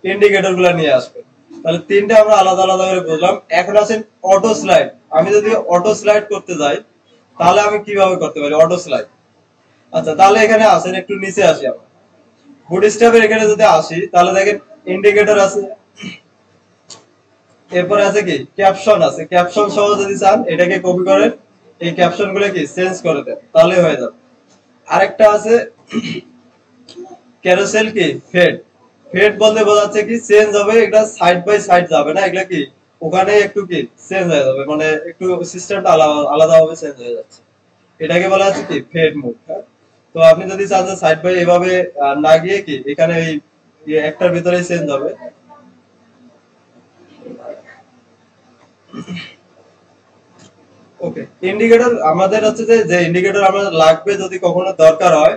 ইন্ডিকেটর গুলো নিয়ে আসবে। তাহলে তিনটা আমরা আলাদা আলাদা করে বুঝলাম। এখন আছেন অটো স্লাইড। আমি যদি অটো স্লাইড করতে যাই তাহলে আমি কিভাবে করতে পারি অটো স্লাইড? আচ্ছা তাহলে এখানে আসেন, একটু নিচে আসি আমরা। বুটস্ট্র্যাপের এখানে যদি আসি তাহলে দেখেন ইন্ডিকেটর আছে, এরপরে আছে কি ক্যাপশন আছে। ক্যাপশন সহ যদি চান এটাকে কপি করেন, এই ক্যাপশন গুলো কি চেঞ্জ করে দেন তাহলে হয়ে যাবে। আরেকটা আছে ক্যারোসেল কি ফেড। ফেড বলতে বোঝাচ্ছে কি চেঞ্জ হবে, এটা সাইড বাই সাইড যাবে না, এগুলা কি ওখানে একটু কি চেঞ্জ হয়ে যাবে, মানে একটু সিস্টেমটা আলাদা আলাদা ভাবে চেঞ্জ হয়ে যাচ্ছে। এটাকে বলা হচ্ছে কি ফেড মুভ। তো আপনি যদি চান যে সাইড বাই এভাবে না গিয়ে কি এখানে এই একটার ভিতরে চেঞ্জ হবে। ওকে, ইন্ডিকেটর আমাদের হচ্ছে যে যে ইন্ডিকেটর আমাদের লাগবে যদি কখনো দরকার হয়,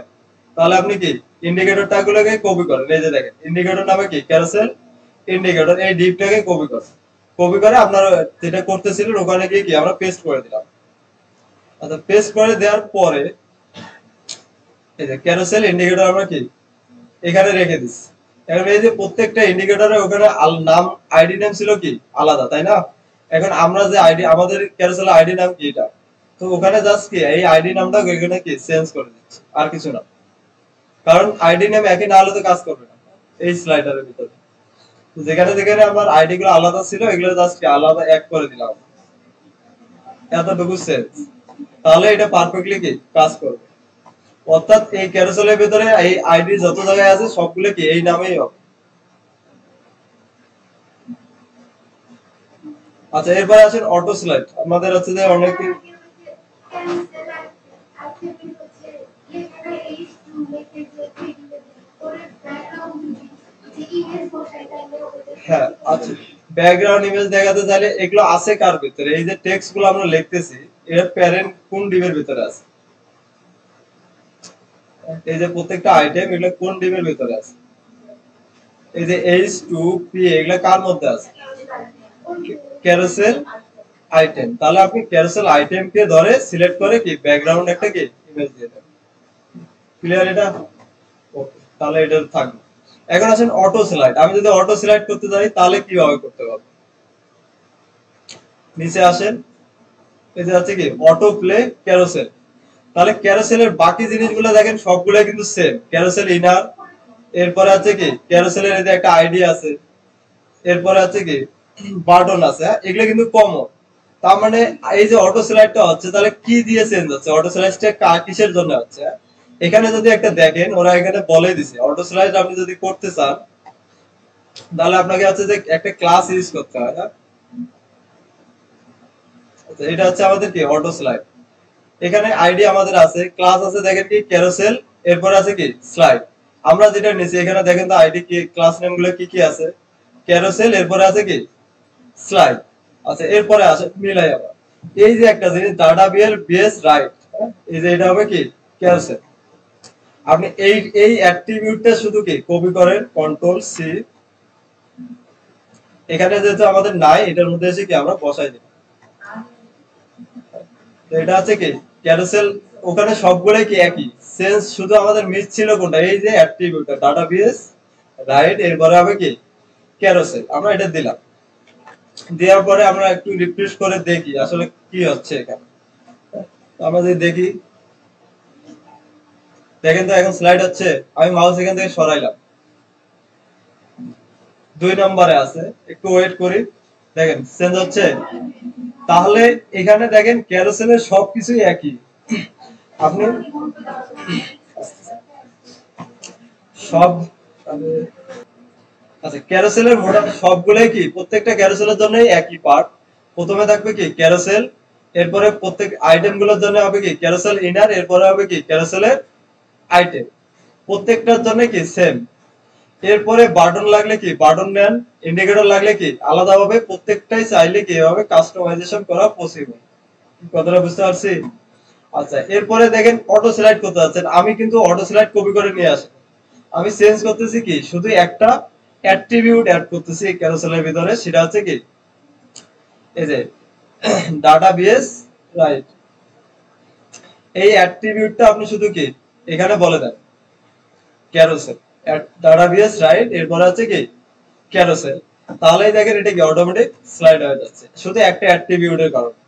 তাহলে আপনি কি ইন্ডিকেটর ট্যাগগুলোকে কপি করেন। এই যে দেখেন ইন্ডিকেটর নামে কি ক্যারোসেল ইন্ডিকেটর, এই ডিপটাকে কপি করেন। কপি করে আপনারা যেটা করতেছিলেন ওখানে গিয়ে কি আমরা পেস্ট করে দিলাম। আচ্ছা পেস্ট করে দেওয়ার পরে এই যে ক্যারোসেল ইন্ডিকেটর আমরা কি এখানে রেখে দিচ্ছি। এখন এই যে প্রত্যেকটা ইন্ডিকেটরে ওখানে নাম, আইডি নেম ছিল কি আলাদা, তাই না? এখন আমরা যে আইডি, আমাদের ক্যারোসেল আইডি নাম কি এটা, তো ওখানে জাস্ট কি এই আইডি নামটা এখানে কি চেঞ্জ করে দিচ্ছি, আর কিছু না। কারণ আইডি নেম একই না হলে তো কাজ করবে না এই স্লাইডারের ভিতরে। তো যেখানে যেখানে আমার আইডি গুলো আলাদা ছিল এগুলো জাস্ট কি আলাদা এক করে দিলাম, এতটুকু চেঞ্জ, তাহলে এটা পারফেক্টলি কি কাজ করবে। অর্থাৎ এই ক্যারোসেলের ভিতরে এই আইডি যত জায়গায় আছে সবগুলো কি এই নামেই হবে। আচ্ছা এরপরে আসেন অটো স্লাইড। আমাদের হচ্ছে যে অনেকে হ্যাঁ আচ্ছা, ব্যাকগ্রাউন্ড ইমেজ দেখাতে চাইলে এগুলো আছে কার ভিতরে? এই যে টেক্সট গুলো আমরা লিখতেছি এর প্যারেন্ট কোন ডিবের ভিতরে আছে? এই যে প্রত্যেকটা আইটেম এগুলো কোন ডিবের ভিতরে আছে? এই যে H2P এগুলো কার মধ্যে আছে? ক্যারোসেল আইটেম, তাহলে আপনি ক্যারোসেল আইটেম কে ধরে সিলেক্ট করে কি ব্যাকগ্রাউন্ড একটা কি ইমেজ দিয়ে দেন। ক্লিয়ার এটা? ওকে, তাহলে এটা থাকবে। এখন আসেন অটো স্লাইড। আমি যদি অটো স্লাইড করতে যাই তাহলে কিভাবে করতে পারবো? নিচে আসেন, এই যে আছে কি অটো প্লে ক্যারোসেল। তাহলে ক্যারোসেলের বাকি জিনিসগুলো দেখেন সবগুলো কিন্তু সেম। ক্যারোসেল ইনার, এরপরে আছে কি ক্যারোসেলের এই যে একটা আইডি আছে, এরপরে আছে কি বাটন আছে, হ্যাঁ? এগুলো কিন্তু কমন। তার মানে এই যে অটো স্লাইডটা হচ্ছে তাহলে কি দিয়ে চেঞ্জ হচ্ছে, অটো স্লাইডটা কিসের জন্য হচ্ছে, হ্যাঁ? এখানে যদি একটা দেখেন ওরা এখানে বলে দিছে অটো স্লাইড আপনি যদি করতে চান তাহলে আপনাকে হচ্ছে যে একটা ক্লাস ইউজ করতে হয়, হ্যাঁ? আচ্ছা, এটা হচ্ছে আমাদের কি অটো স্লাইড। এখানে আইডি আমাদের আছে, ক্লাস আছে, দেখেন কি ক্যারোসেল, এরপর আছে কি স্লাইড। আমরা যেটা নিয়েছি এখানে দেখেন তো আইডি কি ক্লাস নেম গুলো কি কি আছে, ক্যারোসেল, এরপরে আছে কি স্লাইড। আচ্ছা, এরপরে আসে মিলাই আবার এই যে একটা জিনিস ডাটা বেস রাইট, এই যে এটা হবে কি ক্যারোসেল। আপনি এই অ্যাট্রিবিউটটা শুধু কি কপি করেন কন্ট্রোল সি, এখানে যেহেতু আমাদের নাই এটার মধ্যে এসে কি আমরা বসাই দিই। তো এটা আছে কি ক্যারোসেল, ওখানে সবগুলাই কি একই সেন্স, শুধু আমাদের মিস ছিল কোনটা, এই যে অ্যাট্রিবিউটটা ডাটাবেস রাইট, এরপরে হবে কি ক্যারোসেল। আমরা এটা দিলাম, দেওয়ার পরে আমরা একটু রিফ্রেশ করে দেখি আসলে কি হচ্ছে এখানে। আমরা যদি দেখি, দেখেন তো এখন স্লাইড হচ্ছে। আমি মাউস এখান থেকে সরাইলাম, 2 নম্বরে আছে, একটু ওয়েট করি, দেখেন চেঞ্জ হচ্ছে। তাহলে এখানে দেখেন ক্যারোসেলের সবকিছুই একই। আপনি সব আচ্ছা, ক্যারোসেলের মোটামুটি সবগুলাই কি প্রত্যেকটা ক্যারোসেলের জন্যই একই পার্ট। প্রথমে থাকবে কি ক্যারোসেল, এরপরে প্রত্যেক আইটেম গুলোর জন্য হবে কি ক্যারোসেল ইনার, এরপরে হবে কি ক্যারোসেলের আইটেম, প্রত্যেকটার জন্য কি সেম। এরপরে বাটন লাগলে কি বাটন নেন, ইন্ডিকেটর লাগলে কি আলাদাভাবে, প্রত্যেকটাই চাইলে কি এভাবে কাস্টমাইজেশন করা পসিবল। কথাটা বুঝতে পারছি? আচ্ছা, এরপরে দেখেন অটো সিলেক্ট করতে যাচ্ছেন, আমি কিন্তু অটো সিলেক্ট কপি করে নিয়ে আসি, আমি চেঞ্জ করতেছি কি শুধু একটা অ্যাট্রিবিউট অ্যাড করতেছি ক্যারোসেলের ভিতরে, সেটা হচ্ছে কি এই যে ডাটাবেস রাইট। এই অ্যাট্রিবিউটটা আপনি শুধু কি এখানে বলে দেন ক্যারোসেল ডাটাবেস রাইট, এরপর আছে কি ক্যারোসেল। তাহলেই দেখেন এটা কি অটোমেটিক স্লাইড হয়ে যাচ্ছে শুধু একটা অ্যাট্রিবিউটের কারণে।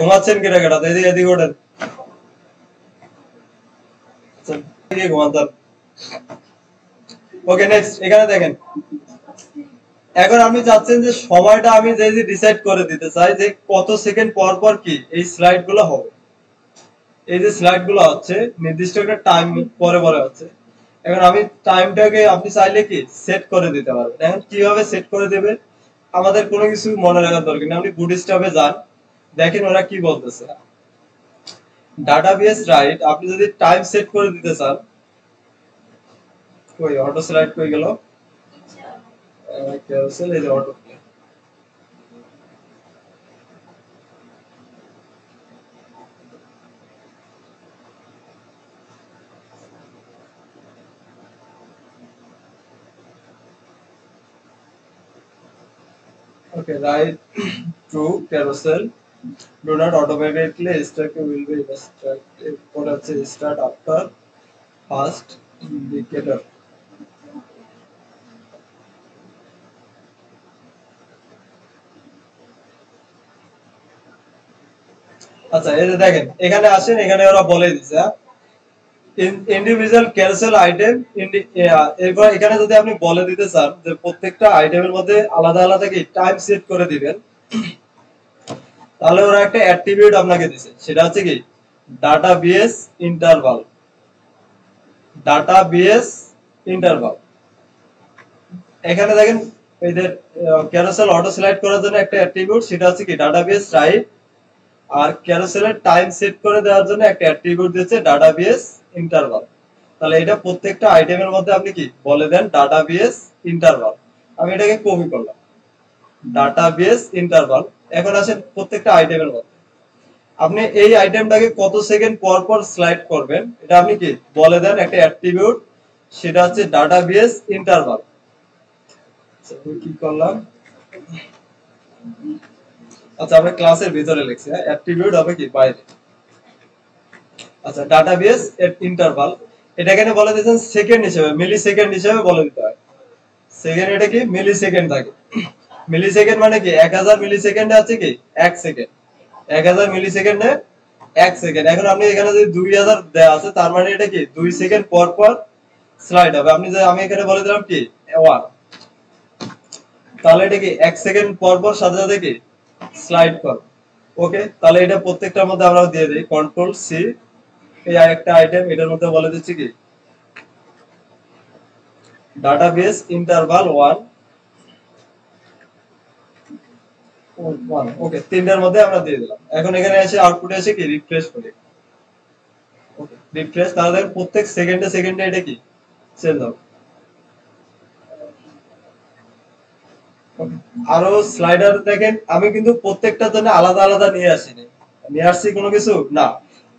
ঘুমাচ্ছেন কেটা কেটা, এদিকে এদিকে ওঠেন, ঘুমাতাম। ওকে, নেক্সট এখানে দেখেন, এখন আপনি চাচ্ছেন যে সময়টা আমি যে ডিসাইড করে দিতে চাই যে কত সেকেন্ড পর পর কি এই স্লাইড গুলো হবে। এই যে স্লাইড গুলো হচ্ছে নির্দিষ্ট একটা টাইম পরে পরে হচ্ছে। এখন আমি টাইমটাকে আপনি চাইলে কি সেট করে দিতে পারবেন। এখন কিভাবে সেট করে দেবে, আমাদের কোনো কিছু মনে রাখার দরকার নেই, আপনি বুটস্ট্র্যাপে যান, দেখেন ওরা কি বলতেছে। ডাটাবেস রাইট, আপনি যদি টাইম সেট করে দিতে চান, কই অটো স্লাইড কই গেল, ক্যারোসেল, এই যে auto play. Okay, right to carousel. Do not automatically start will be instructed for a start after first indicator. আচ্ছা, এই যে দেখেন এখানে আসেন, এখানে ওরা বলে দিছে ইন্ডিভিজুয়াল ক্যারোসেল আইটেম। এরপর এখানে যদি আপনি বলে দিতে চান যে প্রত্যেকটা আইটেমের মধ্যে আলাদা আলাদা কি টাইম সেট করে দিবেন, তাহলে ওরা একটা অ্যাট্রিবিউট আপনাকে দিছে, সেটা হচ্ছে কি ডাটাবেস ইন্টারভাল। ডাটাবেস ইন্টারভাল, এখানে দেখেন এই যে ক্যারোসেল অটো সিলেক্ট করার জন্য একটা অ্যাট্রিবিউট, সেটা হচ্ছে কি ডাটাবেস রাইট, আর ক্যারোসেলের টাইম সেট করে দেওয়ার জন্য একটা অ্যাট্রিবিউট দিচ্ছে ডাটাবেস ইন্টারভাল। তাহলে এটা প্রত্যেকটা আইটেমের মধ্যে আপনি কি বলে দেন ডাটাবেস ইন্টারভাল। আমি এটাকে কপি করলাম ডাটাবেস ইন্টারভাল। এখন আসেন প্রত্যেকটা আইটেমের মধ্যে আপনি এই আইটেমটাকে কত সেকেন্ড পর পর স্লাইড করবেন, এটা আপনি কি বলে দেন একটা অ্যাট্রিবিউট, সেটা হচ্ছে ডাটাবেস ইন্টারভাল। কি করলাম, আচ্ছা আমরা ক্লাসের ভিতরে লিখছি, হ্যাঁ অ্যাট্রিবিউট হবে কি বাইরে। আচ্ছা ডাটাবেস এট ইন্টারভাল, এটা এখানে বলে দিয়েছেন সেকেন্ড হিসেবে, মিলি সেকেন্ড হিসেবে বলে দিতে হয়। সেকেন্ড এটা কি মিলি সেকেন্ড থাকে। মিলি সেকেন্ড মানে কি 1000 মিলি সেকেন্ডে আছে কি 1 সেকেন্ড, 1000 মিলি সেকেন্ডে 1 সেকেন্ড। এখন আপনি এখানে যদি 2000 দেওয়া আছে তার মানে এটা কি 2 সেকেন্ড পর পর স্লাইড হবে। আপনি যে আমি এখানে বলে দিলাম কি 1, তাহলে এটা কি 1 সেকেন্ড পর পর সাথে সাথে কি স্লাইড কর। ওকে, তাহলে এটা প্রত্যেকটার মধ্যে আমরা দিয়ে দিই কন্ট্রোল সি। এই আরেকটা আইটেম এটার মধ্যে বলে দিচ্ছি কি ডাটাবেস ইন্টারভাল 1 1। ওকে, তিনটার মধ্যে আমরা দিয়ে দিলাম। এখন এখানে এসে আউটপুটে এসে কি রিফ্রেশ করি। ওকে, রিফ্রেশ, তাহলে প্রত্যেক সেকেন্ডে সেকেন্ডে এটা কি চেঞ্জ হবে। আরো স্লাইডার দেখেন, আমি কিন্তু প্রত্যেকটার জন্য আলাদা আলাদা নিয়ে আসিনি, নিয়ে আসছি কোনো কিছু না।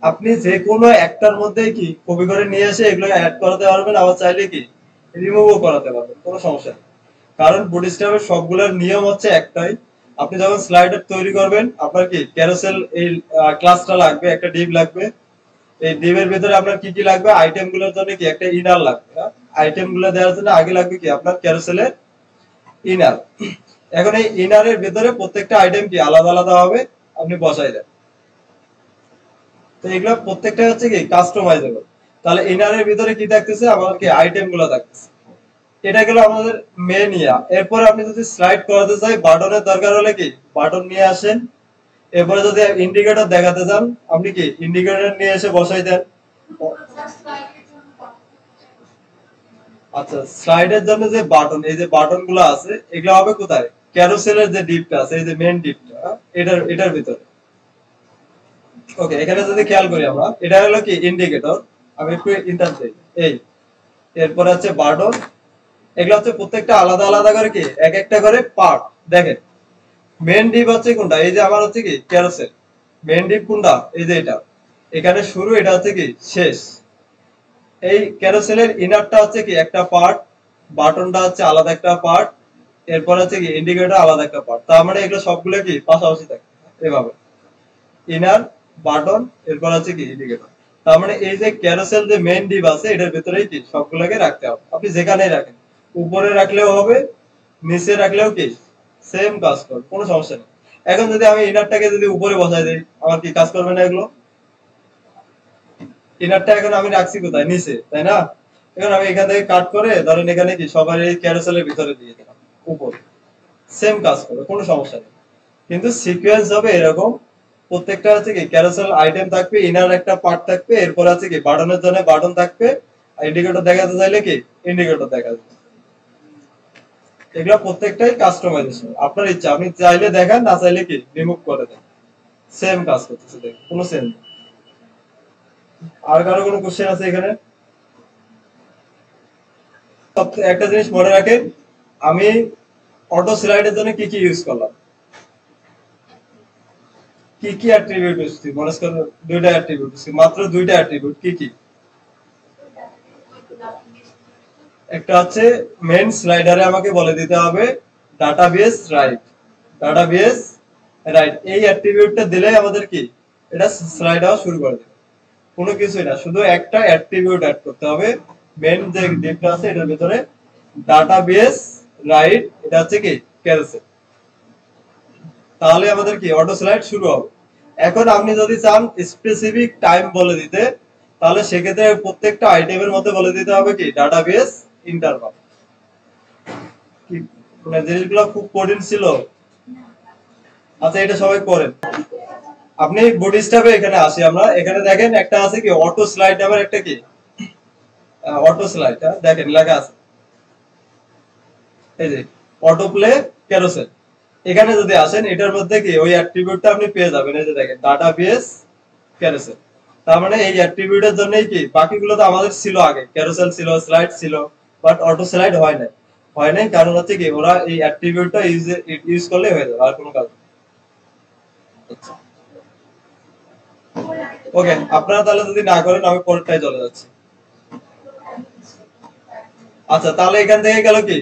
আপনি যে কোনো একটার মধ্যে কি কপি করে নিয়ে এসে এগুলো অ্যাড করাতে পারবেন, আবার চাইলে কি রিমুভও করাতে পারবেন, কোনো সমস্যা নেই। কারণ বুটস্ট্র্যাপের সবগুলোর নিয়ম হচ্ছে একটাই। আপনি যখন স্লাইডার তৈরি করবেন আপনার কি ক্যারোসেল এই ক্লাসটা লাগবে, একটা ডিভ লাগবে। এই ডিভের ভিতরে আপনার কি কি লাগবে, আইটেম গুলোর জন্য কি একটা ইনার লাগবে। আইটেম গুলো দেওয়ার জন্য আগে লাগবে কি আপনার ক্যারোসেলের ইনার। এখন এই ইনারের ভিতরে প্রত্যেকটা আইটেম কি আলাদা আলাদা হবে, আপনি বসাই দেন। তো এগুলো প্রত্যেকটা হচ্ছে কি কাস্টমাইজেবল। তাহলে ইনারের ভিতরে কি থাকতেছে, আমাদের কি আইটেম গুলো থাকতেছে। এটা গেল আমাদের মেন ইয়া। এরপর আপনি যদি স্লাইড করাতে চাই বাটনের দরকার হলে কি বাটন নিয়ে আসেন। এরপরে যদি ইন্ডিকেটর দেখাতে চান আপনি কি ইন্ডিকেটর নিয়ে এসে বসাই দেন। আচ্ছা স্লাইডের জন্য যে বাটন, এই যে বাটন গুলো আছে এগুলো হবে কোথায়, ক্যারোসেলের যে ডিপটা আছে, এই যে মেন ডিপটা এটার ভিতরে। ওকে, এখানে যদি খেয়াল করি আমরা, এটা হলো কি ইন্ডিকেটর। আমি একটু ইন্টার দেই এই, এরপর আছে বাটন। এগুলো হচ্ছে প্রত্যেকটা আলাদা আলাদা করে কি এক একটা করে পার্ট। দেখেন মেন ডিপ হচ্ছে কোনটা, এই যে আমার হচ্ছে কি ক্যারোসেল। মেন ডিপ কোনটা, এই যে এটা, এখানে শুরু, এটা হচ্ছে কি শেষ। এই ক্যারোসেলের ইনারটা হচ্ছে কি একটা পার্ট, বাটনটা হচ্ছে আলাদা একটা পার্ট, এরপর হচ্ছে কি ইন্ডিকেটর আলাদা একটা পার্ট। তার মানে এগুলো সবগুলো কি পাশাপাশি থাকে এভাবে, ইনার বাটন এরপর হচ্ছে কি ইন্ডিকেটর। তার মানে এই যে ক্যারোসেল যে মেইন ডিপ আছে এটার ভিতরেই কি সবগুলোকে রাখতে হবে। আপনি যেখানেই রাখেন, উপরে রাখলেও হবে, নিচে রাখলেও কি সেম কাজ করবে, কোনো সমস্যা নেই। এখন যদি আমি ইনারটাকে যদি উপরে বসাই দিই আমার কি কাজ করবে না এগুলো। ইনারটা এখন আমি রাখছি কোথায়, নিচে, তাই না। এখন আমি এখান থেকে কাট করে ধরেন এখানে কি সবার এই ক্যারোসেলের ভিতরে দিয়ে দিলাম উপরে, সেম কাজ করবে, কোনো সমস্যা নেই। কিন্তু সিকোয়েন্স হবে এরকম, প্রত্যেকটা হচ্ছে কি ক্যারোসেল আইটেম থাকবে, ইনার একটা পার্ট থাকবে, এরপর আছে কি বাটনের জন্য বাটন থাকবে, ইন্ডিকেটর দেখাতে চাইলে কি ইন্ডিকেটর দেখা যাবে। এগুলো প্রত্যেকটাই কাস্টমাইজেশন, আপনার ইচ্ছা, আপনি চাইলে দেখান, না চাইলে কি রিমুভ করে দেন, সেম কাজ করতেছে, দেখুন কোনো সেম। আর কারো কোনো কোশ্চেন আছে এখানে? একটা জিনিস মনে রাখেন, আমি অটো স্লাইডের জন্য কি কি ইউজ করলাম, কি কি অ্যাট্রিবিউট ইউজ মনে করেন, দুইটা অ্যাট্রিবিউট, মাত্র দুইটা অ্যাট্রিবিউট। কি কি, একটা হচ্ছে মেন স্লাইডারে আমাকে বলে দিতে হবে ডাটাবেস রাইট, ডাটাবেস রাইট, এই অ্যাট্রিবিউটটা দিলেই আমাদের কি এটা স্লাইড হওয়া শুরু করে দেবে। কোনো কিছুই না, শুধু একটা অ্যাট্রিবিউট অ্যাড করতে হবে মেন যে ডিপটা আছে এটার ভিতরে, ডাটাবেস রাইট, এটা হচ্ছে কি ক্যালসিয়াম। তাহলে আমাদের কি অটো স্লাইড শুরু হবে। এখন আপনি যদি চান স্পেসিফিক টাইম বলে দিতে, তাহলে সেক্ষেত্রে প্রত্যেকটা আইটেমের মধ্যে বলে দিতে হবে কি ডাটাবেস ইন্টারভাল। কি মানে জিনিসগুলো খুব কঠিন ছিল। আচ্ছা এটা সবাই করেন। আপনি বডি স্ট্যাপে এখানে আসি আমরা, এখানে দেখেন একটা আছে কি অটো স্লাইড নামের একটা কি অটো স্লাইড, দেখেন লেখা আছে এই যে অটো প্লে ক্যারোসেল। এখানে যদি আসেন এটার মধ্যে কি ওই অ্যাট্রিবিউটটা আপনি পেয়ে যাবেন, এই যে দেখেন ডাটাবেস ক্যারোসেল। তার মানে এই অ্যাট্রিবিউটের জন্যই কি, বাকিগুলো তো আমাদের ছিল আগে, ক্যারোসেল ছিল, স্লাইড ছিল, বাট অটো স্লাইড হয় নাই কারণ হচ্ছে কি ওরা এই অ্যাট্রিবিউটটা ইউজ করলে হয়ে যাবে, আর কোনো কাজ নেই। ওকে, আপনারা তাহলে যদি না করেন আমি পরেরটায় চলে যাচ্ছি। আচ্ছা তাহলে এখান থেকে গেল কি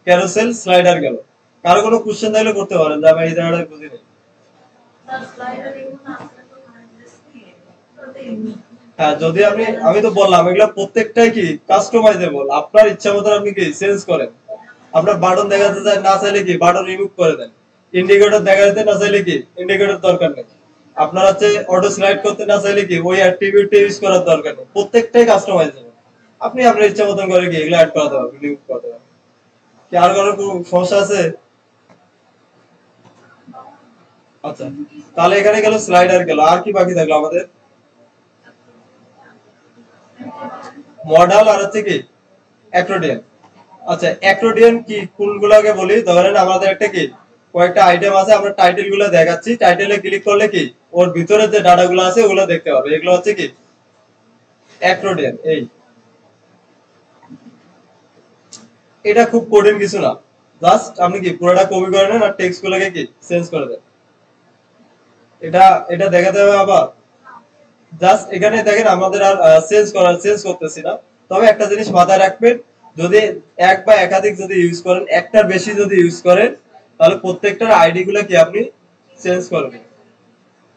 ক্যারোসেল স্লাইডার গেল। কারো কোনো কোশ্চেন থাকলে করতে পারেন, যে আমি এই জায়গাটায় বুঝি নাই। হ্যাঁ, যদি আমি তো বললাম এগুলা প্রত্যেকটাই কি কাস্টমাইজেবল, আপনার ইচ্ছা মতো আপনি কি চেঞ্জ করেন। আপনার বাটন দেখাতে চাই না চাইলে কি বাটন রিমুভ করে দেন, ইন্ডিকেটর দেখাতে না চাইলে কি ইন্ডিকেটর দরকার নেই, আপনার হচ্ছে অটো স্লাইড করতে না চাইলে কি ওই অ্যাট্রিবিউটটা ইউজ করার দরকার নেই, প্রত্যেকটাই কাস্টমাইজেবল। আপনি আপনার ইচ্ছা মতন করে কি এগুলো অ্যাড করাতে পারবেন, রিমুভ করতে পারবেন। কি আর কোনো সমস্যা আছে? আচ্ছা, তাহলে এখানে গেল স্লাইডার গেল, আর কি বাকি থাকলো আমাদের? মডেল আর হচ্ছে কি অ্যাক্রোডিয়ান। আচ্ছা, অ্যাক্রোডিয়ান কি কোনগুলোকে বলি, ধরেন আমাদের একটা কি কয়েকটা আইটেম আছে, আমরা টাইটেল গুলো দেখাচ্ছি, টাইটেলে ক্লিক করলে কি ওর ভিতরে যে ডাটা গুলো আছে ওগুলো দেখতে পাবে, এগুলো হচ্ছে কি অ্যাক্রোডিয়ান। এটা খুব কঠিন কিছু না, জাস্ট আপনি কি পুরোটা কপি করে নেন আর টেক্সট গুলোকে কি চেঞ্জ করে দেন। এটা এটা দেখাতে হবে আবার, জাস্ট এখানে দেখেন আমাদের আর চেঞ্জ করতেছি না। তবে একটা জিনিস মাথায় রাখবেন, যদি এক বা একাধিক যদি ইউজ করেন, একটার বেশি যদি ইউজ করেন, তাহলে প্রত্যেকটার আইডি গুলো কি আপনি চেঞ্জ করবেন।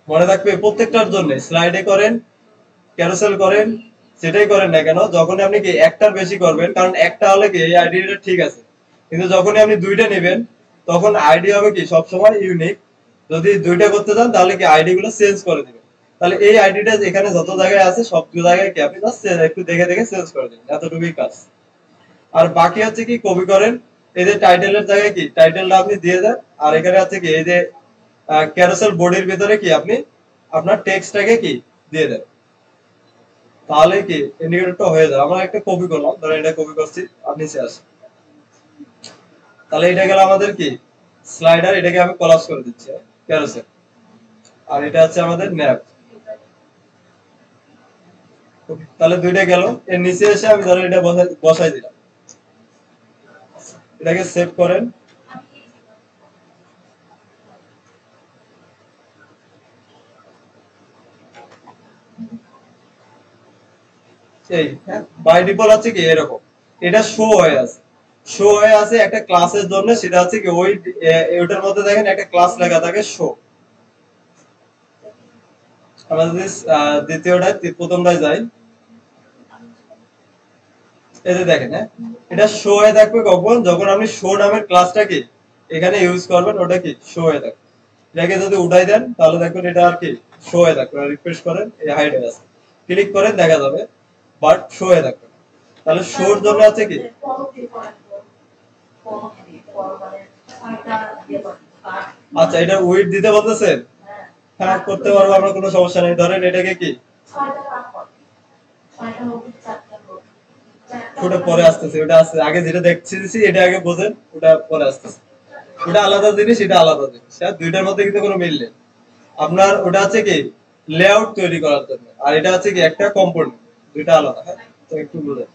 মনে রাখবে প্রত্যেকটার জন্য স্লাইডে করেন, ক্যারোসেল করেন, সেটাই করেন না কেন, যখন আপনি কি একটার বেশি করবেন, কারণ একটা হলে কি এই আইডিটা ঠিক আছে, কিন্তু যখনই আপনি দুইটা নেবেন তখন আইডি হবে কি সবসময় ইউনিক। যদি দুইটা করতে চান তাহলে কি আইডি গুলো চেঞ্জ করে দিবেন। তাহলে এই আইডিটা এখানে যত জায়গায় আছে সব জায়গায় কি আপনি জাস্ট একটু দেখে দেখে চেঞ্জ করে দিন, এতটুকুই কাজ। আর বাকি হচ্ছে কি কপি করেন, এই যে টাইটেলের জায়গায় কি টাইটেলটা আপনি দিয়ে দেন, আর এখানে আছে কি এই যে ক্যারোসেল বডির ভিতরে কি আপনি আপনার টেক্সটটাকে কি দিয়ে দেন, তাহলে কি ইন্ডিকেটরটা হয়ে যায়। আমরা একটা কপি করলাম, ধরেন এটা কপি করছি আর নিচে আসি, তাহলে এটা গেল আমাদের কি স্লাইডার, এটাকে আমি কলাপস করে দিচ্ছি ক্যারোসেল। আর এটা হচ্ছে আমাদের ন্যাপ। তাহলে দুইটা গেল, এর নিচে এসে আমি ধরেন এটা বসাই দিলাম, এটাকে সেভ করেন। এই বাই ডিফল্ট আছে কি এরকম, এটা শো হয়ে আছে একটা ক্লাসের জন্য, সেটা হচ্ছে কি ওই ওটার মধ্যে দেখেন একটা ক্লাস লেখা থাকে শো। আমরা যদি দ্বিতীয়টায় প্রথমটায় যাই, এই যে দেখেন এটা শো হয়ে থাকবে কখন, যখন আপনি শো নামের ক্লাসটাকে এখানে ইউজ করবেন, ওটা কি শো হয়ে থাকবে। এটাকে যদি উঠাই দেন তাহলে দেখবেন এটা আর কি শো হয়ে থাকবে, রিফ্রেশ করেন এই হাইড হয়ে আছে, ক্লিক করেন দেখা যাবে, বাট শো হয়ে থাকবে। তাহলে শোর জন্য আছে কি, আচ্ছা এটা উইড দিতে বলতেছেন, হ্যাঁ করতে পারবো আমরা, কোনো সমস্যা নেই। ধরেন এটাকে কি ওটা পরে আসতেছে, ওটা আছে আগে যেটা দেখছি এটা আগে বোঝেন, ওটা পরে আসতেছে। ওটা আলাদা জিনিস, এটা আলাদা জিনিস, হ্যাঁ দুইটার মধ্যে কিন্তু কোনো মিল নেই। আপনার ওটা আছে কি লেআউট তৈরি করার জন্য, আর এটা আছে কি একটা কম্পোনেন্ট, দুইটা আলাদা। হ্যাঁ তো একটু বুঝেন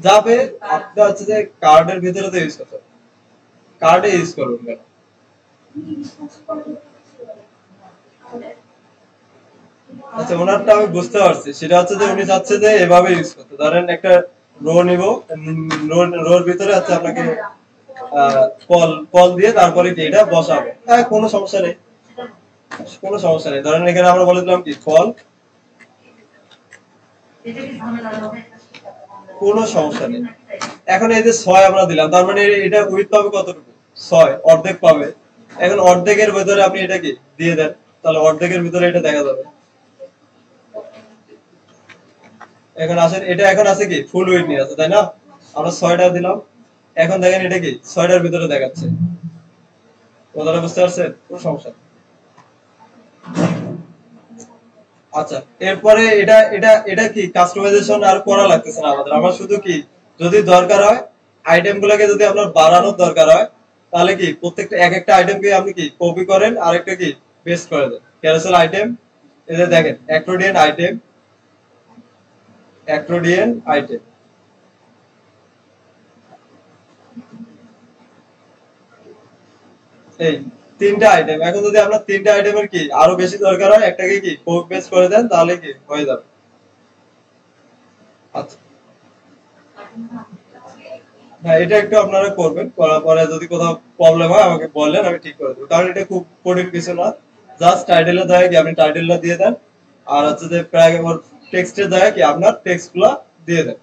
যাবে। আপনি হচ্ছে যে কার্ডের ভিতরে তো ইউজ করতে কার্ডে ইউজ করবেন কেন? আচ্ছা ওনারটা আমি বুঝতে পারছি, সেটা হচ্ছে যে উনি চাচ্ছে যে এভাবে ইউজ করতে, ধরেন একটা রো নিব, রোর ভিতরে হচ্ছে আপনাকে কল কল দিয়ে তারপরে কি এটা বসাবো, হ্যাঁ কোনো সমস্যা নেই, কোনো সমস্যা নেই। ধরেন এখানে আমরা বলে দিলাম কি কল, কোনো সমস্যা নেই। এখন এই যে 6 আমরা দিলাম, তার মানে এটা উইথ পাবে কতটুকু, 6 অর্ধেক পাবে। এখন অর্ধেকের ভিতরে আপনি এটা কি দিয়ে দেন, তাহলে অর্ধেকের ভিতরে এটা দেখা যাবে। এখন আসেন, এটা এখন আছে কি ফুল উইথ নিয়ে আছে তাই না, আমরা 6টা দিলাম, এখন দেখেন এটা কি 6টার ভিতরে দেখাচ্ছে। কথাটা বুঝতে পারছেন? কোনো সমস্যা নেই। আচ্ছা এরপরে এটা এটা এটা কি কাস্টমাইজেশন আর করা লাগতেছে না আমাদের, আমরা শুধু কি যদি দরকার হয় আইটেম গুলাকে যদি আপনার বাড়ানোর দরকার হয়, তাহলে কি প্রত্যেকটা এক একটা আইটেমকে আপনি কি কপি করেন আর একটা কি পেস্ট করে দেন, ক্যারোসেল আইটেম, এই যে দেখেন অ্যাক্রোডিয়ান আইটেম, অ্যাক্রোডিয়ান আইটেম, এই তিনটা আইটেম। এখন যদি আপনার তিনটা আইটেমের কি আরো বেশি দরকার হয়, একটাকে কি কপি পেস্ট করে দেন, তাহলে কি হয়ে যাবে। আচ্ছা হ্যাঁ, এটা একটু আপনারা করবেন, করার পরে যদি কোথাও প্রবলেম হয় আমাকে বললেন, আমি ঠিক করে দেবো। কারণ এটা খুব কঠিন কিছু না, জাস্ট টাইটেলে দেয় কি আপনি টাইটেলটা দিয়ে দেন, আর হচ্ছে যে প্রায় টেক্সটে দেয় কি আপনার টেক্সট গুলা দিয়ে দেন।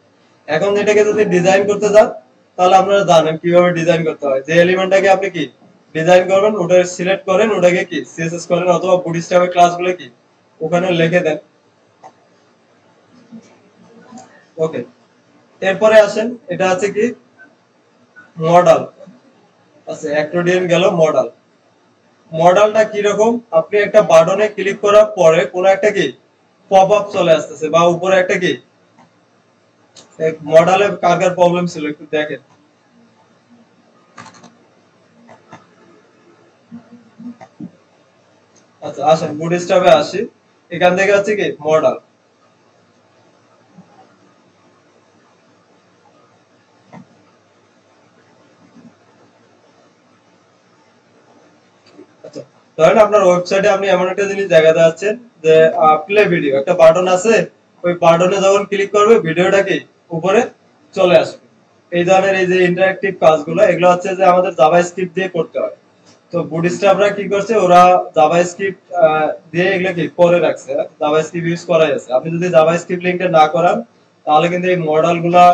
এখন এটাকে যদি ডিজাইন করতে যান, তাহলে আপনারা জানেন কিভাবে ডিজাইন করতে হয়। যে এলিমেন্টটাকে আপনি কি ডিজাইন করবেন, ওটা সিলেক্ট করেন, ওটাকে কি সিএসএস করেন, অথবা বুটস্ট্র্যাপের ক্লাসগুলো কি ওখানে লিখে দেন। ওকে, এরপরে আসেন, এটা আছে কি মডেল। আচ্ছা, অ্যাক্রোডিয়ান গেল মডেল। মডেলটা কি রকম, আপনি একটা বাটনে ক্লিক করার পরে কোন একটা কি পপ আপ চলে আসতেছে, বা উপরে একটা কি মডেলে কার কার প্রবলেম ছিল একটু দেখেন। আচ্ছা, আসেন বুটস্ট্র্যাপে আসি, এখান থেকে হচ্ছে কি মডেল। আচ্ছা, ধরেন আপনার ওয়েবসাইটে আপনি এমন একটা জিনিস দেখাতে যাচ্ছেন যে প্লে ভিডিও, একটা বাটন আছে, ওই বাটনে যখন ক্লিক করবে ভিডিওটা কি উপরে চলে আসবে। এই ধরনের এই যে ইন্টারঅ্যাক্টিভ কাজগুলো, এগুলো হচ্ছে যে আমাদের জাভাস্ক্রিপ্ট দিয়ে করতে হয়। তো বুটস্ট্র্যাপরা কি করছে, ওরা জাভাস্ক্রিপ্ট দিয়ে এগুলো কি করে রাখছে, জাভাস্ক্রিপ্ট ইউজ করাই আছে। আপনি যদি জাভাস্ক্রিপ্ট লিংকটা না করান, তাহলে কিন্তু এই মডেল গুলা,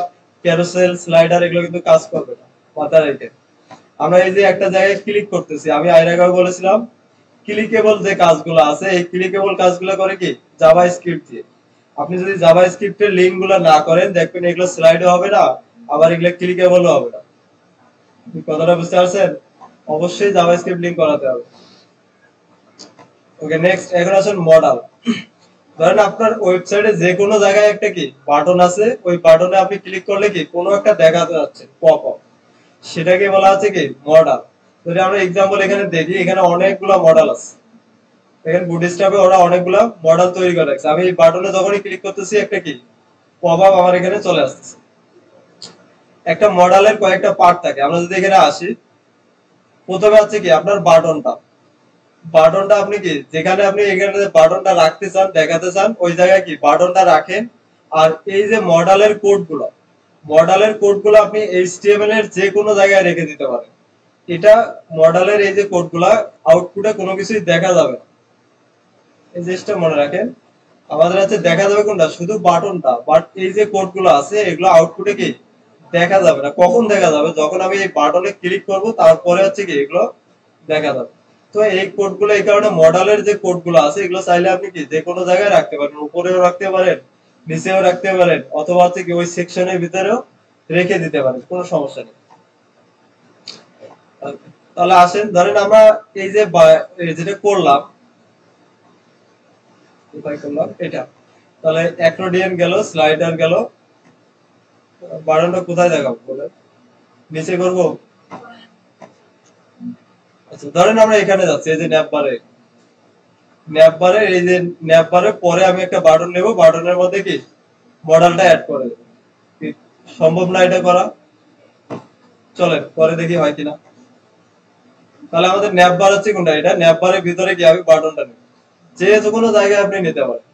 ক্যারোসেল, স্লাইডার, এগুলো কিন্তু কাজ করবে না। মাথায় রেখে আমরা এই যে একটা জায়গায় ক্লিক করতেছি, আমি এর আগেও বলেছিলাম ক্লিকেবল যে কাজগুলো আছে, এই ক্লিকেবল কাজগুলো করে কি জাভাস্ক্রিপ্ট দিয়ে। আপনি যদি জাভাস্ক্রিপ্টের লিংক গুলো না করেন, দেখবেন এগুলো স্লাইডও হবে না, আবার এগুলো ক্লিকেবলও হবে না। কথাটা বুঝতে পারছেন? অবশ্যই জাভাস্ক্রিপ্ট লিংক করাতে হবে। ওকে, নেক্সট, এখন আসেন মডেল। ধরেন আপনার ওয়েবসাইটে যে কোনো জায়গায় একটা কি বাটন আছে, ওই বাটনে আপনি ক্লিক করলে কি কোনো একটা দেখাতে যাচ্ছে পপ আপ, সেটাকে বলা হচ্ছে কি মডেল। যদি আমরা এক্সাম্পল এখানে দেখি, এখানে অনেকগুলো মডেল আছে। এখানে বুটস্ট্র্যাপে ওরা অনেকগুলো মডেল তৈরি করে রাখছে। আমি এই বাটনে যখনই ক্লিক করতেছি, একটা কি পপ আপ আমার এখানে চলে আসতেছে। একটা মডেলের কয়েকটা পার্ট থাকে, আমরা যদি এখানে আসি, প্রথমে হচ্ছে কি আপনার বাটনটা। বাটনটা আপনি কি যেখানে আপনি এখানে বাটনটা রাখতে চান, দেখাতে চান, ওই জায়গায় কি বাটনটা রাখেন। আর এই যে মডেলের কোডগুলো আপনি এইচটিএমএল এর যে কোনো জায়গায় রেখে দিতে পারেন। এটা মডেলের এই যে কোডগুলা আউটপুটে কোনো কিছুই দেখা যাবে না। এই জিনিসটা মনে রাখেন, আমাদের আছে দেখা যাবে কোনটা, শুধু বাটনটা। বাট এই যে কোডগুলো আছে, এগুলো আউটপুটে কি দেখা যাবে না। কখন দেখা যাবে, যখন আমি এই বাটনে ক্লিক করব, তারপরে হচ্ছে কি এগুলো দেখা যাবে। তো এই কোডগুলো, এই কারণে মডেলের যে কোডগুলো আছে, এগুলো চাইলে আপনি কি যে কোনো জায়গায় রাখতে পারেন, উপরেও রাখতে পারেন, নিচেও রাখতে পারেন, অথবা হচ্ছে কি ওই সেকশনের ভিতরেও রেখে দিতে পারেন, কোনো সমস্যা নেই। তাহলে আসেন, ধরেন আমরা এই যে যেটা করলাম, কোথায় করলাম এটা, তাহলে অ্যাক্রোডিয়ান গেল, স্লাইডার গেল, বাটনটা কোথায় দেখাবো বলে, নিচে করবো। আচ্ছা, ধরেন আমরা এখানে যাচ্ছি, এই যে ন্যাপবারে এই যে ন্যাপবারে পরে আমি একটা বাটন নেব, বাটনের মধ্যে কি মডেলটা অ্যাড করে দেবো। কি সম্ভব না এটা করা? চলেন পরে দেখি হয় কিনা। তাহলে আমাদের ন্যাপবার হচ্ছে কোনটা, এটা ন্যাপবারের ভিতরে কি আমি বাটনটা নেব, যে কোনো জায়গায় আপনি নিতে পারেন,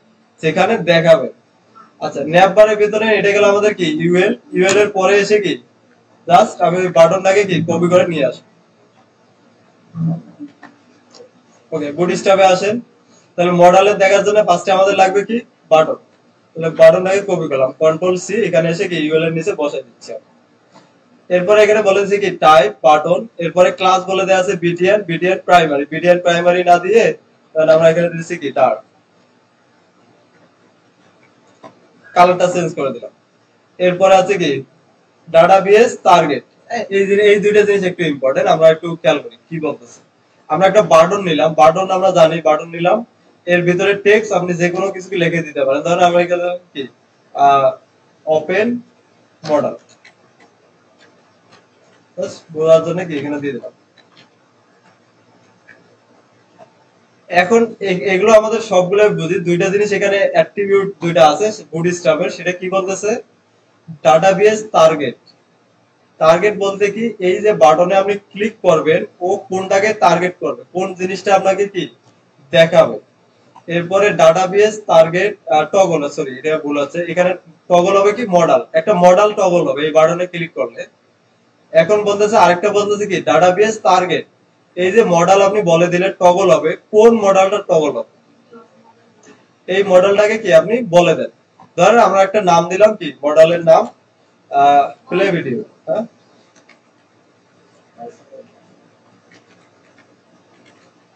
সেখানে দেখাবে। আচ্ছা, ন্যাপবারের ভিতরে এটা গেল আমাদের কি ইউএল এর পরে এসে কি জাস্ট আমি ওই বাটনটাকে কি কপি করে নিয়ে আসি। ওকে, বুটস্ট্র্যাপে আসেন। তাহলে মডেলে দেখার জন্য ফার্স্টে আমাদের লাগবে কি বাটন। তাহলে বাটনটাকে কপি করলাম, কন্ট্রোল সি, এখানে এসে কি ইউএল এর নিচে বসাই দিচ্ছি। এরপরে এখানে বলেছে কি টাইপ বাটন, এরপরে ক্লাস বলে দেওয়া আছে বিটিএন প্রাইমারি না দিয়ে, তাহলে আমরা এখানে দিচ্ছি কি ডার্ক, কালারটা চেঞ্জ করে দিলাম। এরপরে আছে কি ডাটাবেস টার্গেট। এই দুইটা জিনিস একটু ইম্পর্টেন্ট, আমরা একটু খেয়াল করি কি বলতেছে। আমরা একটা বাটন নিলাম, বাটন আমরা জানি, বাটন নিলাম, এর ভিতরে টেক্সট আপনি যে কোনো কিছু লিখে দিতে পারেন। ধরেন আমরা এখানে কি ওপেন মডেল, বাস বোঝার জন্য কি এখানে দিয়ে দিলাম। এখন এগুলো আমাদের সবগুলো বুঝি, দুইটা জিনিস এখানে অ্যাট্রিবিউট দুইটা আছে বুটস্ট্র্যাপের, সেটা কি বলতেছে ডাটাবেস টার্গেট। টার্গেট বলতে কি এই যে বাটনে আপনি ক্লিক করবেন, ও কোনটাকে টার্গেট করবে, কোন জিনিসটা আপনাকে কি দেখাবে। এরপরে ডাটাবেস টার্গেট টগল, সরি এটা ভুল আছে, এখানে টগল হবে কি মডেল, একটা মডেল টগল হবে এই বাটনে ক্লিক করলে। এখন বলতেছে আরেকটা বলতেছে কি ডাটাবেস টার্গেট। এই যে মডেল আপনি বলে দিলে টগল হবে, কোন মডেলটা টগল হবে এই মডেলটাকে কি আপনি বলে দেন। ধরেন আমরা একটা নাম দিলাম কি মডেলের নাম প্লে ভিডিও। হ্যাঁ,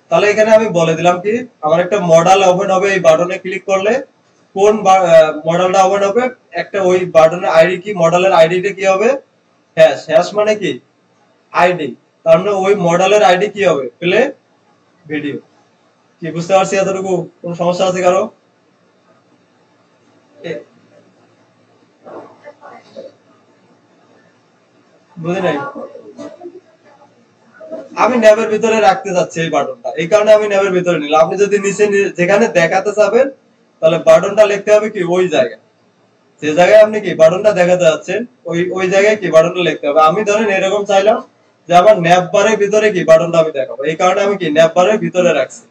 তাহলে এখানে আমি বলে দিলাম কি আমার একটা মডেল ওপেন হবে, এই বাটনে ক্লিক করলে কোন মডেলটা ওপেন হবে, একটা ওই বাটনের আইডি কি মডেলের আইডিটা কি হবে হ্যাশ। হ্যাশ মানে কি আইডি, তার মানে ওই মডেলের আইডি কি হবে প্লে ভিডিও। কি বুঝতে পারছি এতটুকু? কোন সমস্যা আছে কারো? বুঝি নাই। আমি ন্যাবের ভিতরে রাখতে চাচ্ছি এই বাটনটা, এই কারণে আমি ন্যাবের ভিতরে নিলাম। আপনি যদি নিচে যেখানে দেখাতে চাবেন তাহলে বাটনটা লিখতে হবে কি ওই জায়গায়, যে জায়গায় আপনি কি বাটনটা দেখাতে যাচ্ছেন ওই জায়গায় কি বাটনটা লিখতে হবে। আমি ধরেন এরকম চাইলাম যে আমার ন্যাব বারের ভিতরে কি বাটনটা আমি দেখাবো, এই কারণে আমি কি ন্যাব বারের ভিতরে রাখছি।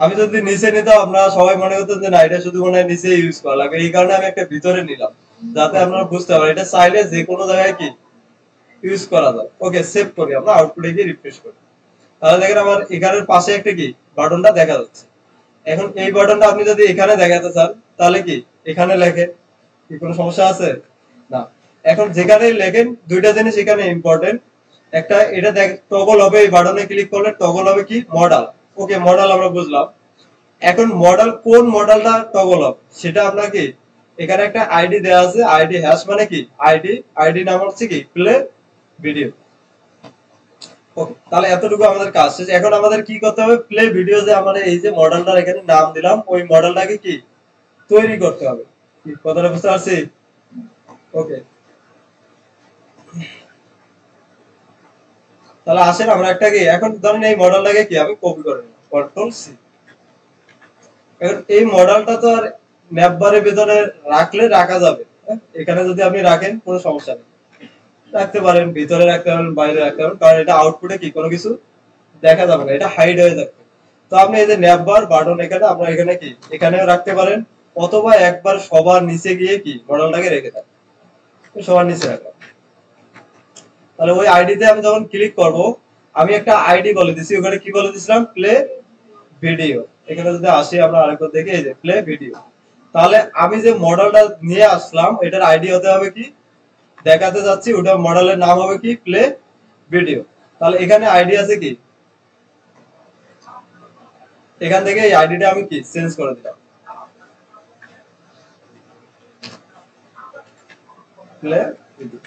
আমি যদি নিচে নিতাম আপনারা সবাই মনে করতেন যে না এটা শুধু মনে হয় নিচে ইউজ করা লাগবে, এই কারণে আমি একটা ভিতরে নিলাম যাতে আপনারা বুঝতে পারেন এটা চাইলে যে কোনো জায়গায় কি ইউজ করা যায়। ওকে, সেভ করি, আমরা আউটপুটে গিয়ে রিফ্রেশ করি। তাহলে দেখেন আমার এখানের পাশে একটা কি বাটনটা দেখা যাচ্ছে। এখন এই বাটনটা আপনি যদি এখানে দেখাতে চান তাহলে কি এখানে লেখেন, কি কোনো সমস্যা আছে? না। এখন যেখানে লেখেন দুইটা জিনিস এখানে ইম্পর্টেন্ট, একটা এটা টগল হবে, এই বাটনে ক্লিক করলে টগল হবে কি মডেল। ওকে, মডেল আমরা বুঝলাম। এখন মডেল কোন মডেলটা টগল হবে সেটা আপনাকে এখানে একটা আইডি দেওয়া আছে, আইডি হ্যাশ মানে কি আইডি নাম হচ্ছে কি প্লে ভিডিও। ওকে, তাহলে এতটুকু আমাদের কাজ শেষ। এখন আমাদের কি করতে হবে প্লে ভিডিও যে আমাদের এই যে মডেলটার এখানে নাম দিলাম ওই মডেলটাকে কি তৈরি করতে হবে। কি কথাটা বুঝতে পারছি? ওকে, তাহলে আসেন আমরা একটা কি এখন ধরেন এই মডেলটাকে কি আমি কপি করে নিলাম কন্ট্রোল সি। এখন এই মডেলটা তো আর ন্যাপবারের ভিতরে রাখলে রাখা যাবে, এখানে যদি আপনি রাখেন কোনো সমস্যা নেই, রাখতে পারেন ভিতরে রাখতে পারেন বাইরে রাখতে পারেন, কারণ এটা আউটপুটে কি কোনো কিছু দেখা যাবে না, এটা হাইড হয়ে যাবে। তো আপনি এই যে ন্যাপবার বাটন এখানে আমরা এখানে কি এখানেও রাখতে পারেন, অথবা একবার সবার নিচে গিয়ে কি মডেলটাকে রেখে দেন, সবার নিচে রাখলাম। তাহলে ওই আইডিতে আমি যখন ক্লিক করব আমি একটা আইডি বলে দিছি, ওখানে কি বলে দিছিলাম প্লে ভিডিও। এখানে যদি আসি আমরা আরেকবার দেখি এই যে প্লে ভিডিও, তাহলে আমি যে মডেলটা নিয়ে আসলাম এটার আইডি হতে হবে কি দেখাতে যাচ্ছি, ওটা মডেলের নাম হবে কি প্লে ভিডিও। তাহলে এখানে আইডি আছে কি, এখান থেকে এই আইডিটা আমি কি চেঞ্জ করে দিলাম প্লে ভিডিও।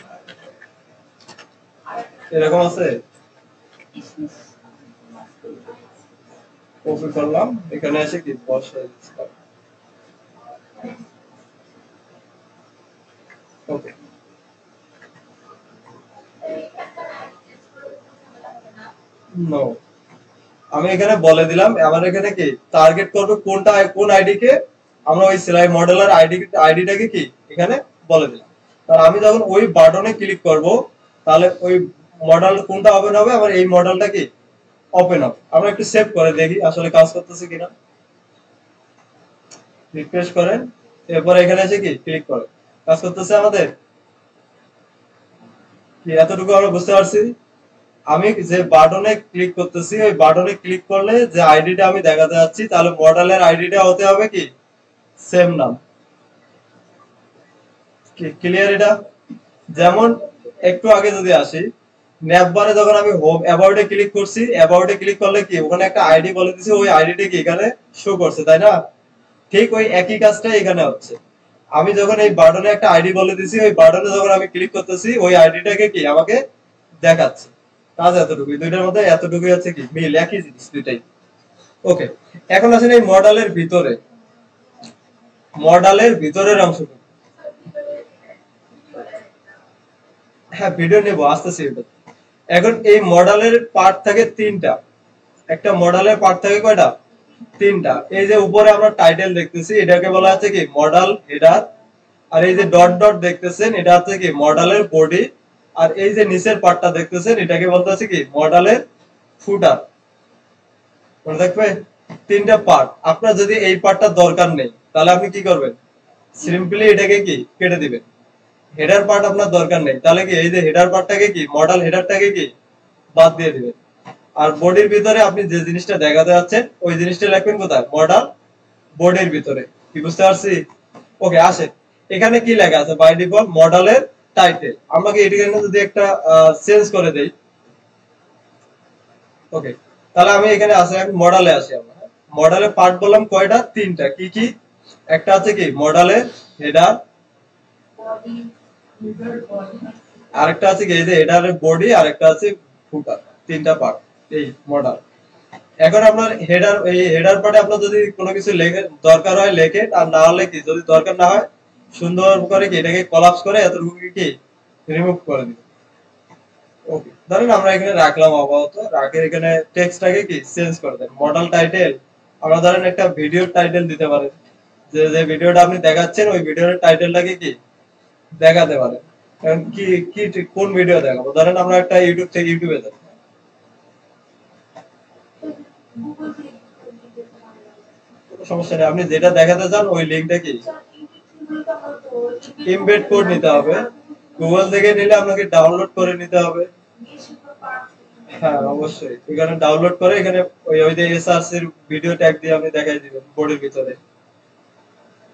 এরকম আছে, কপি করলাম এখানে এসে কি বসাই দিলাম। ওকে, নো, আমি এখানে বলে দিলাম আমার এখানে কি টার্গেট করবে কোনটা কোন আইডি কে, আমরা ওই সেলাই মডেলের আইডিটাকে কি এখানে বলে দিলাম। তার আমি যখন ওই বাটনে ক্লিক করব তাহলে ওই মডেল কোনটা ওপেন হবে, আমার এই মডেলটা কি ওপেন হবে। আমরা একটু সেভ করে দেখি আসলে কাজ করতেছে কিনা, রিফ্রেশ করেন, এরপর এখানে এসে কি ক্লিক করেন, কাজ করতেছে আমাদের কি এতটুকু আমরা বুঝতে পারছি। আমি যে বাটনে ক্লিক করতেছি ওই বাটনে ক্লিক করলে যে আইডিটা আমি দেখাতে যাচ্ছি তাহলে মডেলের আইডিটা হতে হবে কি সেম নাম। কি ক্লিয়ার এটা? যেমন একটু আগে যদি আসি ন্যাপবারে যখন আমি হোম অ্যাবাউটে ক্লিক করছি, অ্যাবাউটে ক্লিক করলে কি ওখানে একটা আইডি বলে দিছি, ওই আইডিটা কি এখানে শো করছে তাই না? ঠিক ওই একই কাজটাই এখানে হচ্ছে। আমি যখন এই বাটনে একটা আইডি বলে দিছি ওই বাটনে যখন আমি ক্লিক করতেছি ওই আইডিটাকে কি আমাকে দেখাচ্ছে। কাজ এতটুকুই, দুইটার মধ্যে এতটুকুই হচ্ছে কি মিল, একই জিনিস দুইটাই। ওকে, এখন আসেন এই মডেলের ভিতরের অংশটুকু। হ্যাঁ ভিডিও নেবো আসতেছি এটা। এখন এই মডেলের পার্ট থাকে তিনটা, একটা মডেলের পার্ট থাকে কয়টা তিনটা। এই যে উপরে আমরা টাইটেল দেখতেছি এটাকে বলা হচ্ছে কি মডেল হেডার, আর এই যে ডট ডট দেখতেছেন এটা হচ্ছে কি মডেলের বডি, আর এই যে নিচের পার্টটা দেখতেছেন এটাকে বলতে হচ্ছে কি মডেলের ফুটার। মনে থাকবে তিনটা পার্ট। আপনার যদি এই পার্টটা দরকার নেই তাহলে আপনি কি করবেন, সিম্পলি এটাকে কি কেটে দিবেন, হেডার পার্ট আপনার দরকার নেই, তাহলে কি এই যে হেডার পার্টটাকে কি মডেল হেডারটাকে কি বাদ দিয়ে দিবেন। আর বডির ভিতরে আপনি যে জিনিসটা দেখাতে যাচ্ছেন ওই জিনিসটা লিখবেন কোথায়, মডেল বডির ভিতরে। কি বুঝতে পারছি? ওকে, আসেন এখানে কি লেখা আছে বাই ডিফল্ট মডেলের টাইটেল। আমাকে এটাকে যদি একটা চেঞ্জ করে দেই, ওকে, তাহলে আমি এখানে আসি, আমি মডেলে আসি। আমরা মডেলের পার্ট বললাম কয়টা, তিনটা। কি কি? একটা আছে কি মডেলের হেডার, body, user body. আরেকটা আছে কি এই যে হেডারের বডি, আরেকটা আছে ফুটার। তিনটা পার্ট এই মডেল। এখন আপনার হেডার, এই হেডার পার্টে আপনার যদি কোনো কিছু লেখে দরকার হয় লেখেন, আর না হলে কি যদি দরকার না হয় সুন্দর করে কি এটাকে কলাপস করে এতটুকু কি রিমুভ করে দিন। ওকে, ধরেন আমরা এখানে রাখলাম আপাতত, রাখে এখানে টেক্সটটাকে কি চেঞ্জ করে দেন। মডেল টাইটেল আমরা ধরেন একটা ভিডিওর টাইটেল দিতে পারেন, যে যে ভিডিওটা আপনি দেখাচ্ছেন ওই ভিডিওর টাইটেলটাকে কি দেখাতে পারেন। কারণ কি কি কোন ভিডিও দেখাবো, ধরেন আমরা একটা ইউটিউব থেকে ইউটিউবে যাই, Google থেকে দিতে পারলাম। কোনো সমস্যা নেই। আপনি যেটা দেখাতে চান ওই লিঙ্কটা কি আচ্ছা, ইউটিউব থেকে আমরা তো ইমবেড কোড নিতে হবে। গুগল থেকে নিলে আপনাকে ডাউনলোড করে নিতে হবে। বেশিরভাগ পার্ট হ্যাঁ অবশ্যই, এখানে ডাউনলোড করে এখানে ওই ওই যে এসআরসি এর ভিডিও ট্যাগ দিয়ে আপনি দেখাই দিবেন বোর্ডের ভিতরে।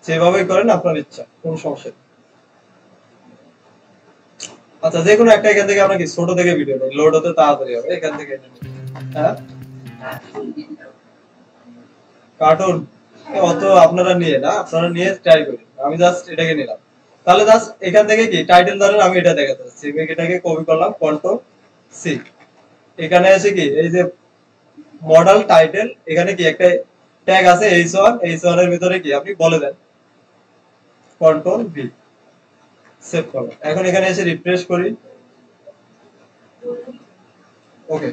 সেভাবেই করেন, আপনার ইচ্ছা, কোনো সমস্যা নেই। আচ্ছা, যে কোনো একটা এখান থেকে আমরা কি ছোট থেকে ভিডিও নেই, লোড হতে তাড়াতাড়ি হবে, এখান থেকে নিন। হ্যাঁ, কার্টুন অত আপনারা নিয়ে না, আপনারা নিয়ে ট্রাই করেন, আমি জাস্ট এটাকে নিলাম। তাহলে জাস্ট এখান থেকে কি টাইটেল ধরেন আমি এটা দেখাতে চাচ্ছি, আমি এটাকে কপি করলাম কন্ট্রোল সি। এখানে এসে কি এই যে মডেল টাইটেল, এখানে কি একটা ট্যাগ আছে এইচ1, এইচ1 এর ভিতরে কি আপনি বলে দেন কন্ট্রোল ভি, সেভ করলাম। এখন এখানে এসে রিফ্রেশ করি, ওকে,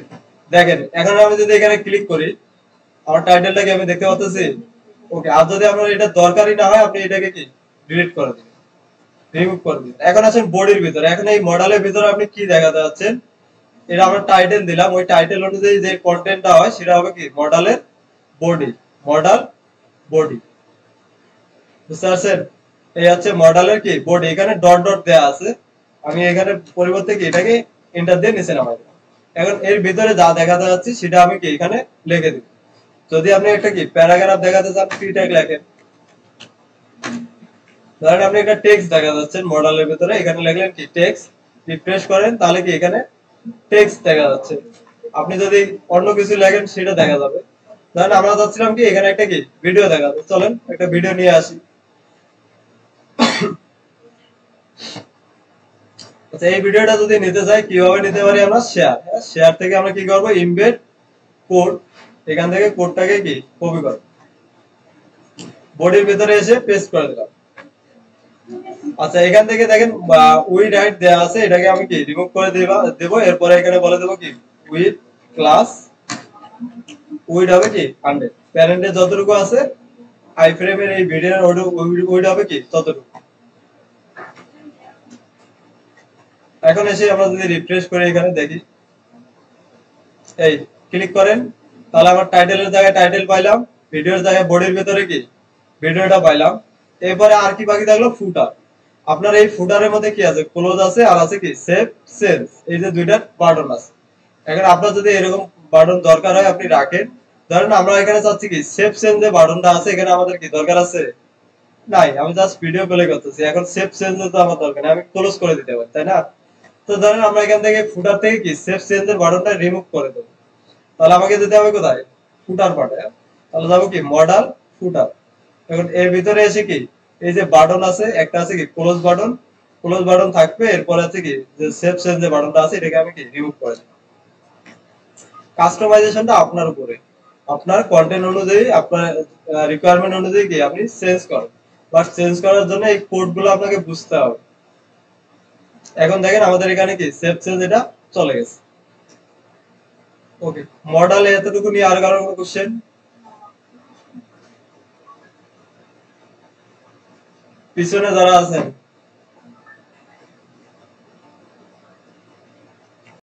দেখেন এখন আমি যদি এখানে ক্লিক করি আমার টাইটেলটাকে আমি দেখতে পাচ্ছি। ওকে, আর যদি আপনার এটা দরকারই না হয় আপনি এটাকে কি ডিলিট করে দিন, রিমুভ করে দিন। এখন আছেন বডির ভিতরে, এখন এই মডেলের ভিতরে আপনি কি দেখাতে যাচ্ছেন, এটা আমরা টাইটেল দিলাম, ওই টাইটেল অনুযায়ী যে কন্টেন্টটা হয় সেটা হবে কি মডেলের বডি, মডেল বডি। বুঝতে পারছেন? এই হচ্ছে মডেলের কি বডি, এখানে ডট ডট দেয়া আছে, আমি এখানে পরিবর্তে কি এটাকে এন্টার দিয়ে নিচে নামাই দিলাম। এখন এর ভিতরে যা দেখাতে যাচ্ছে সেটা আমি কি এখানে লিখে দিব। যদি আপনি একটা কি প্যারাগ্রাফ দেখাতে চান ফ্রি ট্যাগ লেখেন, ধরেন আপনি একটা টেক্সট দেখা যাচ্ছেন মডেলের ভিতরে, এখানে লিখলেন কি টেক্সট, রিফ্রেশ করেন তাহলে কি এখানে টেক্সট দেখা যাচ্ছে। আপনি যদি অন্য কিছু লেখেন সেটা দেখা যাবে। ধরেন আমরা চাচ্ছিলাম কি এখানে একটা কি ভিডিও দেখাতে, চলেন একটা ভিডিও নিয়ে আসি। আচ্ছা, এই ভিডিওটা যদি নিতে চাই কিভাবে নিতে পারি, আমরা শেয়ার, হ্যাঁ শেয়ার থেকে আমরা কি করব ইমবেড কোড, এখান থেকে কোডটাকে কি কপি করব, বডির ভিতরে এসে পেস্ট করে দিলাম। আচ্ছা, এখান থেকে দেখেন উইড হাইট দেয়া আছে, এটাকে আমি কি রিমুভ করে দেব। এরপরে এখানে বলে দেব কি উইড ক্লাস উইড হবে কি 100, প্যারেন্টে যতটুকু আছে আই ফ্রেমের এই ভিডিওর উইড হবে কি ততটুকু। এখন এসে আমরা যদি রিফ্রেশ করে এখানে দেখি, এই ক্লিক করেন, তাহলে আমার টাইটেলের জায়গায় টাইটেল পাইলাম, ভিডিওর জায়গায় বডির ভিতরে কি ভিডিওটা পাইলাম। এরপরে আর কি বাকি থাকলো ফুটার। আপনার এই ফুটারের মধ্যে কি আছে, ক্লোজ আছে আর আছে কি সেভ সেন্স, এই যে দুইটা বাটন আছে। এখন আপনার যদি এরকম বাটন দরকার হয় আপনি রাখেন। ধরেন আমরা এখানে চাচ্ছি কি সেভ সেন্স যে বাটনটা আছে এখানে আমাদের কি দরকার আছে নাই, আমি জাস্ট ভিডিও প্লে করতেছি, এখন সেভ সেন্স তো আমার দরকার নেই, আমি ক্লোজ করে দিতে পারি, তাই না? তো ধরেন আমরা এখান থেকে ফুটার থেকে কি সেভ সেন্স এর বাটনটা রিমুভ করে দেবো, তাহলে আমাকে যেতে হবে কোথায়, ফুটার পার্টে। তাহলে যাবো কি মডেল ফুটার। এখন এর ভিতরে এসে কি এই যে বাটন আছে, একটা আছে কি ক্লোজ বাটন, ক্লোজ বাটন থাকবে, এরপর আছে কি যে সেভ সেন্স যে বাটনটা আছে এটাকে আমি কি রিমুভ করে দেব। কাস্টমাইজেশনটা আপনার উপরে, আপনার কন্টেন্ট অনুযায়ী, আপনার রিকোয়ারমেন্ট অনুযায়ী কি আপনি চেঞ্জ করেন, বাট চেঞ্জ করার জন্য এই কোডগুলো আপনাকে বুঝতে হবে। এখন দেখেন আমাদের এখানে কি সেভ চেঞ্জ এটা চলে গেছে। ওকে, মডেল এতটুকু নিয়ে আর কারো কোনো কোশ্চেন? পিছনে যারা আছেন